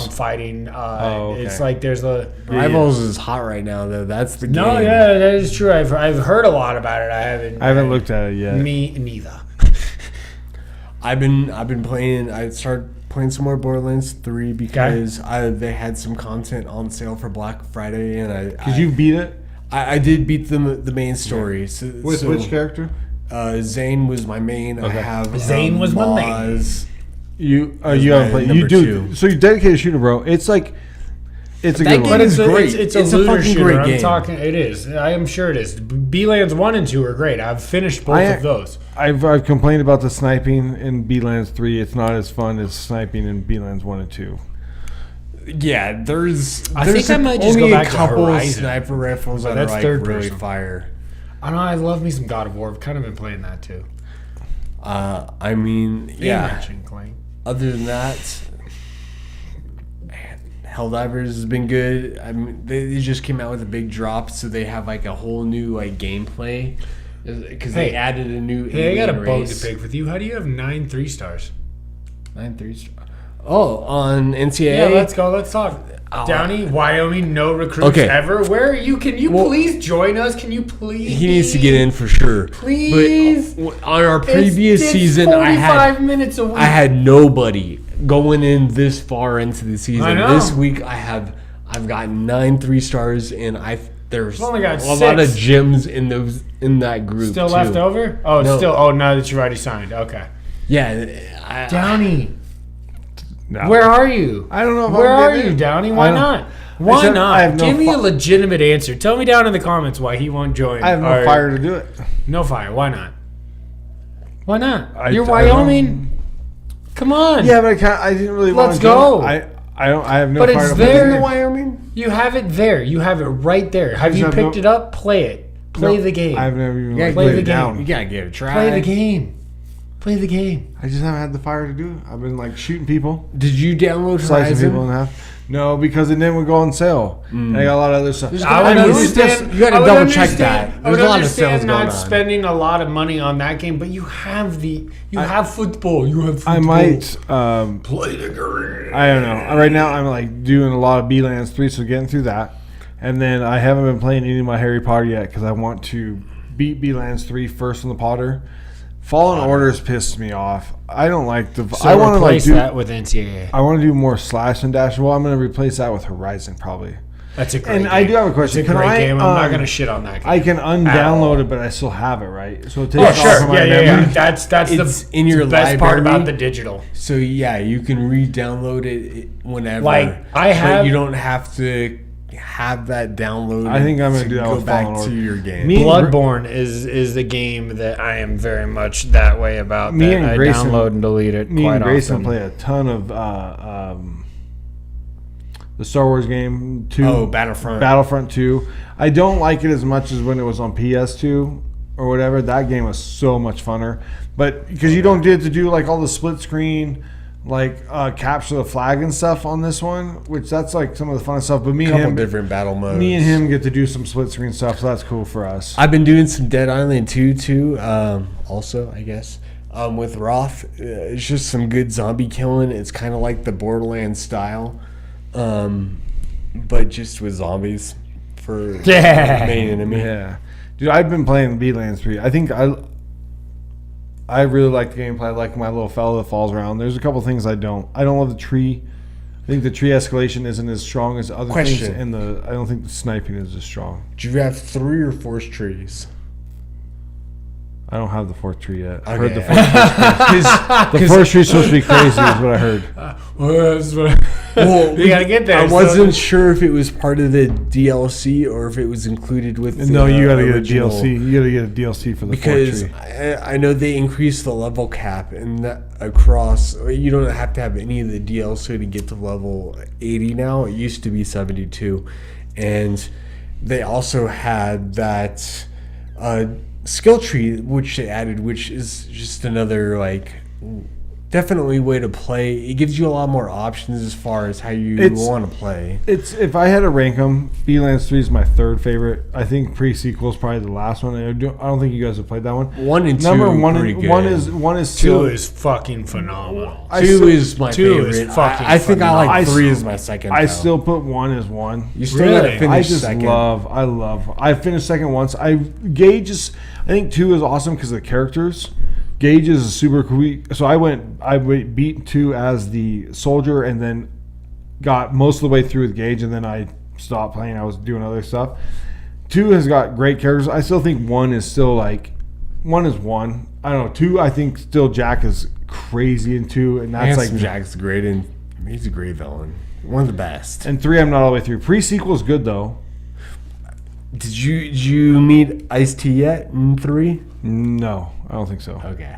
Capcom fighting. Okay. It's like there's a Rivals is hot right now, though. That's the game. no, yeah, that is true. I've heard a lot about it. I haven't looked at it yet. Me neither. I've been playing. I started playing some more Borderlands 3 because they had some content on sale for Black Friday, and Did you beat it? I did beat the main story. So, With which character? Zane was my main. I have Zane was my main. Maz. You That's you haven't my played. number You do. two. So you dedicated shooter, bro. It's like it's a That good game one. is great. It's It's a a looter fucking shooter. great I'm game. talking. It is. I am sure it is. B-Lands 1 and 2 are great. I've finished both of those. I've complained about the sniping in B-Lands 3. It's not as fun as sniping in B-Lands 1 and 2. Yeah, there's. I think I might just only go back a to couple Horizon. sniper rifles that That's are like third really person. fire. I know. I love me some God of War. I've kind of been playing that too. I mean, yeah. Ratchet & Clank. Other than that, man, Helldivers has been good. I mean, they just came out with a big drop, so they have like a whole new like gameplay because they added a new. Hey, I got a alien bone race. to pick with you. How do you have 9 3-stars? 9 3-star. Oh, on NCAA. Yeah, let's go. Let's talk. Downey, Wyoming, no recruits Okay. ever. Where are you? Can you please join us? Can you please? He needs to get in for sure. Please. But on our previous It's season, 45 minutes a week. I had nobody going in this far into the season. I know. This week I've got 9 3-stars, and there's only got a lot of 6. gems in that group. Still too. left over? Oh, No. still. Oh, now that you've already signed. Okay. Yeah, Downey, No. where are you? I don't know if Where I'm are getting you, in. Downey? I Why don't- not? Why said I not? have no Give me a fi- legitimate answer. Tell me down in the comments why he won't join. I have no Or- fire to do it. No fire. Why not? Why not? You're I don't- Wyoming. Come on. Yeah, but I didn't really want Let's to do go. it. I have no But fire it's to there. put in. Wyoming. You have it there. You have it right there. Have just you have picked no- it up? Play it. Play No, the game. I've never even Yeah, play played the it game. down. You gotta give it a try. Play the game. Play the game. I just haven't had the fire to do it. I've been like shooting people, Did you download slicing people Horizon? in half. No, because it didn't go on sale. And I got a lot of other stuff. I would I mean, understand. you gotta I would double check understand- that. I would There's a lot of understand sales going not on. spending a lot of money on that game, but you have have football. You have football. I might. play the game. I don't know. Right now, I'm like doing a lot of B-Lands 3, so getting through that. And then I haven't been playing any of my Harry Potter yet because I want to beat B-Lands 3 first on the Potter. Fallen Orders pissed me off. I don't like the. So I want to like replace do. that with NCAA. I want to do more slash and dash. Well, I'm going to replace that with Horizon probably. That's a great And game. I do have a question. It's a Can great I, game. I'm not um, going to shit on that game. I can all. undownload it, but I still have it, right? So it takes Oh, off sure. of my Yeah. memory. That's It's the in your the best part library. about the digital. So yeah, you can re-download it whenever. Like, I but have- you don't have to have that download. I think I'm gonna do that go with back Fallen to Order. your game. Me- Bloodborne is the game that I am very much that way about. Me that and I Grayson- download and delete it Me quite and Grayson often. play a ton of the Star Wars game 2. Oh, Battlefront. Battlefront 2. I don't like it as much as when it was on PS2 or whatever. That game was so much funner. But because you don't get to do like all the split screen, like capture the flag and stuff on this one, which that's like some of the fun stuff. But me couple and him, different battle modes. me and him get to do some split screen stuff, so that's cool for us. I've been doing some Dead Island 2 too. Also, I guess with Roth, it's just some good zombie killing. It's kind of like the Borderlands style, but just with zombies for main enemy. Yeah, dude, I've been playing B-Lands 3. I think I really like the gameplay. I like my little fella that falls around. There's a couple things I don't. I don't love the tree. I think the tree escalation isn't as strong as other things, Question. and I don't think the sniping is as strong. Do you have 3 or 4 trees? I don't have the fourth tree yet. I Okay. heard the fourth tree is supposed to be crazy, is what I heard. Well, You gotta get there. I so- wasn't sure if it was part of the DLC or if it was included with. No, the, you got to get a original. DLC. You got to get a DLC for the Because fourth tree. I know they increased the level cap and that across. You don't have to have any of the DLC to get to level 80 now. It used to be 72, and they also had that skill tree which they added, which is just another like definitely way to play. It gives you a lot more options as far as how you want to play. It's if I had to rank them, B-Lands 3 is my third favorite. I think Pre-Sequel is probably the last one. I don't think you guys have played that one. 1 and 2 Number one, pretty good. one is still, 2 is fucking phenomenal. 2 is my 2 favorite. is fucking I think I like phenomenal. 3 as my second. I though. still put 1 as 1. You still Really? gotta finish I just second. I finished second once. Gage is, I think 2 is awesome because of the characters. Gage is a super cool. So I beat 2 as the soldier and then got most of the way through with Gage and then I stopped playing. I was doing other stuff. 2 has got great characters. I still think 1 is still like 1 is 1. I don't know. 2, I think still Jack is crazy in 2, and that's like Jack's great and he's a great villain. One of the best. And 3, I'm not all the way through. Pre-sequel is good though. Did you meet Ice-T yet in 3? No, I don't think so. Okay.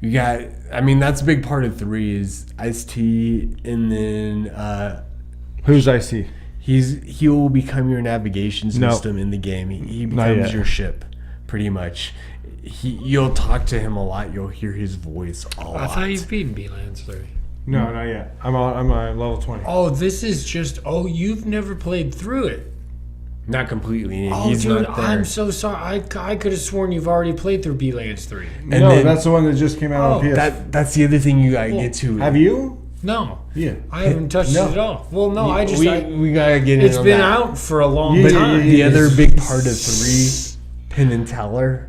You got, I mean, that's a big part of 3 is Ice-T, and then Who's Ice-T? he will become your navigation No. system in the game. He Not becomes yet. your ship, pretty much. You'll talk to him a lot. You'll hear his voice a lot. I thought you've beaten B-Lands 3. No, not yet. I'm on level 20. Oh, this is just. Oh, you've never played through it. Not completely. Oh, He's dude, not there. I'm so sorry. I could have sworn you've already played through B-Lands 3. And no, then- that's the one that just came out on PS. That's the other thing you gotta get to. Have you? No, Yeah. I haven't touched No. it at all. Well, no, I just. we gotta get it's in on been that. out for a long Yeah, time. The other big part of 3, Penn and Teller.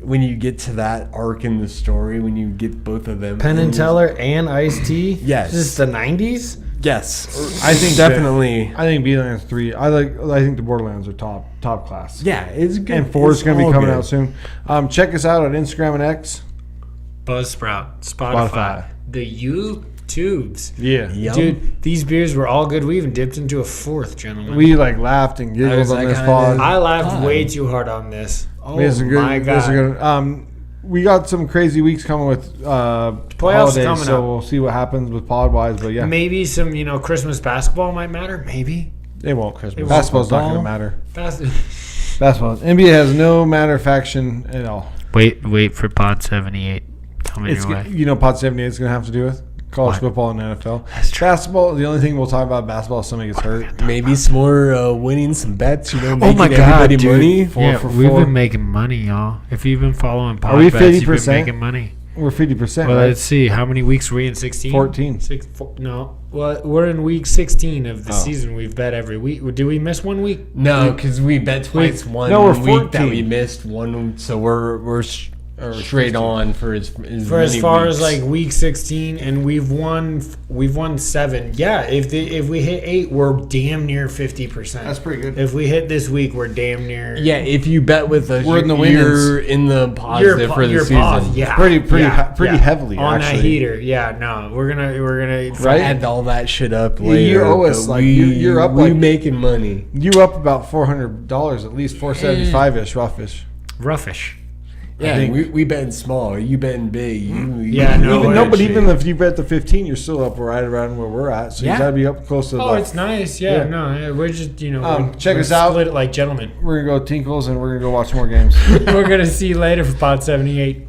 When you get to that arc in the story, when you get both of them, Penn and Teller and Ice-T? Yes. This is the 90s? Yes, I think definitely. I think B-Lands 3. I think the Borderlands are top class. Yeah, it's good. And 4 is It's going to be all coming good. out soon. Check us out on Instagram and X. Buzzsprout, Spotify, Spotify. the YouTubes. Yeah. Yum. Dude, these beers were all good. We even dipped into a fourth, gentlemen. We laughed and giggled was on that this kinda- pod. I laughed God. way too hard on this. Oh We had some good. my we had some god! good- we got some crazy weeks coming with holidays, coming so up. we'll see what happens with pod wise. But yeah, Maybe some Christmas basketball might matter. Maybe it won't. Christmas Basketball's not football. going to matter. Bas- Basketball. NBA has no matter faction at all. Wait for Pod 78 coming It's your way. Pod 78 is going to have to do with college football and NFL. That's true. Basketball. The only thing we'll talk about basketball is somebody gets hurt. Maybe some more winning some bets. Oh Making my god, everybody dude! money. Yeah, for we've four. been making money, y'all. If you've been following Pod Are we Bets, you've been 50%? making money. We're 50%. Well, right? let's see. How many weeks were we in? 16? 14. No. Well, we're in week 16 of the Oh. season. We've bet every week. Do we miss one week? No, because we bet twice one No, we're week that 14. we missed one, so we're straight on for as For as many far weeks. as like week 16, and we've won 7. Yeah, if we hit 8, we're damn near 50%. That's pretty good. If we hit this week, we're damn near. Yeah, if you bet with us, We're in the you're in the positive for the you're season. positive. Yeah, Pretty yeah. heavily, on actually. that heater. Yeah, no, we're gonna Right? Add all that shit up You later. owe us, but like, you're up, we like- making money. You up about $400 at least, 475 ish, roughish. roughish. Yeah, think- we betting small. You betting big. Yeah, no, Even, we're- but even if you bet the 15, you're still up right around where we're at. So Yeah. you got to be up close to Oh, the. it's nice. Yeah, Yeah. no, yeah, we're just check we're us out. Split it like gentlemen. We're gonna go Tinkles and we're gonna go watch more games. We're gonna see you later for Pod 78.